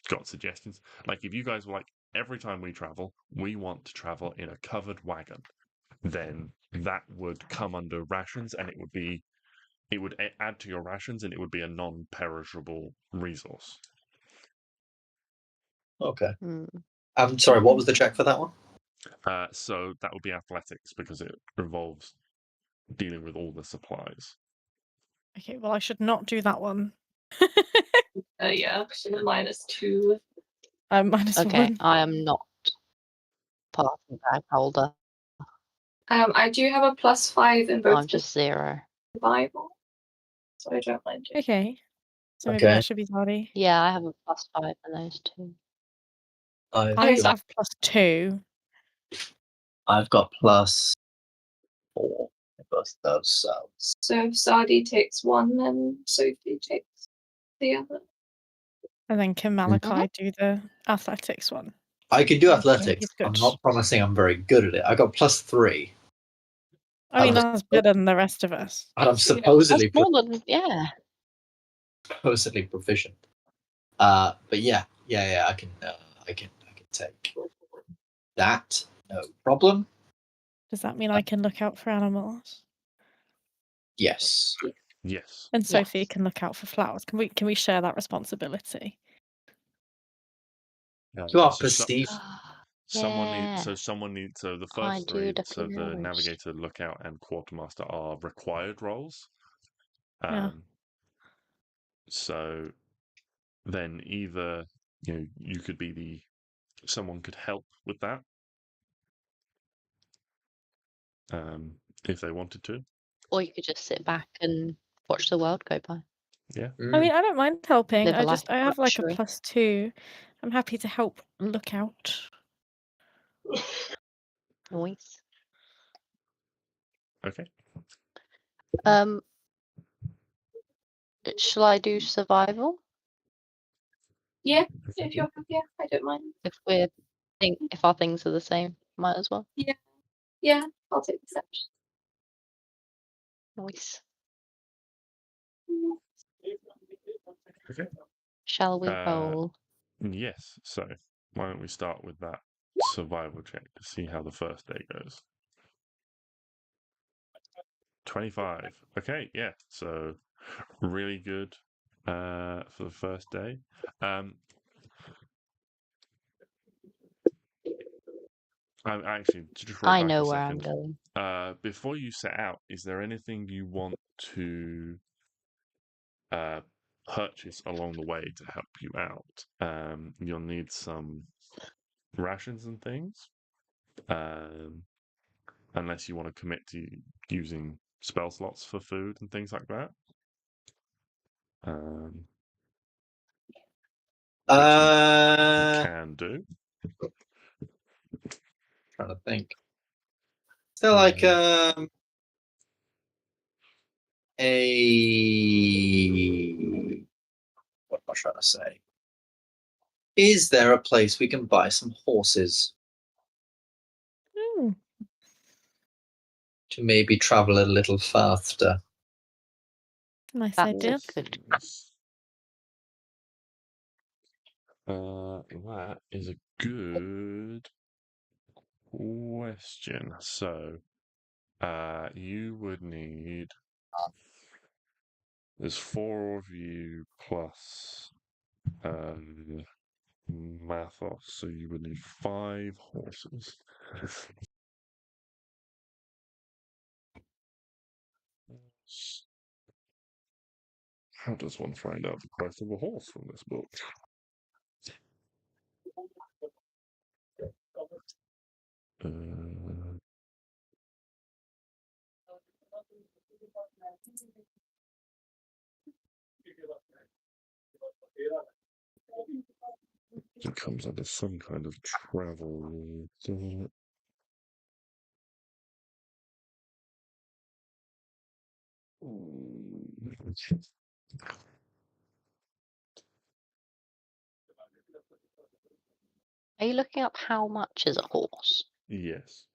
got suggestions. Like if you guys were like, every time we travel, we want to travel in a covered wagon, then that would come under rations, and it would add to your rations, and it would be a non-perishable resource. Okay. Hmm. I'm sorry, what was the check for that one? So that would be athletics, because it involves dealing with all the supplies. Okay, well, I should not do that one. Yeah, -2. -1. Okay, I am not party bag holder. I do have a +5 in both I'm just 0. survival, so I don't mind doing. Okay. So maybe Okay. that should be Zaddy. Yeah, I have a +5 in those two. I've I got, have +2. I've got +4 in both those cells. So Sadi takes 1 and Sophie takes the other. And then can Malachi do the athletics one? I can do Okay, athletics. he's I'm good. not promising I'm very good at it. I got +3. I mean, was- that's better than the rest of us. And I'm supposedly That's more than supposedly proficient. But yeah, I can take that. No problem. Does that mean I can look out for animals? Yes. Yes. And Sophie Yes. can look out for flowers. Can we share that responsibility? You are So perceived. someone Yeah. needs. So the I first do three. the So the flowers. navigator, lookout, and quartermaster are required roles. Yeah. So then either you could be someone could help with that, if they wanted to. Or you could just sit back and watch the world go by. Yeah. I mean, I don't mind helping. Live a life I of have like a luxury. +2. I'm happy to help look out. Nice. Okay. Shall I do survival? Yeah, if you're happy, I don't mind. If our things are the same, might as well. Yeah, I'll take perception. Nice. Okay. Shall we roll? Yes. So why don't we start with that survival check to see how the first day goes. 25. Okay, yeah. So really good for the first day. I'm actually just roll I back know a where I'm second. going. Before you set out, is there anything you want to purchase along the way to help you out? You'll need some rations and things. Unless you want to commit to using spell slots for food and things like that. Which you can do. Trying to think. So like a what am I trying to say? Is there a place we can buy some horses to maybe travel a little faster? Nice That's idea. a good. That is a good question. So, you would need. There's 4 of you plus Mathos, so you would need 5 horses. How does one find out the price of a horse from this book? It comes under some kind of travel. Are you looking up how much is a horse? Yes.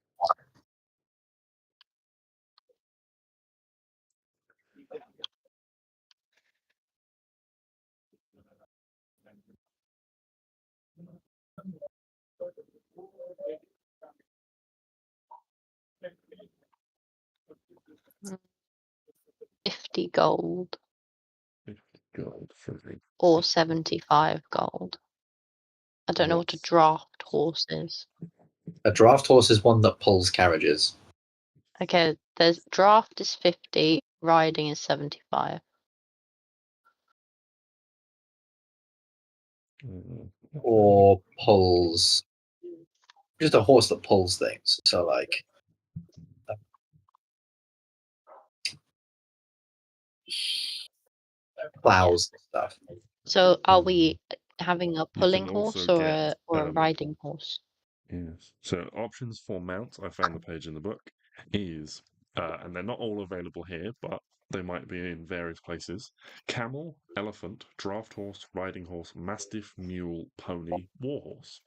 Mm. 50 gold 50 gold for the or 75 gold. I don't know what a What's- draft horse is. A draft horse is one that pulls carriages. Okay, there's draft is 50, riding is 75. Or pulls. Just a horse that pulls things. So, like. Plows and stuff. So are we having a pulling can horse also or get, a riding horse? Yes. So options for mounts, I found the page in the book, is, and they're not all available here, but they might be in various places. Camel, elephant, draft horse, riding horse, mastiff, mule, pony, warhorse.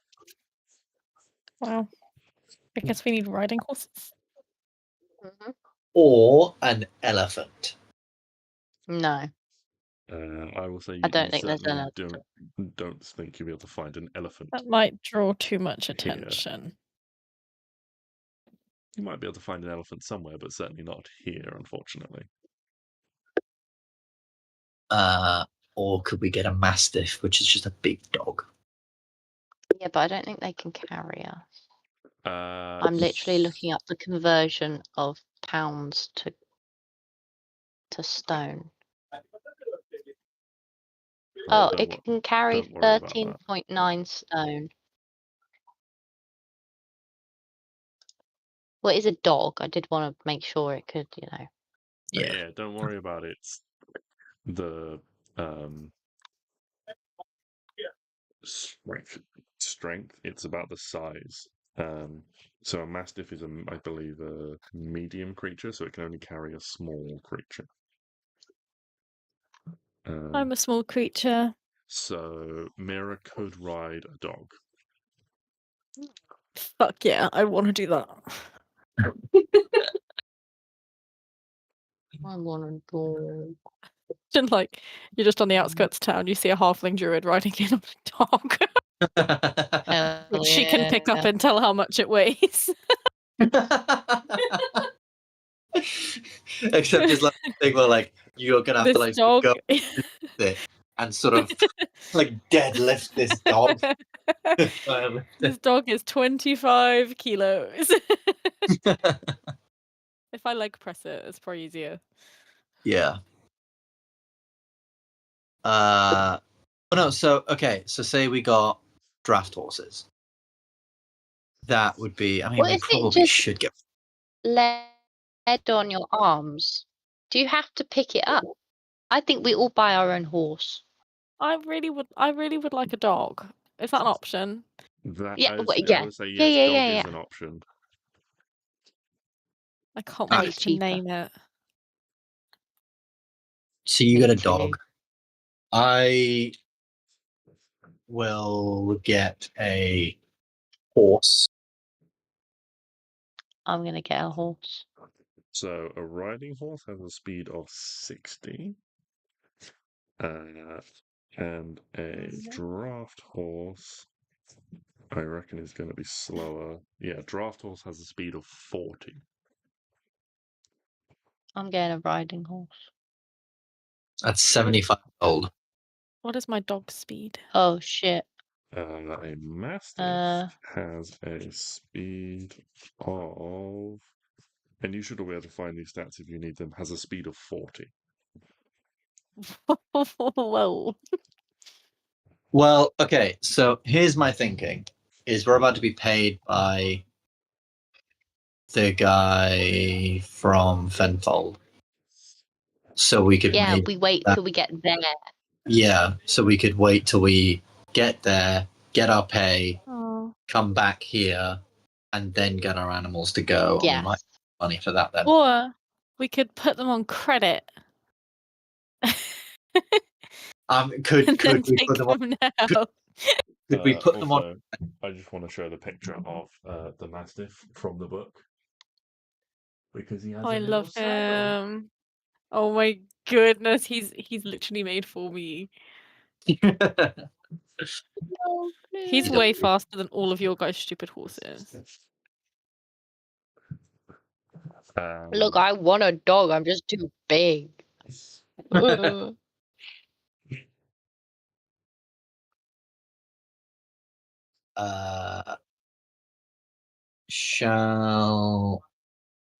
Wow. I guess we need riding horses. Mm-hmm. Or an elephant. No. I will say I don't you think there's certainly an don't think you'll be able to find an elephant. That might draw too much Here. attention. You might be able to find an elephant somewhere, but certainly not here, unfortunately. Or could we get a mastiff, which is just a big dog? Yeah, but I don't think they can carry us. I'm I'm literally looking up the conversion of pounds to stone. Oh, it can carry don't worry about that. 13.9 stone. Well, it is a dog. I did want to make sure it could, Yeah, don't worry about it. The strength. It's about the size. So a mastiff is, I believe, a medium creature, so it can only carry a small creature. I'm a small creature. So Mira could ride a dog. Fuck yeah, I want to do that. I want a dog. And like, you're just on the outskirts of town, you see a halfling druid riding in on a dog, Hell which she can pick up yeah. and tell how much it weighs. Except it's like a thing where like you're gonna have This to like dog. go with it and sort of like deadlift this dog. This dog is 25 kilos. If I leg press it, it's probably easier. Yeah. But no, so okay, so say we got draft horses. That would be, I mean, What we if it probably just should get. led on your arms? Do you have to pick it up? I think we all buy our own horse. I really would like a dog. Is that an option? That Yeah, I well, would yeah. say Yeah, yes. yeah, Dog yeah, is yeah. an option. I can't And wait it's to cheaper. name it. So you get a Literally. dog. I will get a horse. I'm gonna get a horse. So a riding horse has a speed of 60. And a draft horse, I reckon, is going to be slower. Yeah, draft horse has a speed of 40. I'm getting a riding horse. That's 75 gold. What is my dog's speed? Oh shit. A mastiff has a speed of, and you should all be able to find these stats if you need them, has a speed of 40. Whoa. Well, okay, so here's my thinking: is we're about to be paid by the guy from Fenfold, so we could Yeah, maybe, we wait till we get there. yeah, so we could wait till we get there, get our pay, Oh. come back here, and then get our animals to go. And we Yes. might have money for that then. Or we could put them on credit. Could and then we take put them on? them now. Could we put them on? Also, I just want to show the picture of the Mastiff from the book. Because he has I a little love saddle. him. Oh my goodness, he's literally made for me. He's Yeah. way faster than all of your guys' stupid horses. Look, I want a dog. I'm just too big.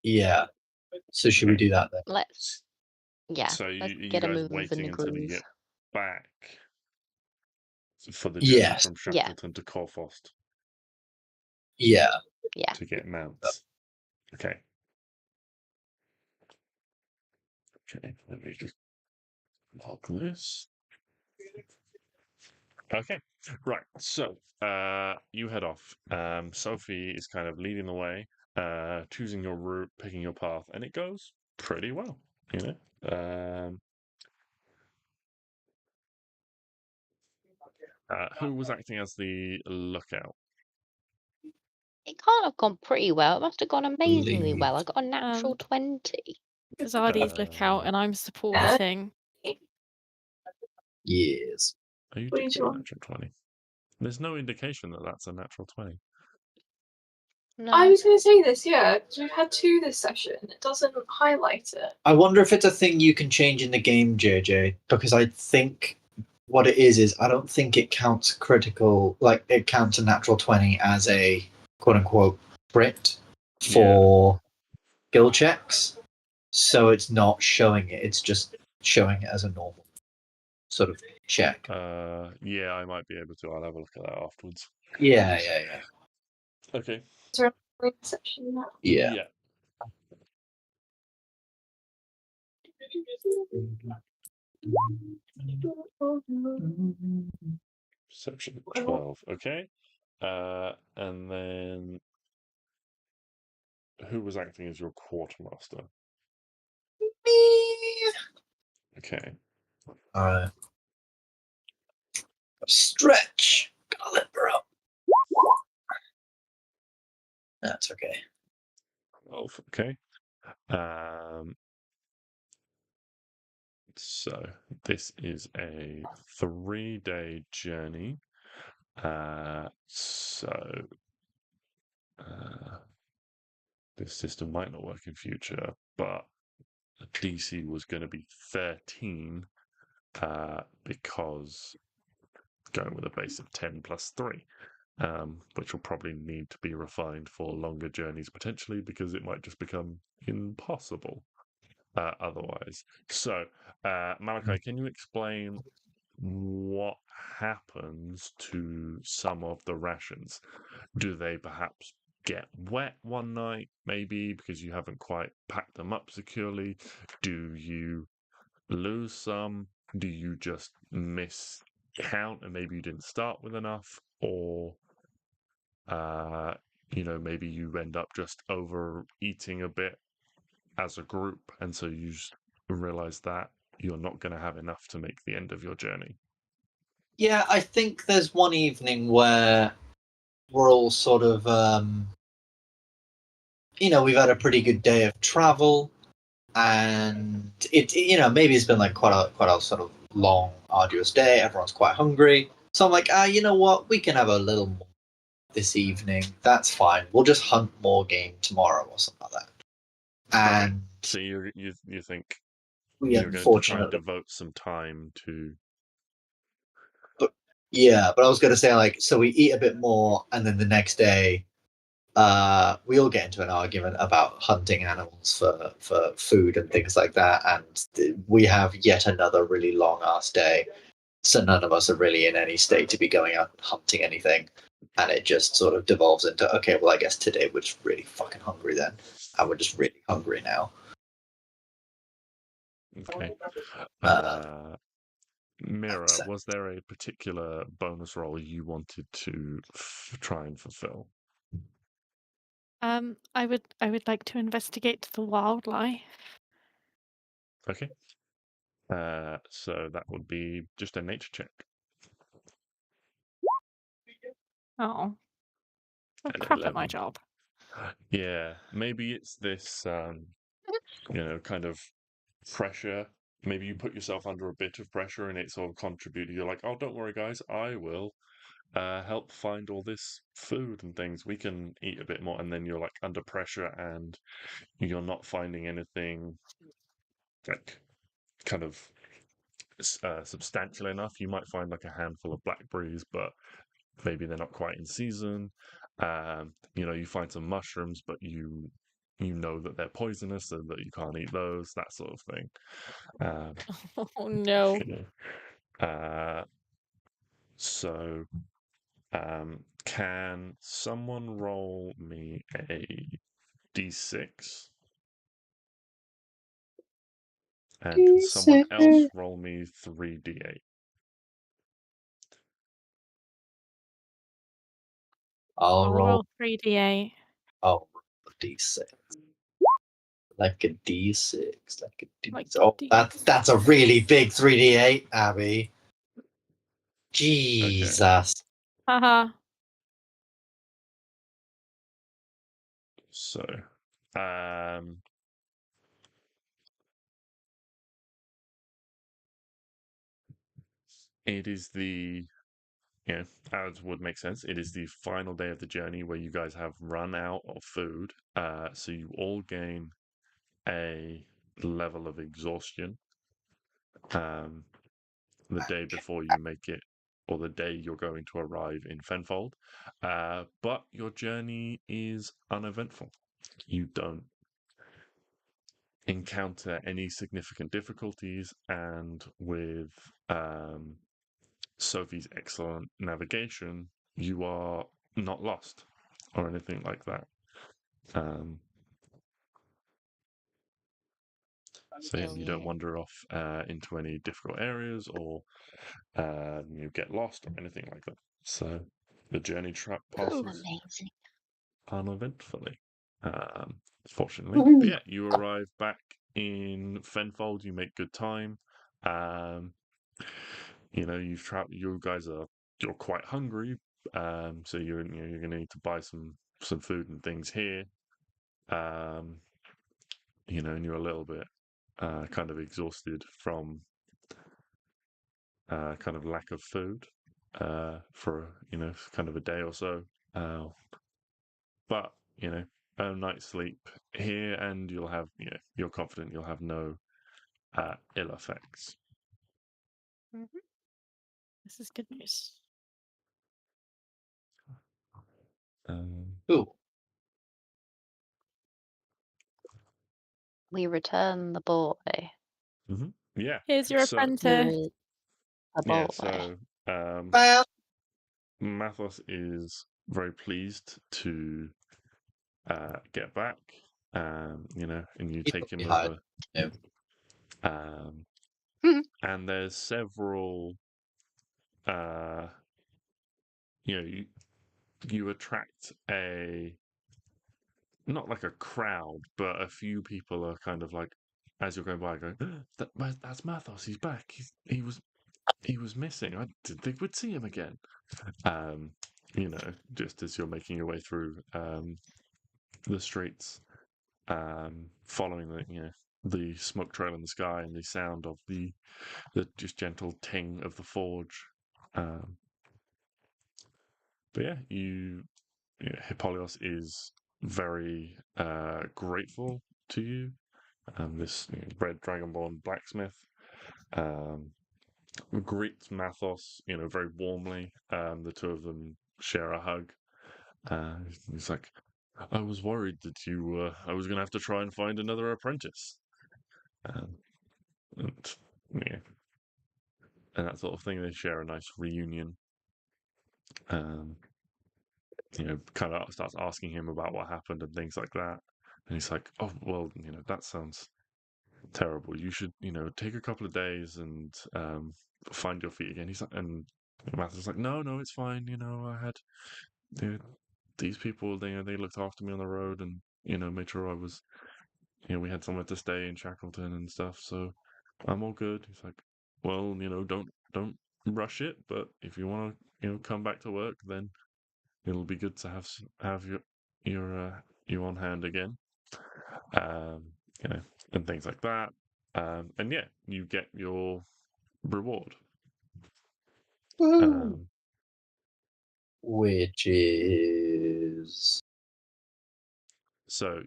Yeah. So should we do that then? Let's So let's you get a guys move in waiting the until you groove. get back for the journey Yes. from Shackleton to Corfost Yeah. Yeah. to get mounts. Okay. Okay, let me just log this. Okay, right. So you head off. Sophie is kind of leading the way, choosing your route, picking your path, and it goes pretty well. You know. Who was acting as the lookout? It can't have gone pretty well. It must have gone amazingly well. I got a natural 20. Zardy's lookout, and I'm supporting. Yes. Are you What do you doing a want? natural 20? There's no indication that that's a natural 20. No. I was going to say this, yeah, because we've had 2 this session. It doesn't highlight it. I wonder if it's a thing you can change in the game, JJ, because I think what it is I don't think it counts critical, like it counts a natural 20 as a quote unquote crit for skill checks. So it's not showing it, it's just showing it as a normal sort of check. Yeah, I might be able to. I'll have a look at that afterwards. Yeah. Okay. Is there a section now? Yeah. Section 12. Okay. And then who was acting as your quartermaster? Me. Okay. Alright. Stretch. Gotta limber up. That's okay. 12. Okay. So this is a 3-day journey. This system might not work in future, but the DC was going to be 13 because going with a base of 10 plus 3, which will probably need to be refined for longer journeys potentially because it might just become impossible otherwise. So, Malachi, can you explain what happens to some of the rations? Do they perhaps get wet one night, maybe because you haven't quite packed them up securely? Do you lose some? Do you just miscount and maybe you didn't start with enough? Or, maybe you end up just overeating a bit as a group, and so you realize that you're not going to have enough to make the end of your journey. Yeah, I think there's one evening where we're all sort of, we've had a pretty good day of travel, and it maybe it's been like quite a sort of long, arduous day. Everyone's quite hungry, so I'm like, you know what? We can have a little more this evening. That's fine. We'll just hunt more game tomorrow or something like that. And okay. So you think we you're going to try and unfortunately devote some time to. Yeah, but I was going to say, so we eat a bit more, and then the next day, we all get into an argument about hunting animals for food and things like that, and we have yet another really long-ass day, so none of us are really in any state to be going out and hunting anything, and it just sort of devolves into, okay, well, I guess today we're just really fucking hungry then, and we're just really hungry now. Okay. Mira, Accept. was there a particular bonus roll you wanted to try and fulfill? I would like to investigate the wildlife. Okay. So that would be just a nature check. Oh, I'm An crap at my 11. job. Yeah, maybe it's this, kind of pressure. Maybe you put yourself under a bit of pressure and it sort of contributed. You're like, oh, don't worry, guys, I will help find all this food and things. We can eat a bit more. And then you're like under pressure and you're not finding anything like kind of substantial enough. You might find like a handful of blackberries, but maybe they're not quite in season. You find some mushrooms, but you know that they're poisonous, so that you can't eat those. That sort of thing. Oh no. So, can someone roll me a d6? And can someone else roll me 3d8? I'll roll 3d8. a d6. Like a d6. Like a d6. Like Oh, D- that's a really big 3d8, Abby. Jesus. Haha. So, it is as would make sense, it is the final day of the journey where you guys have run out of food. So you all gain a level of exhaustion the day before you make it, or the day you're going to arrive in Fenfold. But your journey is uneventful. You don't encounter any significant difficulties, and with Sophie's excellent navigation, you are not lost or anything like that. So you don't wander off into any difficult areas or you get lost or anything like that. So the journey passes Amazing. uneventfully, fortunately. But yeah, you arrive back in Fenfold. You make good time. You guys you're quite hungry, so you're going to need to buy some food and things here. And you're a little bit kind of exhausted from kind of lack of food for kind of a day or so. But a night's sleep here, and you'll have you're confident you'll have no ill effects. Mm-hmm. This is good news. Cool. We return the boy. Mm-hmm. Yeah. Here's your So- apprentice. Who is a boy? Yeah. So Well, Mathos is very pleased to get back. And you take him He over. him. And there's several. You attract not like a crowd, but a few people are kind of like, as you're going by, going, "That's Mathos. He's back. He was missing. I didn't think we'd see him again." Just as you're making your way through the streets, following the smoke trail in the sky and the sound of the just gentle ting of the forge. But yeah, Hippolyos is very grateful to you. This red dragonborn blacksmith greets Mathos, very warmly. The two of them share a hug. He's like, "I was worried that I was going to have to try and find another apprentice." And yeah, and that sort of thing. They share a nice reunion. Kind of starts asking him about what happened and things like that. And he's like, "Oh, well, that sounds terrible. You should, take a couple of days and find your feet again. He's like, and Mathos is like, no, it's fine. I had these people. They looked after me on the road and made sure I was. We had somewhere to stay in Shackleton and stuff, so I'm all good. He's like, well, don't rush it, but if you want to, come back to work, then it'll be good to have you on hand again, um, and things like that. And yeah, you get your reward, Woo! Which is so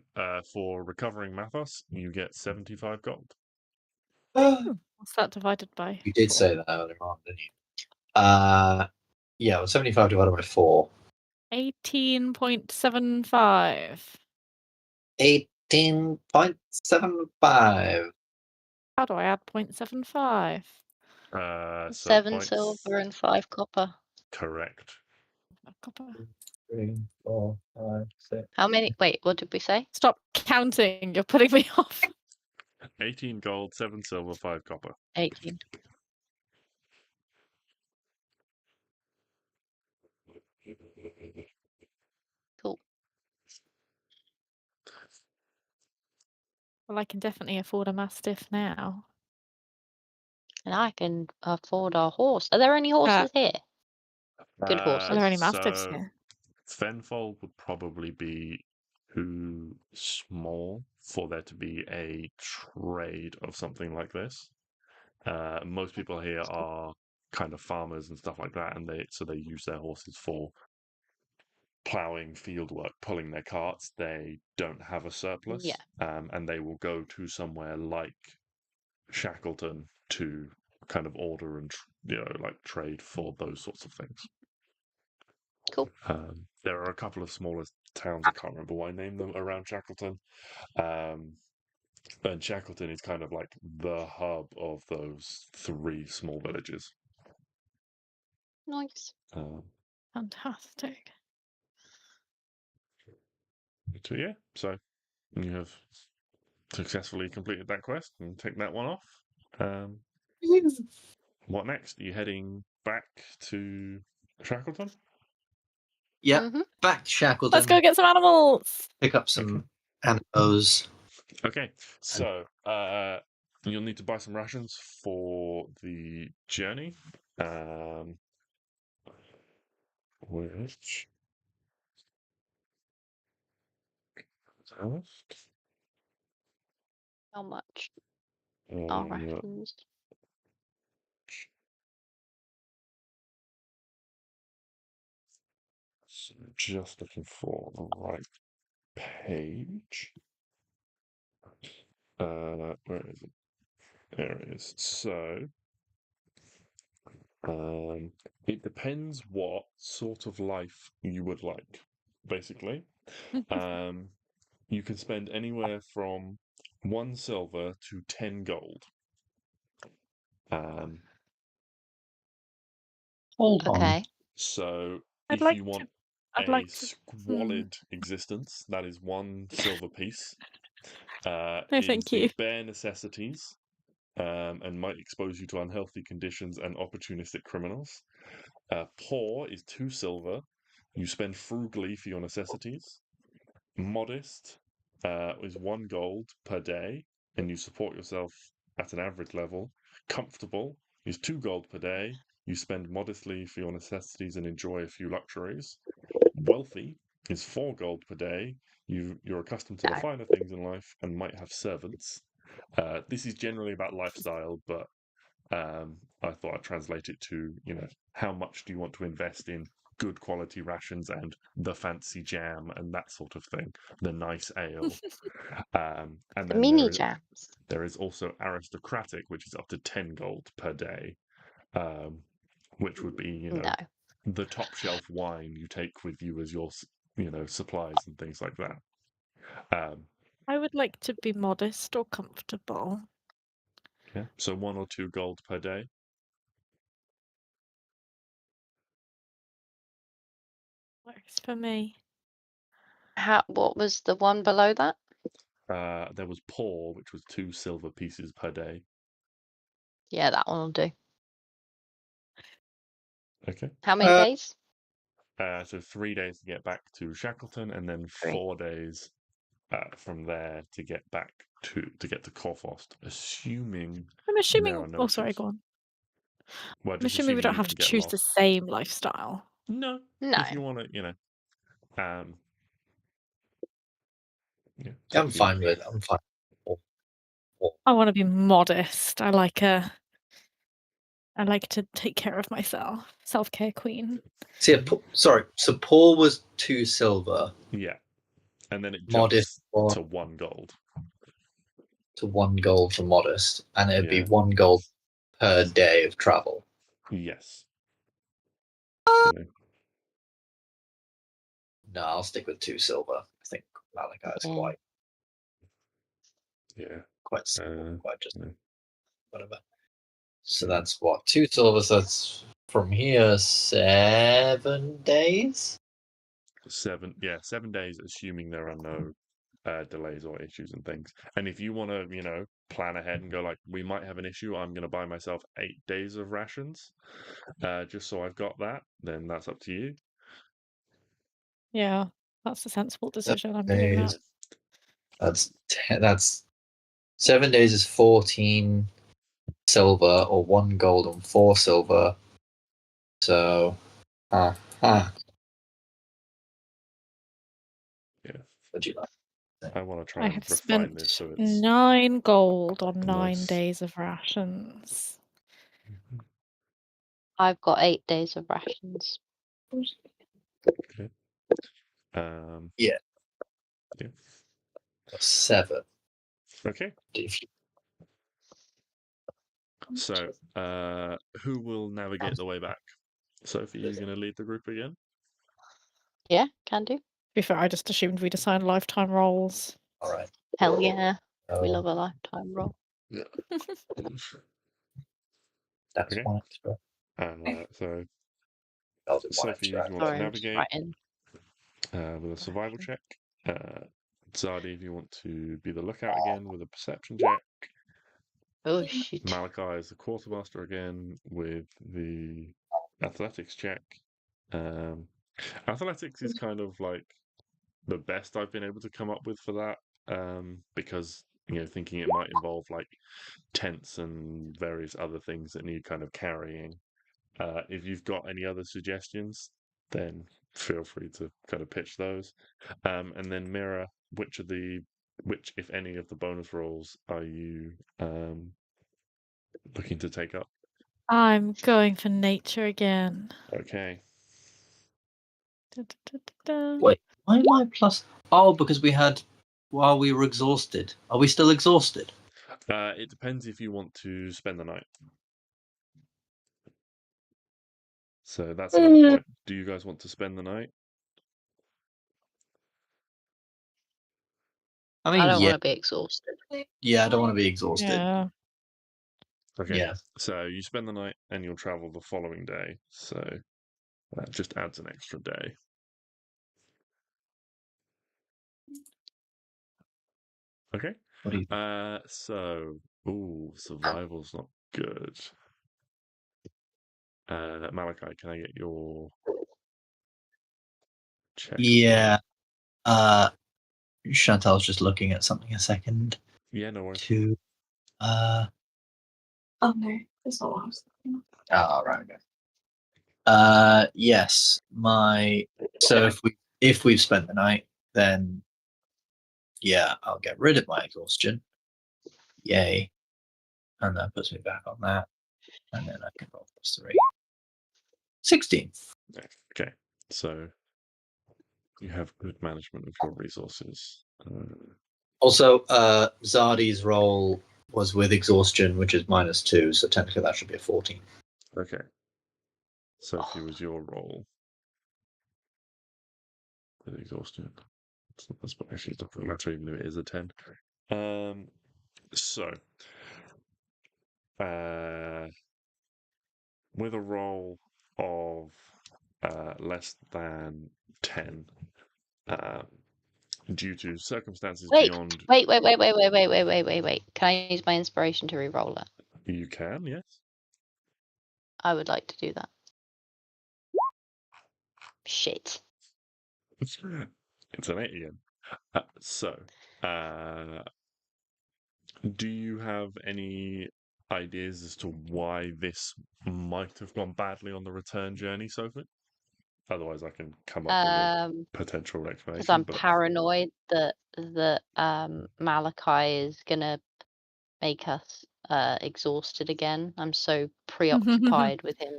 for recovering Mathos, you get 75 gold. What's that divided by? You did 4? say that earlier on, didn't you? Yeah, well, 75 divided by 4. 18.75. 18.75. How do I add 0.75? 7 silver and 5 copper. Correct. Copper. 3, 4, 5, 6. How many? Wait, what did we say? Stop counting. You're putting me off. 18 gold, 7 silver, 5 copper. 18. Cool. Well, I can definitely afford a mastiff now. And I can afford a horse. Are there any horses here? Good Are horses. there any mastiffs So here? Fenfold would probably be too small for there to be a trade of something like this. Most people here are kind of farmers and stuff like that, and they use their horses for plowing, field work, pulling their carts. They don't have a surplus, Yeah. and they will go to somewhere like Shackleton to kind of order and like trade for those sorts of things. Cool. There are a couple of smaller towns, I can't remember what I named them, around Shackleton. And Shackleton is kind of like the hub of those 3 small villages. Nice. Fantastic. So yeah, so you have successfully completed that quest and take that one off. What next? Are you heading back to Shackleton? Yep, Mhm. back to Shackleton. Let's go get some animals. Pick up some animals. Okay, so you'll need to buy some rations for the journey. Which How much are rations? just looking for the right page. Where is it? There it is. So, it depends what sort of life you would like, basically. You can spend anywhere from 1 silver to 10 gold. Hold on. Okay. So, I'd if like you want to. I'd a like to. squalid existence, that is 1 silver piece. No, Is thank the you. bare necessities, and might expose you to unhealthy conditions and opportunistic criminals. Poor is 2 silver. You spend frugally for your necessities. Modest is 1 gold per day, and you support yourself at an average level. Comfortable is 2 gold per day. You spend modestly for your necessities and enjoy a few luxuries. Wealthy is 4 gold per day. You're accustomed to the No. finer things in life and might have servants. This is generally about lifestyle, but I thought I'd translate it to, how much do you want to invest in good quality rations and the fancy jam and that sort of thing, the nice ale. And The then mini jams. there is also aristocratic, which is up to 10 gold per day, which would be, No. the top shelf wine you take with you as your, supplies and things like that. I would like to be modest or comfortable. Yeah, so 1 or 2 gold per day. Works for me. What was the one below that? There was poor, which was 2 silver pieces per day. Yeah, that one will do. Okay. How many days? So 3 days to get back to Shackleton, and then 4 days from there to get back to Corfost, assuming I'm there assuming. are no Oh, sorry, issues. go on. Well, I'm just assuming we don't you have to get choose the lost. same lifestyle. No, No. if you want to, yeah. I'm fine with it. I'm fine. I want to be modest. I like to take care of myself. Self-care queen. See, sorry. So Paul was 2 silver. Yeah, and then it Modest jumps to 1 gold. To 1 gold for modest, and it'd be Yeah. 1 gold per day of travel. Yes. No, I'll stick with 2 silver. I think Malachi is quite simple, quite just whatever. So that's what, 2 silver. So that's from here 7 days. 7 days, assuming there are no delays or issues and things. And if you want to, plan ahead and go like, we might have an issue, I'm going to buy myself 8 days of rations, just so I've got that. Then that's up to you. Yeah, that's a sensible decision. I'm doing that. That's 7 days is 14 silver or 1 gold and 4 silver. So, Yeah. What'd you like? I want to try I and have refine this spent so it's 9 gold on 9 nice. days of rations. I've got 8 days of rations. Okay. Yeah. Yeah. 7. Okay. So, who will navigate the way back? Sophie, you're going to lead the group again? Yeah, can do. To be fair, I just assumed we'd assign lifetime roles. All right. Hell yeah. We love a lifetime roll. Yeah. That's Okay. one extra. So, I'll do one Sophie, if extra. you want to Sorry, I'm just navigate writing. with a survival check. Zadi, if you want to be the lookout again with a perception check. Oh, shit. Malachi is the quartermaster again with the athletics check. Athletics is kind of like the best I've been able to come up with for that, because thinking it might involve like tents and various other things that need kind of carrying. If you've got any other suggestions, then feel free to kind of pitch those. And then Mira, which, if any, of the bonus rolls are you looking to take up? I'm going for nature again. Okay. Wait, why am I plus? Oh, because we had while we were exhausted. Are we still exhausted? It depends if you want to spend the night. So that's another point. Do you guys want to spend the night? I mean, I don't yeah, want to be exhausted. yeah. I don't want to be exhausted. Yeah. Okay. Yeah. So you spend the night and you'll travel the following day. So that just adds an extra day. Okay. What do you? Survival's not good. Malachi, can I get your check? Yeah. Chantal's just looking at something a second. Yeah, no worries. Oh no, that's not what I was thinking. Oh, right. Okay. Yes. So if we've spent the night, then yeah, I'll get rid of my exhaustion. Yay. And that puts me back on that. And then I can roll +3. 16. Okay. So you have good management of your resources. Also, Zardi's roll was with exhaustion, which is -2, so technically that should be a 14. Okay. Sophie was your roll. With exhaustion. That's actually it doesn't matter even if it is a 10. With a roll of less than 10, due to circumstances Wait, beyond. wait. Can I use my inspiration to re-roll it? You can, yes. I would like to do that. Shit. It's an 8 again. Do you have any ideas as to why this might have gone badly on the return journey, Sophie? Otherwise, I can come up with a potential explanation. Because I'm paranoid that Malachi is gonna make us exhausted again. I'm so preoccupied with him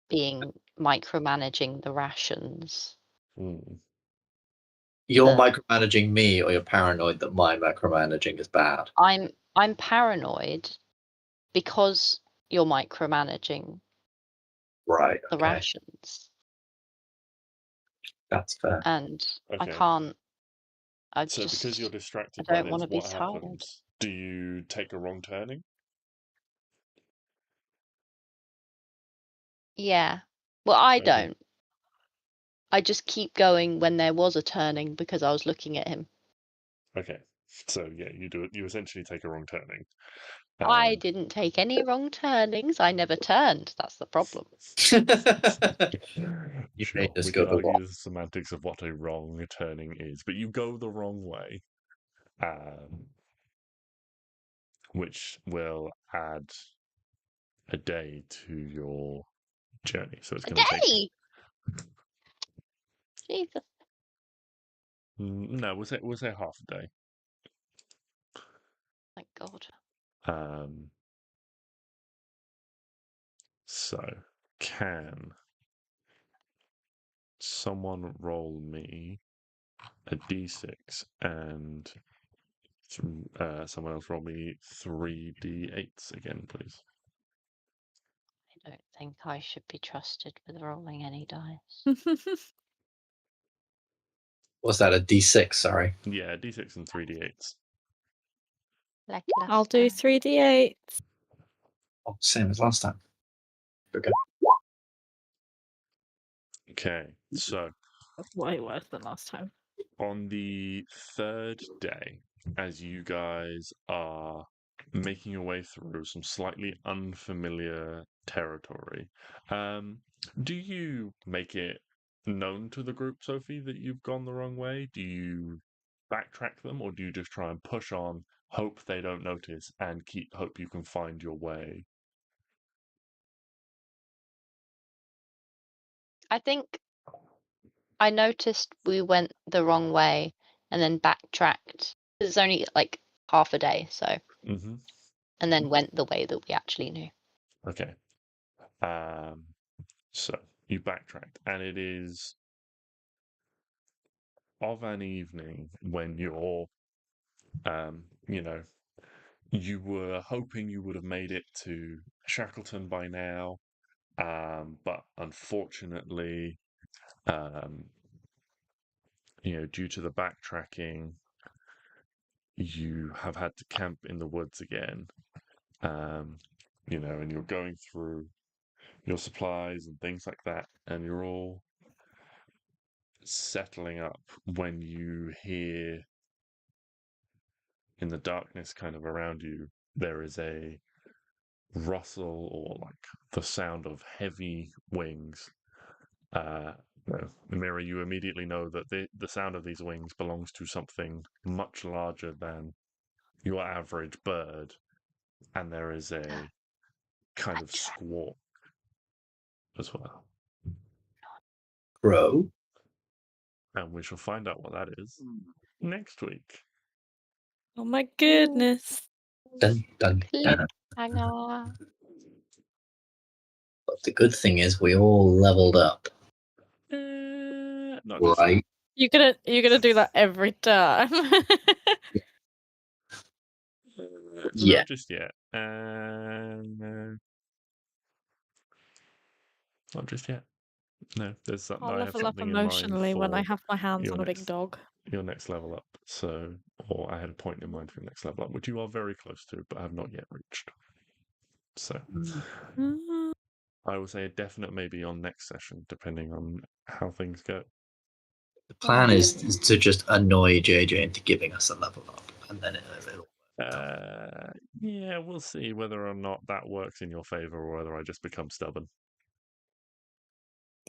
being micromanaging the rations. You're micromanaging me, or you're paranoid that my micromanaging is bad? I'm paranoid because you're micromanaging Right. the Okay. rations. That's fair. And I Okay. can't. So because you're distracted I by don't this, wanna be what tired. happens? Do you take a wrong turning? Yeah. Well, I Okay. don't. I just keep going when there was a turning because I was looking at him. Okay. So yeah, you do it. You essentially take a wrong turning. I didn't take any wrong turnings. I never turned. That's the problem. You Sure, made us we go can the argue wrong. the semantics of what a wrong turning is, but you go the wrong way, which will add a day to your journey. So it's A going to take. day! Jesus. No, we'll say half a day. Thank God. So can someone roll me a d6 and someone else roll me 3d8s again, please? I don't think I should be trusted with rolling any dice. Was that a D6? Sorry. Yeah, d6 and 3d8s. Like I'll do 3d8. Oh, same as last time. Okay. Okay, so That's way worse than last time. on the third day, as you guys are making your way through some slightly unfamiliar territory, do you make it known to the group, Sophie, that you've gone the wrong way? Do you backtrack them, or do you just try and push on, hope they don't notice, and hope you can find your way? I think I noticed we went the wrong way and then backtracked. It's only like half a day, so. Mm-hmm. And then went the way that we actually knew. Okay. So you backtracked, and it is of an evening when you're, you were hoping you would have made it to Shackleton by now, but unfortunately, due to the backtracking, you have had to camp in the woods again. And you're going through your supplies and things like that, and you're all settling up when you hear in the darkness kind of around you, there is a rustle or like the sound of heavy wings. Mira, you immediately know that the sound of these wings belongs to something much larger than your average bird, and there is a kind of squawk as well. Crow. And we shall find out what that is next week. Oh my goodness. Dun, dun, dun. Cliffhanger. But the good thing is we all leveled up. Not just Right. You're gonna do that every time. Yeah. Not just yet. Not just yet. No, there's something. I'll I have level up something in mind emotionally when I for have my hands your on a big next- dog. your next level up. So, or I had a point in mind for your next level up, which you are very close to, but have not yet reached. So, I will say a definite maybe on next session, depending on how things go. The plan is to just annoy JJ into giving us a level up, and then it'll yeah, we'll see whether or not that works in your favor or whether I just become stubborn.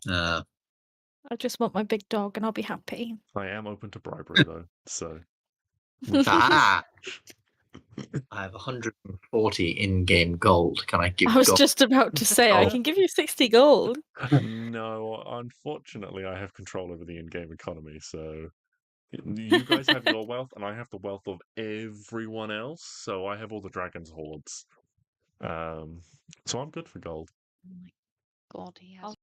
I just want my big dog and I'll be happy. I am open to bribery though, so. I have 140 in-game gold. Can I give I was gold? just about to say, I Oh. can give you 60 gold. No, unfortunately, I have control over the in-game economy, so you guys have your wealth, and I have the wealth of everyone else, so I have all the dragon's hordes. So I'm good for gold. Oh my god, he has